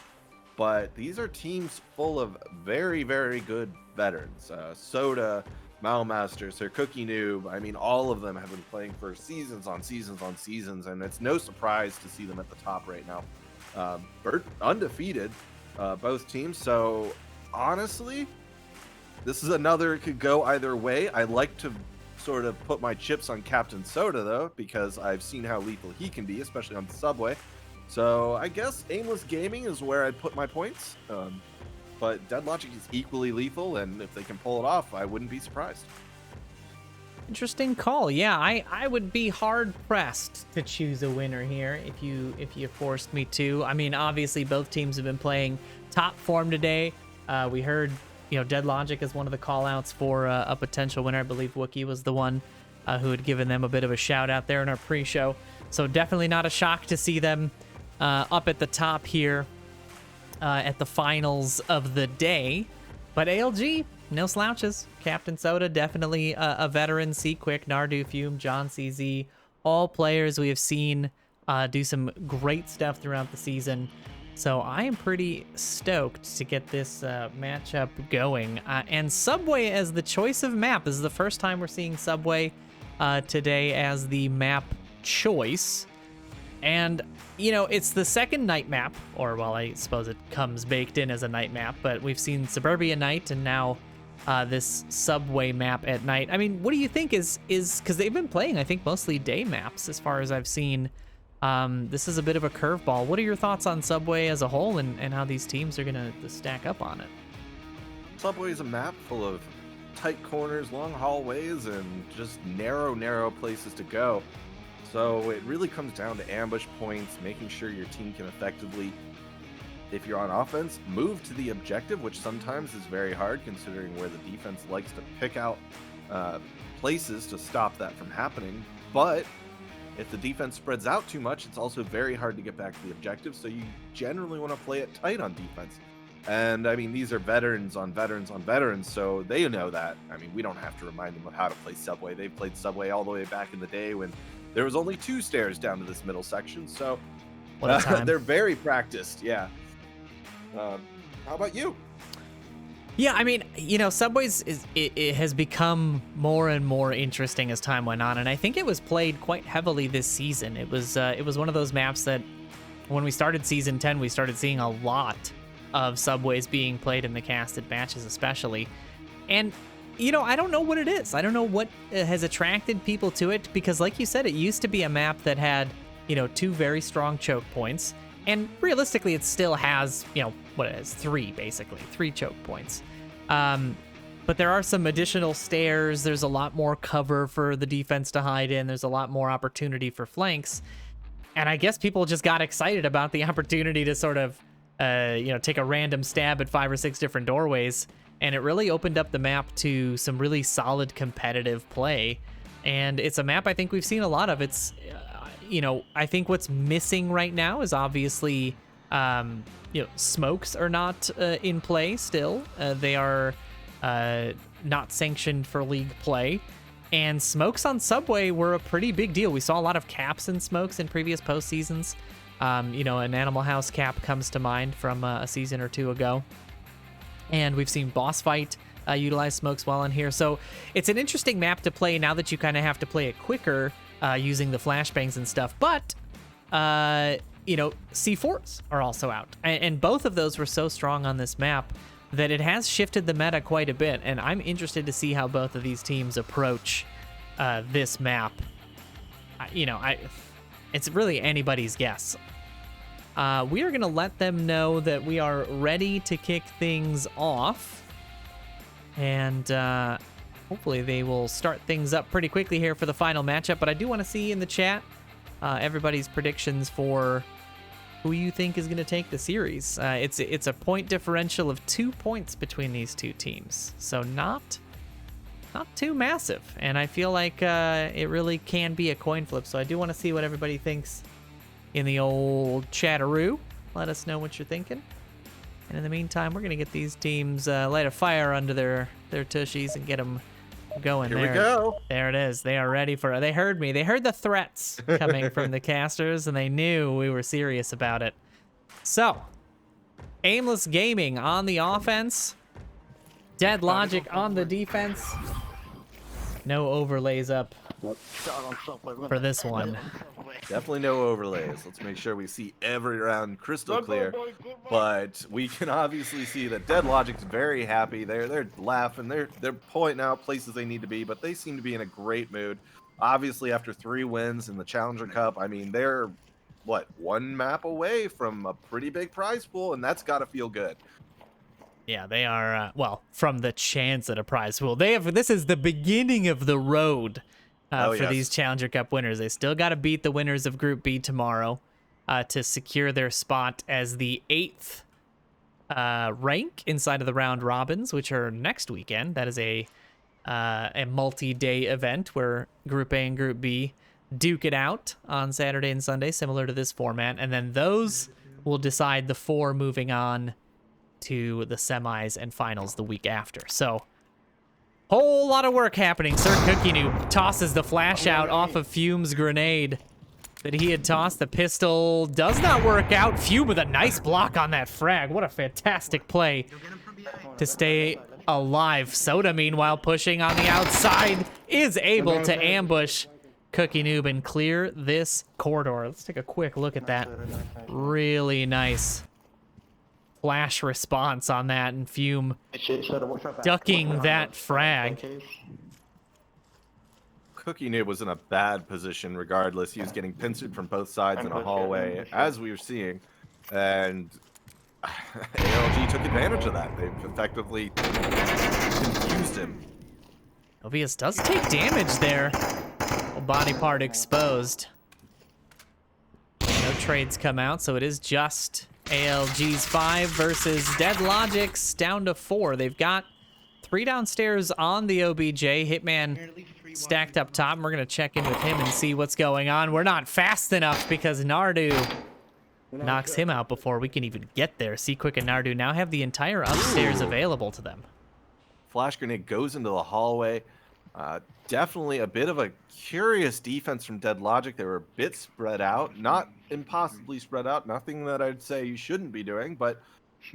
But these are teams full of very, very good veterans. Soda, Malmaster, Sir Cookie Noob, I mean, all of them have been playing for seasons on seasons on seasons, and it's no surprise to see them at the top right now. Bert, undefeated. Both teams. So honestly, this is another, it could go either way. I like to sort of put my chips on Captain Soda though, because I've seen how lethal he can be, especially on the Subway. So I guess Aimless Gaming is where I'd put my points. But Dead Logic is equally lethal, and if they can pull it off, I wouldn't be surprised. Interesting call. Yeah, I would be hard pressed to choose a winner here if you forced me to. I mean, obviously both teams have been playing top form today. We heard, Dead Logic is one of the call outs for a potential winner. I believe Wookie was the one who had given them a bit of a shout out there in our pre-show. So definitely not a shock to see them up at the top here at the finals of the day. But ALG, no slouches. Captain Soda, definitely a veteran. C Quick, Nardu Fume, John CZ, all players we have seen do some great stuff throughout the season. So I am pretty stoked to get this matchup going. And Subway as the choice of map. This is the first time we're seeing Subway today as the map choice. And, it's the second night map, or, well, I suppose it comes baked in as a night map, but we've seen Suburbia night and now this Subway map at night. I mean, what do you think is because they've been playing, I think, mostly day maps as far as I've seen. This is a bit of a curveball. What are your thoughts on Subway as a whole and how these teams are going to stack up on it? Subway is a map full of tight corners, long hallways, and just narrow places to go. So it really comes down to ambush points, making sure your team can effectively, if you're on offense, move to the objective, which sometimes is very hard considering where the defense likes to pick out places to stop that from happening. But if the defense spreads out too much, it's also very hard to get back to the objective, so you generally want to play it tight on defense. And I mean, these are veterans on veterans on veterans, so they know that. I mean, we don't have to remind them of how to play Subway. They've played Subway all the way back in the day when there was only 2 stairs down to this middle section, so they're very practiced. Yeah. How about you? Yeah, I mean, Subways it has become more and more interesting as time went on, and I think it was played quite heavily this season. It was one of those maps that when we started season 10, we started seeing a lot of Subways being played in the casted matches, especially, and I don't know what it is. I don't know what has attracted people to it, because like you said, it used to be a map that had, 2 very strong choke points. And realistically, it still has, what it is, 3 choke points. But there are some additional stairs. There's a lot more cover for the defense to hide in. There's a lot more opportunity for flanks. And I guess people just got excited about the opportunity to sort of, take a random stab at 5 or 6 different doorways. And it really opened up the map to some really solid competitive play. And it's a map I think we've seen a lot of. It's, I think what's missing right now is obviously, smokes are not in play still. They are not sanctioned for league play. And smokes on Subway were a pretty big deal. We saw a lot of caps and smokes in previous postseasons. An Animal House cap comes to mind from a season or 2 ago. And we've seen Boss Fight utilize smokes while on here. So it's an interesting map to play now that you kind of have to play it quicker using the flashbangs and stuff. But, you know, C4s are also out. And both of those were so strong on this map that it has shifted the meta quite a bit. And I'm interested to see how both of these teams approach this map. You know, it's really anybody's guess. We are going to let them know that we are ready to kick things off. And hopefully they will start things up pretty quickly here for the final matchup. But I do want to see in the chat everybody's predictions for who you think is going to take the series. It's a point differential of 2 points between these two teams. So not too massive. And I feel like it really can be a coin flip. So I do want to see what everybody thinks in the old chatteroo. Let us know what you're thinking. And in the meantime, we're going to get these teams light a fire under their tushies and get them going. Here we go. There it is. They are ready for it. They heard me. They heard the threats coming from the casters, and they knew we were serious about it. So, Aimless Gaming on the offense. Dead Logic on the defense. No overlays up for this one. Definitely no overlays. Let's make sure we see every round crystal clear. But we can obviously see that Dead Logic's very happy. They're laughing. They're pointing out places they need to be, but they seem to be in a great mood. Obviously, after 3 wins in the Challenger Cup, I mean, they're what, 1 map away from a pretty big prize pool, and that's got to feel good. Yeah, they are, well, from the chance at a prize pool. This is the beginning of the road for these Challenger Cup winners. They still got to beat the winners of Group B tomorrow to secure their spot as the 8th rank inside of the round robins, which are next weekend. That is a multi-day event where Group A and Group B duke it out on Saturday and Sunday, similar to this format. And then those will decide the 4 moving on to the semis and finals the week after. So, whole lot of work happening. Sir Cookie Noob tosses the flash out off of Fume's grenade that he had tossed. The pistol does not work out. Fume with a nice block on that frag. What a fantastic play to stay alive. Soda, meanwhile, pushing on the outside, is able to ambush Cookie Noob and clear this corridor. Let's take a quick look at that. Really nice flash response on that, and Fume ducking that frag. Cookie Noob was in a bad position regardless. He was getting pincered from both sides in a hallway, as we were seeing, and ALG took advantage of that. They've effectively confused him. Novius does take damage there. Body part exposed. No trades come out, so it is just ALG's 5 versus Dead Logic's down to 4. They've got 3 downstairs on the OBJ. Hitman stacked up top, and we're going to check in with him and see what's going on. We're not fast enough because Nardu knocks him out before we can even get there. Quick and Nardu now have the entire upstairs available to them. Flash grenade goes into the hallway. Definitely a bit of a curious defense from Dead Logic. They were a bit spread out, not impossibly spread out, nothing that I'd say you shouldn't be doing, but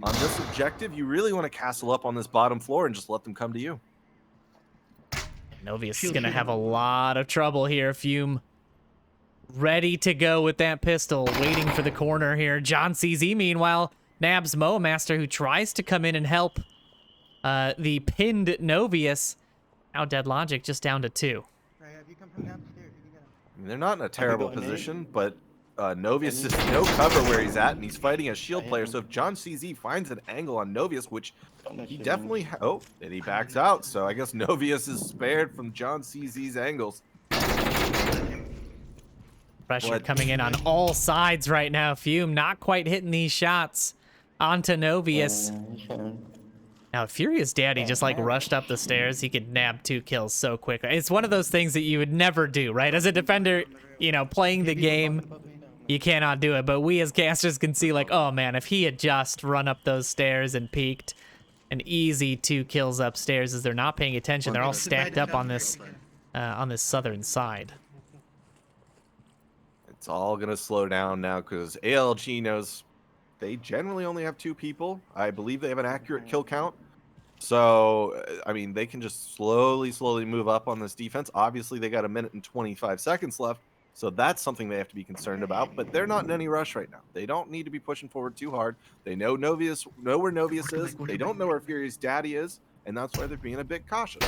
on this objective, you really want to castle up on this bottom floor and just let them come to you. Novius is going to have a lot of trouble here. Fume ready to go with that pistol, waiting for the corner here. John CZ, meanwhile, nabs Moa Master, who tries to come in and help the pinned Novius. Now Dead Logic just down to 2. I mean, they're not in a terrible position, but Novius is no cover where he's at, and he's fighting a shield player. So if John CZ finds an angle on Novius, which he definitely... Oh, and he backs out. So I guess Novius is spared from John CZ's angles. Pressure coming in on all sides right now. Fume not quite hitting these shots onto Novius. Now, if Furious Daddy just like rushed up the stairs, he could nab 2 kills so quick. It's one of those things that you would never do, right? As a defender, you know, playing the game, you cannot do it. But we as casters can see like, oh man, if he had just run up those stairs and peeked, an easy 2 kills upstairs as they're not paying attention. They're all stacked up on this southern side. It's all going to slow down now because ALG knows they generally only have 2 people. I believe they have an accurate kill count. So, I mean, they can just slowly move up on this defense. Obviously, they got a minute and 25 seconds left, so that's something they have to be concerned about. But they're not in any rush right now. They don't need to be pushing forward too hard. They know where Novius is. They don't know where Fury's daddy is, and that's why they're being a bit cautious.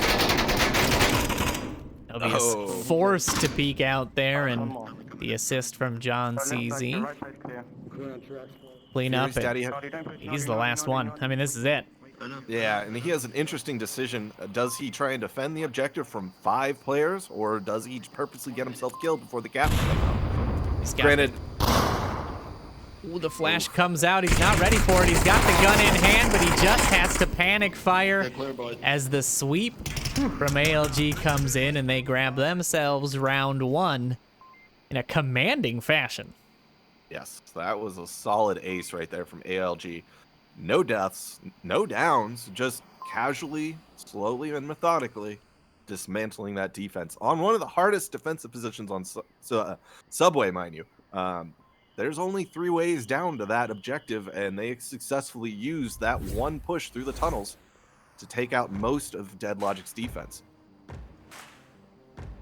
Novius forced to peek out there, and the assist from John CZ. Clean up it. He's the last one. I mean, this is it. Yeah, and he has an interesting decision. Does he try and defend the objective from 5 players, or does he purposely get himself killed before the captain comes out? Granted. Ooh, the flash comes out. He's not ready for it. He's got the gun in hand, but he just has to panic fire as the sweep from ALG comes in, and they grab themselves round 1 in a commanding fashion. Yes, that was a solid ace right there from ALG. No deaths, no downs, just casually, slowly, and methodically dismantling that defense on one of the hardest defensive positions on Subway, mind you. There's only 3 ways down to that objective, and they successfully used that one push through the tunnels to take out most of Dead Logic's defense.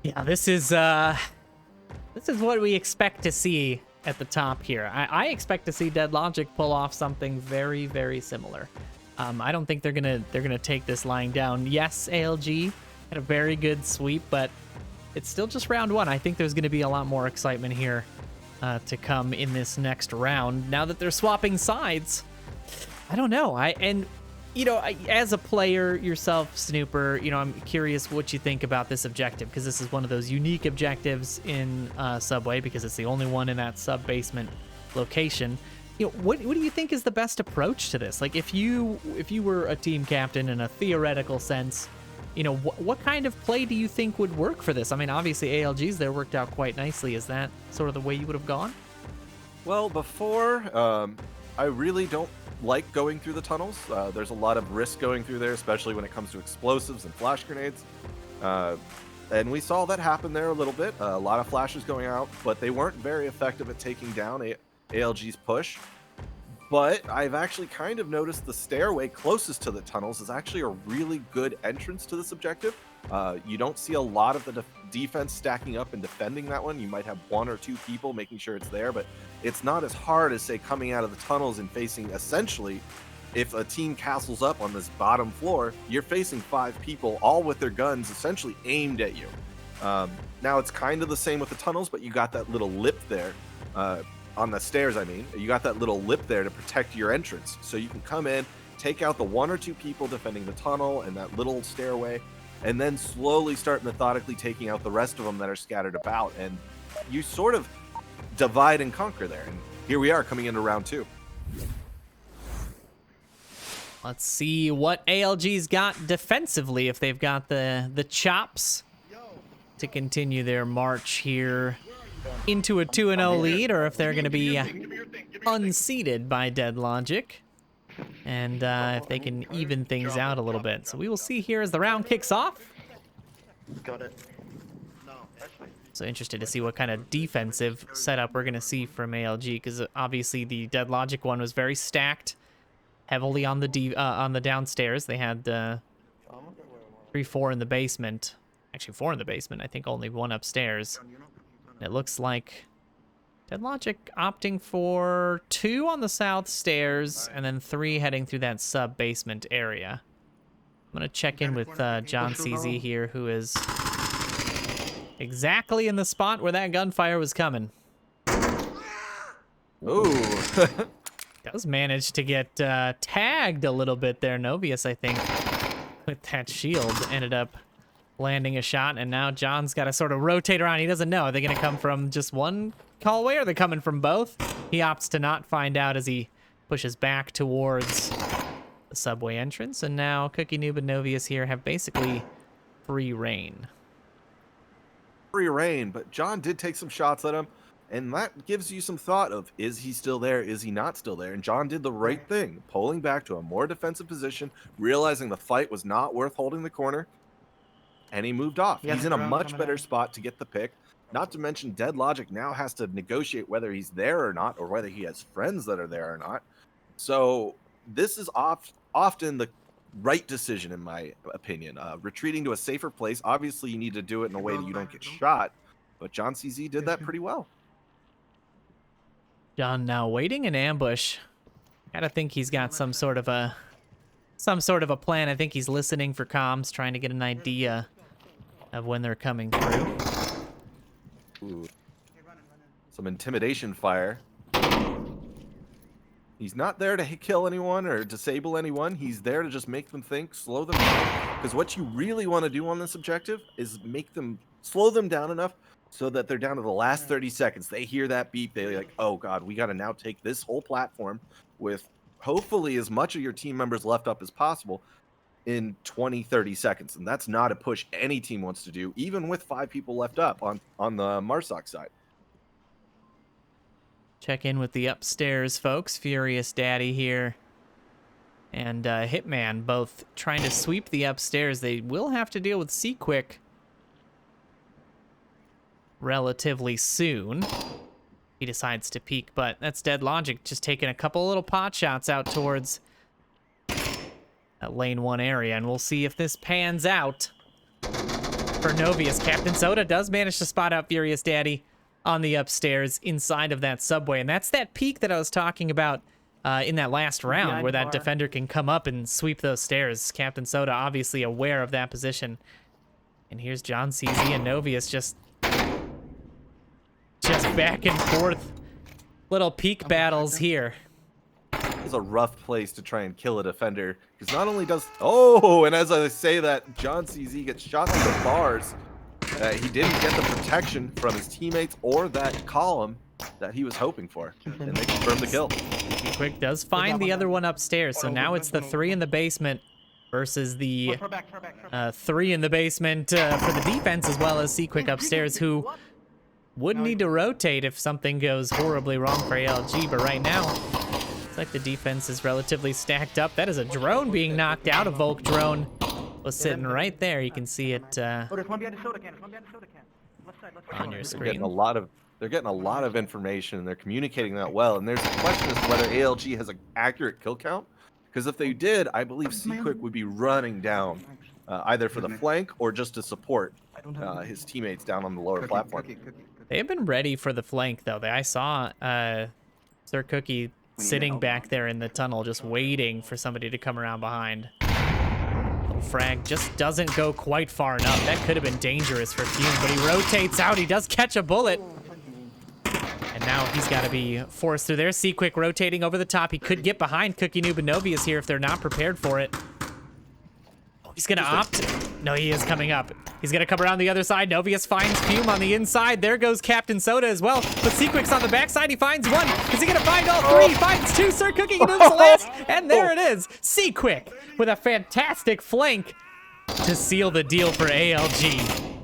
Yeah, this is what we expect to see at the top here. I expect to see Dead Logic pull off something very, very similar. I don't think they're gonna take this lying down. Yes, ALG had a very good sweep, but it's still just round 1. I think there's gonna be a lot more excitement here to come in this next round. Now that they're swapping sides, I don't know. As a player yourself, Snooper, I'm curious what you think about this objective, because this is one of those unique objectives in Subway, because it's the only one in that sub-basement location. What do you think is the best approach to this? Like, if you were a team captain in a theoretical sense, what kind of play do you think would work for this? I mean, obviously ALG's there worked out quite nicely. Is that sort of the way you would have gone? Well, before, I really don't like going through the tunnels. There's a lot of risk going through there, especially when it comes to explosives and flash grenades. And we saw that happen there a little bit. A lot of flashes going out, but they weren't very effective at taking down ALG's push. But I've actually kind of noticed the stairway closest to the tunnels is actually a really good entrance to this objective. You don't see a lot of the defense stacking up and defending that one. You might have 1 or 2 people making sure it's there, but it's not as hard as, say, coming out of the tunnels and facing, essentially, if a team castles up on this bottom floor, you're facing 5 people, all with their guns essentially aimed at you. Now, it's kind of the same with the tunnels, but you got that little lip there. On the stairs, I mean. You got that little lip there to protect your entrance. So you can come in, take out the 1 or 2 people defending the tunnel and that little stairway, and then slowly start methodically taking out the rest of them that are scattered about. And you sort of divide and conquer there. And here we are coming into round 2. Let's see what ALG's got defensively, if they've got the chops to continue their march here into a 2-0 lead, or if they're going to be unseated by Dead Logic, and if they can even things out a little bit. So we will see here as the round kicks off. Got it. So interested to see what kind of defensive setup we're going to see from ALG, because obviously the Dead Logic one was very stacked, heavily on the downstairs. They had 3-4 in the basement. Actually, 4 in the basement. I think only 1 upstairs. It looks like Dead Logic opting for 2 on the south stairs and then 3 heading through that sub-basement area. I'm going to check in with John CZ here, who is exactly in the spot where that gunfire was coming. Ooh. Does manage to get tagged a little bit there. Novius, I think, with that shield, ended up landing a shot, and now John's got to sort of rotate around. He doesn't know. Are they going to come from just one hallway, or are they coming from both? He opts to not find out as he pushes back towards the subway entrance, and now Cookie Noob and Novius here have basically free reign. Free reign, but John did take some shots at him, and that gives you some thought of, is he still there? Is he not still there? And John did the right thing, pulling back to a more defensive position, realizing the fight was not worth holding the corner, and he moved off. He's in a much better spot to get the pick. Not to mention, Dead Logic now has to negotiate whether he's there or not, or whether he has friends that are there or not. So this is often the right decision in my opinion. Retreating to a safer place. Obviously, you need to do it in a way that you don't get shot, but John CZ did that pretty well. John now waiting in ambush. Gotta think he's got some sort of a plan. I think he's listening for comms, trying to get an idea of when they're coming through. Ooh. Some intimidation fire. He's not there to kill anyone or disable anyone. He's there to just make them think, slow them down. Because what you really want to do on this objective is make them slow them down enough so that they're down to the last 30 seconds. They hear that beep. They're like, oh, God, we got to now take this whole platform with hopefully as much of your team members left up as possible in 20, 30 seconds. And that's not a push any team wants to do, even with 5 people left up on the Marsoc side. Check in with the upstairs folks. Furious Daddy here and Hitman both trying to sweep the upstairs. They will have to deal with Seaquick relatively soon. He decides to peek, but that's dead logic. Just taking a couple little pot shots out towards that lane 1 area, and we'll see if this pans out for Novius. Captain Soda does manage to spot out Furious Daddy on the upstairs inside of that subway, and that's that peak that I was talking about in that last round, where that defender can come up and sweep those stairs. Captain Soda obviously aware of that position. And here's John CZ and Novius just back and forth. Little peak battles here. It's a rough place to try and kill a defender, because not only does... Oh, and as I say that, John CZ gets shot through the bars. He didn't get the protection from his teammates or that column that he was hoping for, and they confirmed the kill. Quick does find the other one upstairs, so now it's the 3 in the basement versus the 3 in the basement for the defense, as well as Seaquick upstairs, who would need to rotate if something goes horribly wrong for ALG, but right now, it's like the defense is relatively stacked up. That is a drone being knocked out. A Volk drone was sitting right there. You can see it Oh, there's one behind the soda can. There's one behind the soda can. Left side, left side. on your They're getting screen. they're getting a lot of information, and they're communicating that well. And there's a question as to whether ALG has an accurate kill count, because if they did, I believe Seaquick would be running down either for the flank or just to support his teammates down on the lower platform. They have been ready for the flank, though. I saw Sir Cookie sitting back there in the tunnel, just waiting for somebody to come around behind. Little frag just doesn't go quite far enough. That could have been dangerous for Fume, but he rotates out. He does catch a bullet. And now he's got to be forced through there. Seaquick rotating over the top. He could get behind Cookie Noob and Novius here if they're not prepared for it. Oh, he's going to opt. No, he is coming up. He's going to come around the other side. Novius finds Fume on the inside. There goes Captain Soda as well. But Seaquick's on the backside. He finds one. Is he going to find all 3? He finds 2. Sir Cookie Noob's the last. And there it is. Seaquick with a fantastic flank to seal the deal for ALG.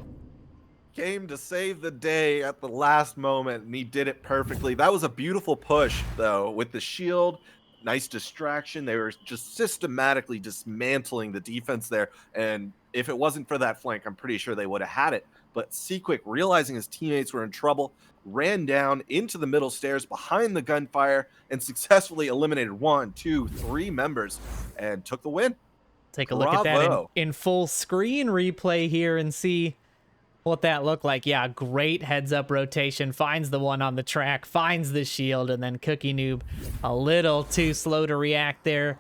Came to save the day at the last moment, and he did it perfectly. That was a beautiful push, though, with the shield. Nice distraction. They were just systematically dismantling the defense there, and if it wasn't for that flank, I'm pretty sure they would have had it. But Seaquick, realizing his teammates were in trouble, ran down into the middle stairs behind the gunfire and successfully eliminated 1, 2, 3 members and took the win. Take a look at that in full screen replay here and see what that looked like. Yeah, great heads-up rotation. Finds the one on the track, finds the shield, and then Cookie Noob a little too slow to react there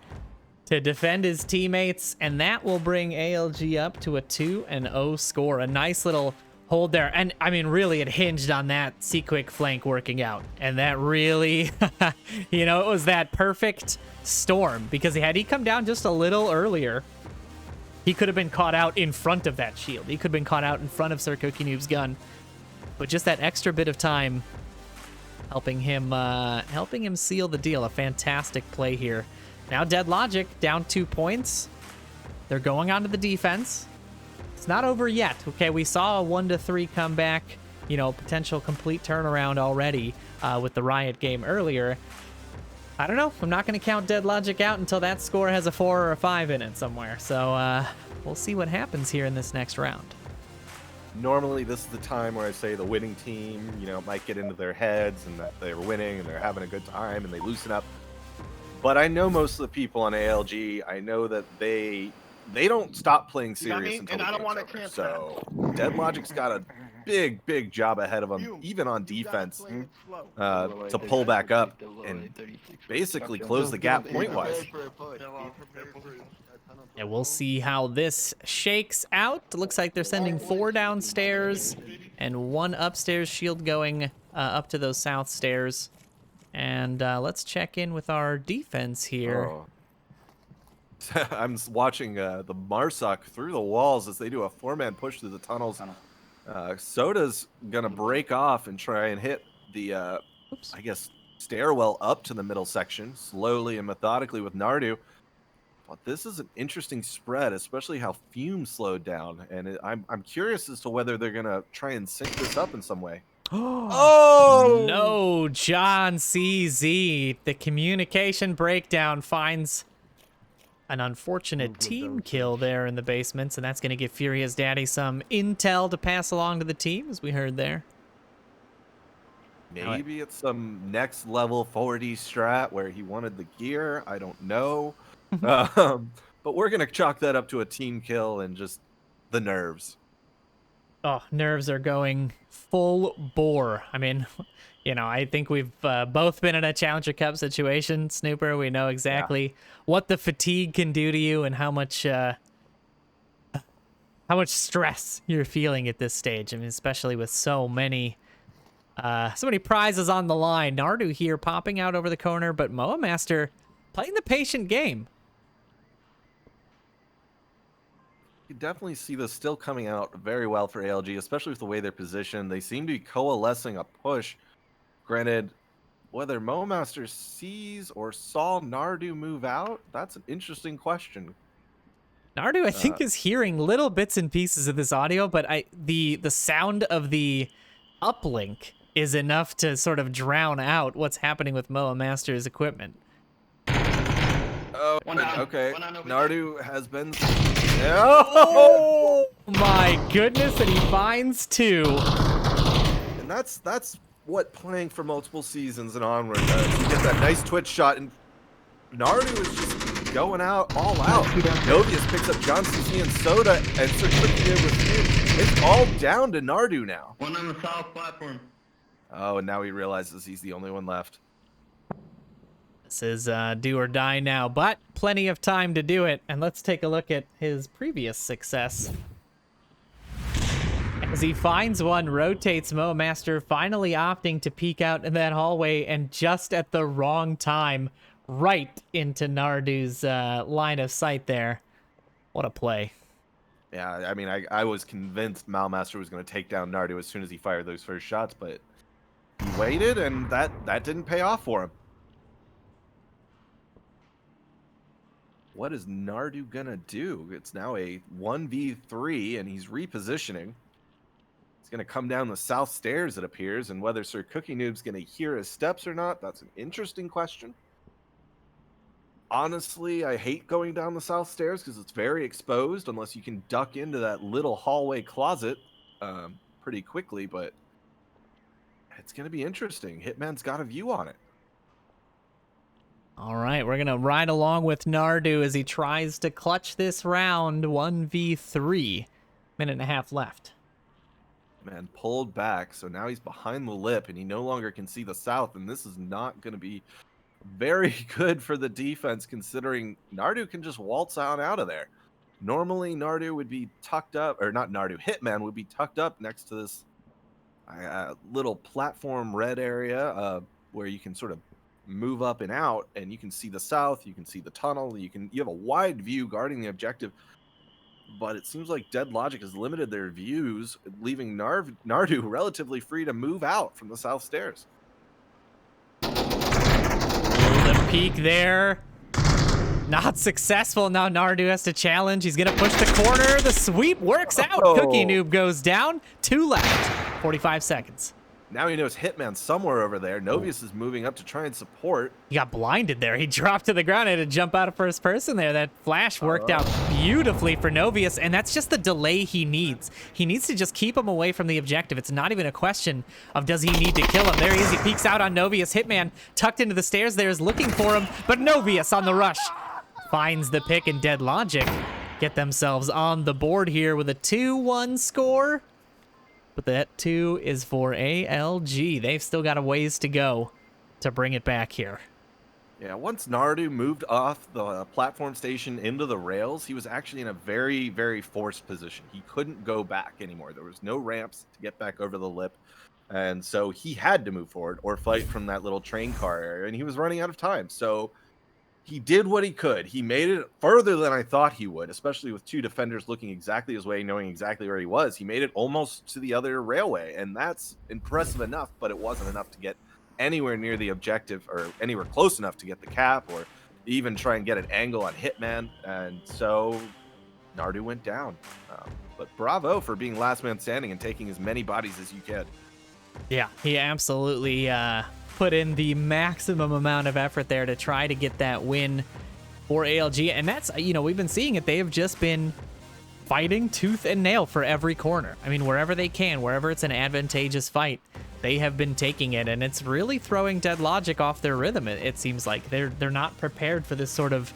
to defend his teammates, and that will bring ALG up to a 2-0 score. A nice little hold there, and I mean, really, it hinged on that Seaquick flank working out, and that really, you know, it was that perfect storm, because had he come down just a little earlier, he could have been caught out in front of that shield. He could have been caught out in front of Sir Cookie Noob's gun. But just that extra bit of time helping him seal the deal. A fantastic play here. Now Dead Logic down 2 points. They're going on to the defense. It's not over yet. Okay, we saw a 1-3 comeback, you know, potential complete turnaround already with the Riot game earlier. I don't know. I'm not going to count Dead Logic out until that score has a 4 or a 5 in it somewhere. So we'll see what happens here in this next round. Normally, this is the time where I say the winning team, you know, might get into their heads and that they're winning and they're having a good time and they loosen up. But I know most of the people on ALG. I know that they don't stop playing You know what I serious mean? until And the I don't game's want a over. chance So Deadlogic's got a big job ahead of them, even on defense, to pull back up and basically close the gap point-wise. And we'll see how this shakes out. Looks like they're sending 4 downstairs and 1 upstairs shield going up to those south stairs. And let's check in with our defense here. Oh. I'm watching the Marsoc through the walls as they do a 4-man push through the tunnels. Soda's gonna break off and try and hit the, I guess, stairwell up to the middle section, slowly and methodically with Nardu. But this is an interesting spread, especially how Fume slowed down. And I'm curious as to whether they're gonna try and sync this up in some way. Oh! No, John CZ. The communication breakdown finds an unfortunate team kill there in the basements, and that's going to give Furia's daddy some intel to pass along to the team, as we heard there. Maybe it's some next level 4D strat where he wanted the gear. I don't know. But we're going to chalk that up to a team kill and just the nerves. Oh, nerves are going full bore. I mean, you know, I think we've both been in a Challenger Cup situation, Snooper. We know exactly what the fatigue can do to you and how much stress you're feeling at this stage. I mean, especially with so many prizes on the line. Nardu here popping out over the corner, but Moa Master playing the patient game. You definitely see this still coming out very well for ALG, especially with the way they're positioned. They seem to be coalescing a push. Granted, whether Momaster sees or saw Nardu move out, that's an interesting question. Nardu, I think, is hearing little bits and pieces of this audio, but the sound of the uplink is enough to sort of drown out what's happening with Moa Master's equipment. Oh, okay. Nardu has been... Oh my goodness, and he finds 2. And that's what playing for multiple seasons and Onward does. You get that nice twitch shot, and Nardu is just going out all out. Novius picks up John CC and Soda, and Sir Cookie did with Fume. It's all down to Nardu now. One on the south platform. Oh, and now he realizes he's the only one left. This is do or die now, but plenty of time to do it. And let's take a look at his previous success. As he finds one, rotates Moa Master, finally opting to peek out in that hallway, and just at the wrong time, right into Nardu's line of sight there. What a play. Yeah, I mean, I was convinced Malmaster was going to take down Nardu as soon as he fired those first shots, but he waited, and that didn't pay off for him. What is Nardu gonna do? It's now a 1v3, and he's repositioning. He's gonna come down the south stairs, it appears, and whether Sir Cookie Noob's gonna hear his steps or not, that's an interesting question. Honestly, I hate going down the south stairs because it's very exposed unless you can duck into that little hallway closet pretty quickly, but it's gonna be interesting. Hitman's got a view on it. All right, we're going to ride along with Nardu as he tries to clutch this round. 1v3. Minute and a half left. Man, pulled back, so now he's behind the lip, and he no longer can see the south, and this is not going to be very good for the defense, considering Nardu can just waltz on out of there. Normally, Nardu would be tucked up, or not Nardu, Hitman would be tucked up next to this little platform red area where you can sort of move up and out, and you can see the south, you can see the tunnel, you have a wide view guarding the objective. But it seems like Deadlogic has limited their views, leaving Nardu relatively free to move out from the south stairs. The peek there. Not successful. Now Nardu has to challenge. He's going to push the corner. The sweep works out. Oh. Cookie Noob goes down. 2 left. 45 seconds. Now he knows Hitman's somewhere over there. Novius is moving up to try and support. He got blinded there. He dropped to the ground and had to jump out of first person there. That flash worked out beautifully for Novius, and that's just the delay he needs. He needs to just keep him away from the objective. It's not even a question of does he need to kill him. There he is. He peeks out on Novius. Hitman tucked into the stairs there is looking for him, but Novius on the rush finds the pick, and Dead Logic get themselves on the board here with a 2-1 score. But that 2 is for ALG. They've still got a ways to go to bring it back here. Yeah, once Nardu moved off the platform station into the rails, he was actually in a very, very forced position. He couldn't go back anymore. There was no ramps to get back over the lip. And so he had to move forward or fight from that little train car area. And he was running out of time. So he did what he could. He made it further than I thought he would, especially with 2 defenders looking exactly his way, knowing exactly where he was. He made it almost to the other railway, and that's impressive enough, but it wasn't enough to get anywhere near the objective or anywhere close enough to get the cap or even try and get an angle on Hitman. And so Nardu went down. But bravo for being last man standing and taking as many bodies as you can. Yeah, he absolutely put in the maximum amount of effort there to try to get that win for ALG. And that's, you know, we've been seeing it. They have just been fighting tooth and nail for every corner. I mean, wherever they can, wherever it's an advantageous fight, they have been taking it. And it's really throwing Dead Logic off their rhythm. It seems like they're not prepared for this sort of,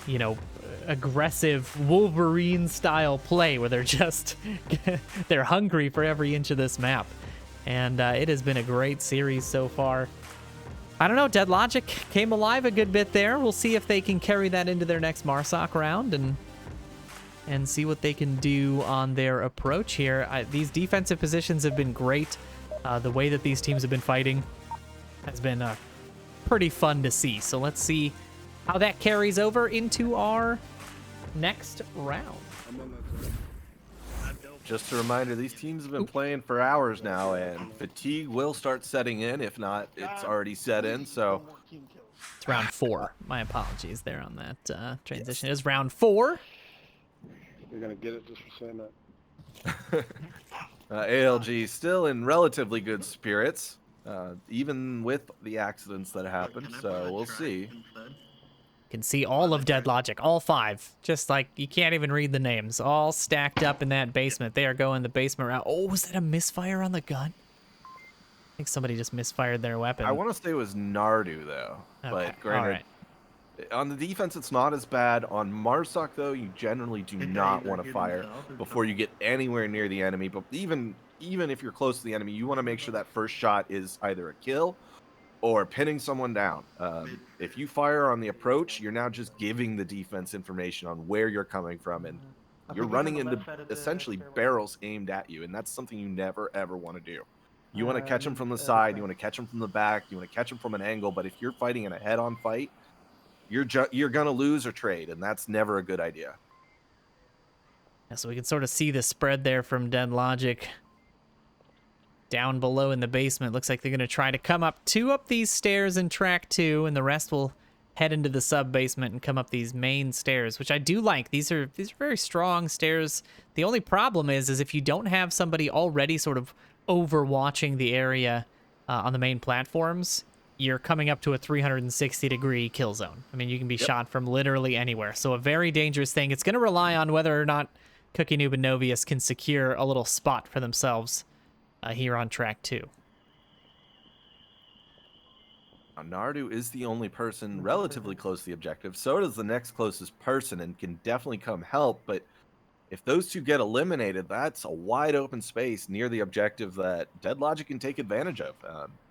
you know, aggressive Wolverine style play where they're just, they're hungry for every inch of this map. And it has been a great series so far. I don't know, Dead Logic came alive a good bit there. We'll see if they can carry that into their next Marsoc round and see what they can do on their approach here. These defensive positions have been great. The way that these teams have been fighting has been pretty fun to see. So let's see how that carries over into our next round. Just a reminder, these teams have been playing for hours now, and fatigue will start setting in. If not, it's already set in. So it's round 4. My apologies there on that transition. Yes. It is round 4. You're going to get it just for saying that. ALG still in relatively good spirits, even with the accidents that happened. So we'll see. Can see all of Dead Logic, all 5. Just like, you can't even read the names. All stacked up in that basement. They are going the basement route. Oh, was that a misfire on the gun? I think somebody just misfired their weapon. I want to say it was Nardu, though. Okay. But granted, on the defense, it's not as bad. On Marsoc, though, you generally do not want to fire before you get anywhere near the enemy. But even if you're close to the enemy, you want to make sure that first shot is either a kill or pinning someone down. If you fire on the approach, you're now just giving the defense information on where you're coming from, and you're running into essentially barrels aimed at you, and that's something you never, ever want to do. You want to catch them from the side, you want to catch them from the back, you want to catch them from an angle, but if you're fighting in a head-on fight, you're going to lose or trade, and that's never a good idea. Yeah, so we can sort of see the spread there from Dead Logic. Down below in the basement, looks like they're going to try to come up these stairs in track 2, and the rest will head into the sub basement and come up these main stairs, which I do like. These are very strong stairs. The only problem is if you don't have somebody already sort of overwatching the area on the main platforms, you're coming up to a 360-degree kill zone. I mean, you can be shot from literally anywhere. So a very dangerous thing. It's going to rely on whether or not Cookie Noob and Novius can secure a little spot for themselves here on track 2. Nardu is the only person relatively close to the objective. So does the next closest person and can definitely come help. But if those two get eliminated, that's a wide open space near the objective that Dead Logic can take advantage of.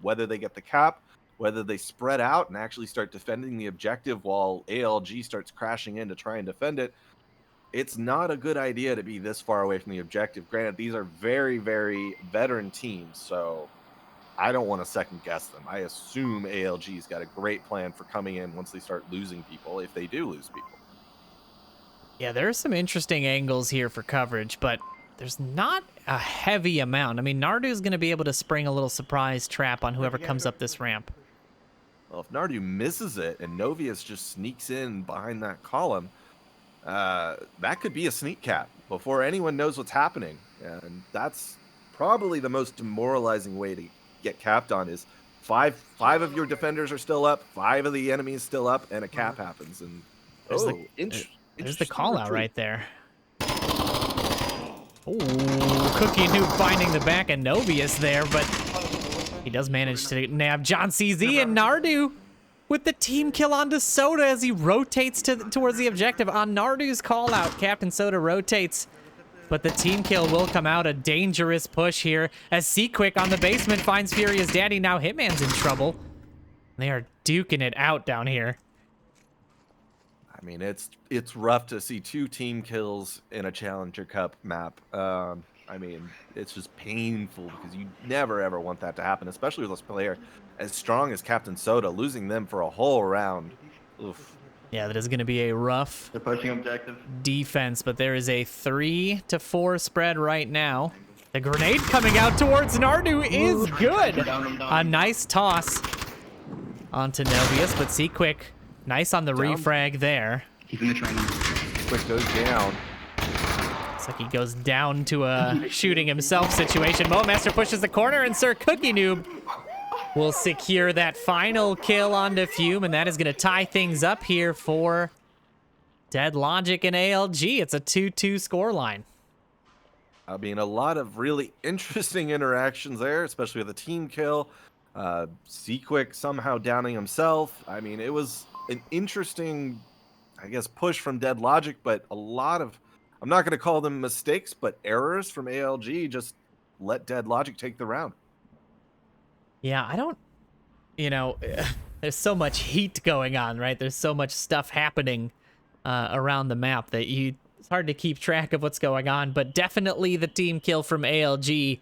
Whether they get the cap, whether they spread out and actually start defending the objective while ALG starts crashing in to try and defend it. It's not a good idea to be this far away from the objective. Granted, these are very, very veteran teams, so I don't want to second guess them. I assume ALG's got a great plan for coming in once they start losing people, if they do lose people. Yeah, there are some interesting angles here for coverage, but there's not a heavy amount. I mean, Nardu's going to be able to spring a little surprise trap on whoever comes up this ramp. Well, if Nardu misses it and Novius just sneaks in behind that column, that could be a sneak cap before anyone knows what's happening. And that's probably the most demoralizing way to get capped on is five of your defenders are still up, 5 of the enemies still up, and a cap happens. And There's the interesting call out retreat. right there. Ooh, Cookie Noob finding the back of Novius there, but he does manage to nab John CZ, and Nardu with the team kill onto Soda as he rotates towards the objective. On Nardu's call out, Captain Soda rotates, but the team kill will come out. A dangerous push here as Seaquick on the basement finds Furious Daddy. Now Hitman's in trouble. They are duking it out down here. I mean, it's rough to see 2 team kills in a Challenger Cup map. I mean, it's just painful because you never ever want that to happen, especially with a player as strong as Captain Soda. Losing them for a whole round. Oof. Yeah, that is going to be a rough They're pushing objective. defense, but there is a 3-4 spread right now. The grenade coming out towards Nardu is good. A nice toss onto Novius, but Seaquick, nice on the refrag there. He's in the training. Quick goes down. Looks like he goes down to a shooting himself situation. Master pushes the corner, and Sir Cookie Noob will secure that final kill onto Fume, and that is going to tie things up here for Dead Logic and ALG. It's a 2-2 scoreline. I mean, a lot of really interesting interactions there, especially with a team kill. Seaquick somehow downing himself. I mean, it was an interesting, I guess, push from Dead Logic, but a lot of, I'm not going to call them mistakes, but errors from ALG just let Dead Logic take the round. Yeah, I don't, there's so much heat going on, right? There's so much stuff happening around the map that it's hard to keep track of what's going on, but definitely the team kill from ALG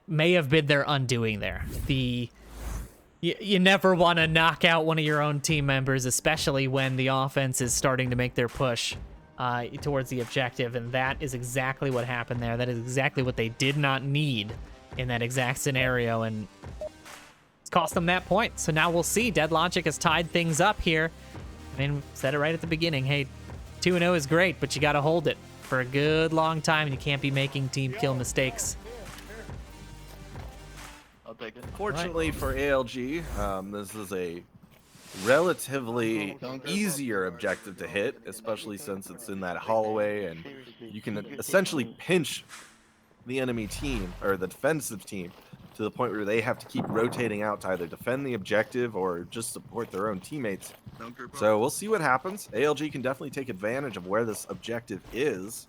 may have been their undoing there. You never want to knock out one of your own team members, especially when the offense is starting to make their push towards the objective, and that is exactly what happened there. That is exactly what they did not need in that exact scenario, and it's cost them that point. So now we'll see. Dead Logic has tied things up here. I mean, said it right at the beginning. Hey, 2-0 is great, but you got to hold it for a good long time, and you can't be making team kill mistakes. I'll take it. Fortunately for ALG, this is a relatively easier objective to hit, especially since it's in that hallway, and you can essentially pinch the enemy team, or the defensive team, to the point where they have to keep rotating out to either defend the objective or just support their own teammates. So we'll see what happens. ALG can definitely take advantage of where this objective is.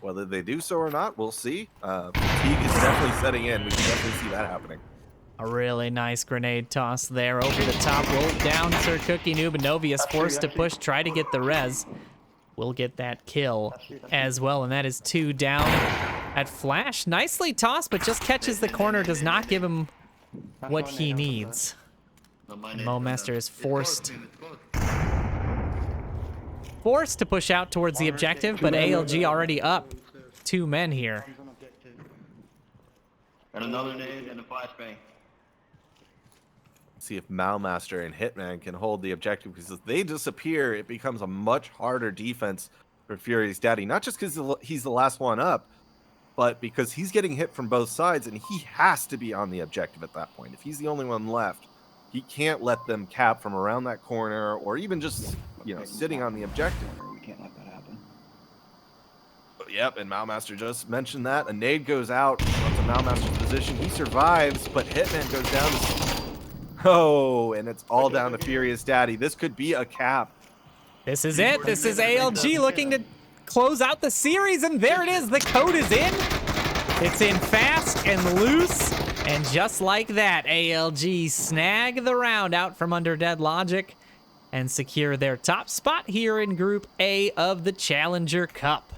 Whether they do so or not, we'll see. Fatigue is definitely setting in. We can definitely see that happening. A really nice grenade toss there over the top. Roll down Sir Cookie Noob, and Novius forced to push, try to get the res. Will get that kill as well, and that is 2 down at Flash. Nicely tossed, but just catches the corner, does not give him what he needs. Master is forced to push out towards the objective, but ALG already up 2 men here. And another nade and a flashbang. See if Master and Hitman can hold the objective, because if they disappear, it becomes a much harder defense for Furious Daddy. Not just because he's the last one up, but because he's getting hit from both sides, and he has to be on the objective at that point. If he's the only one left, he can't let them cap from around that corner, or even just, sitting on the objective. We can't let that happen. Yep, and Master just mentioned that. A nade goes out onto Master's position. He survives, but Hitman goes down to... Oh, and it's all down to Furious Daddy. This could be a cap. This is it. This is ALG looking to close out the series, and there it is. The code is in. It's in fast and loose, and just like that, ALG snag the round out from under Dead Logic and secure their top spot here in Group A of the Challenger Cup.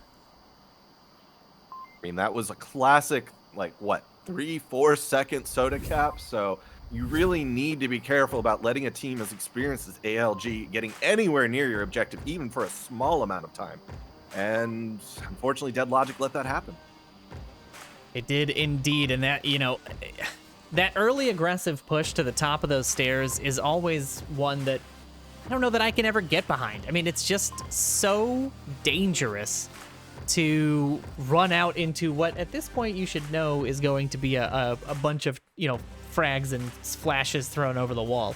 I mean, that was a classic, 3-4 second soda cap, so you really need to be careful about letting a team as experienced as ALG getting anywhere near your objective, even for a small amount of time. And unfortunately, Dead Logic let that happen. It did indeed, and that, that early aggressive push to the top of those stairs is always one that I don't know that I can ever get behind. I mean, it's just so dangerous to run out into what at this point you should know is going to be a bunch of, frags and flashes thrown over the wall.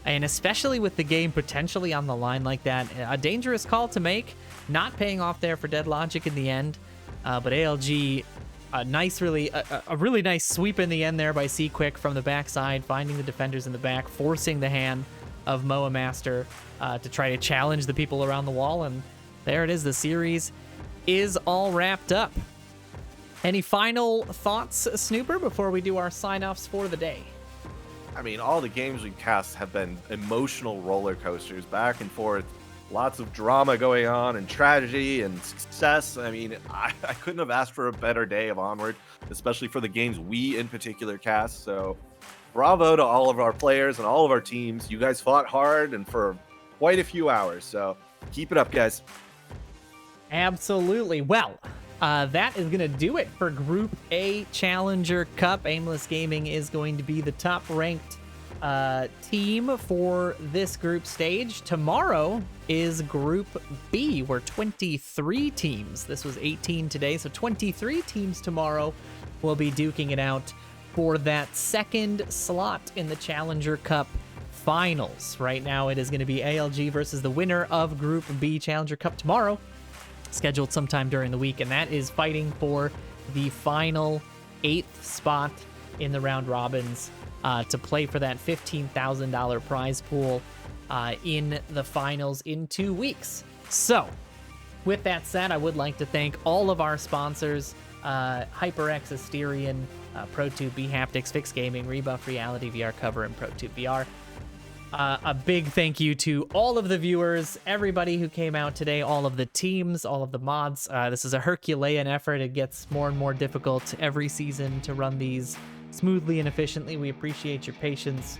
And especially with the game potentially on the line like that, a dangerous call to make, not paying off there for Dead Logic in the end. But ALG, a really nice sweep in the end there by C-Quick from the backside, finding the defenders in the back, forcing the hand of Moa Master to try to challenge the people around the wall. And there it is. The series is all wrapped up. Any final thoughts, Snooper, before we do our sign-offs for the day? I mean, all the games we've cast have been emotional roller coasters, back and forth. Lots of drama going on, and tragedy and success. I mean, I couldn't have asked for a better day of Onward, especially for the games we in particular cast. So bravo to all of our players and all of our teams. You guys fought hard and for quite a few hours. So keep it up, guys. Absolutely. Well, that is going to do it for Group A Challenger Cup. Aimless Gaming is going to be the top-ranked team for this group stage. Tomorrow is Group B, where 23 teams, this was 18 today, so 23 teams tomorrow will be duking it out for that second slot in the Challenger Cup finals. Right now, it is going to be ALG versus the winner of Group B Challenger Cup tomorrow, scheduled sometime during the week, and that is fighting for the final 8th spot in the round robins to play for that $15,000 prize pool in the finals in 2 weeks. So, with that said, I would like to thank all of our sponsors, HyperX, Asterion, ProTube, Bhaptics, Fix Gaming, Rebuff Reality VR Cover, and ProTube VR. A big thank you to all of the viewers, everybody who came out today, all of the teams, all of the mods. This is a Herculean effort. It gets more and more difficult every season to run these smoothly and efficiently. We appreciate your patience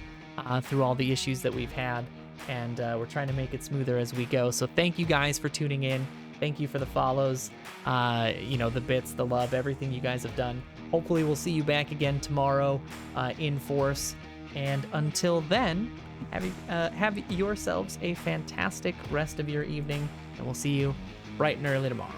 through all the issues that we've had, and we're trying to make it smoother as we go. So thank you guys for tuning in. Thank you for the follows, the bits, the love, everything you guys have done. Hopefully we'll see you back again tomorrow in force. And until then, have yourselves a fantastic rest of your evening, and we'll see you bright and early tomorrow.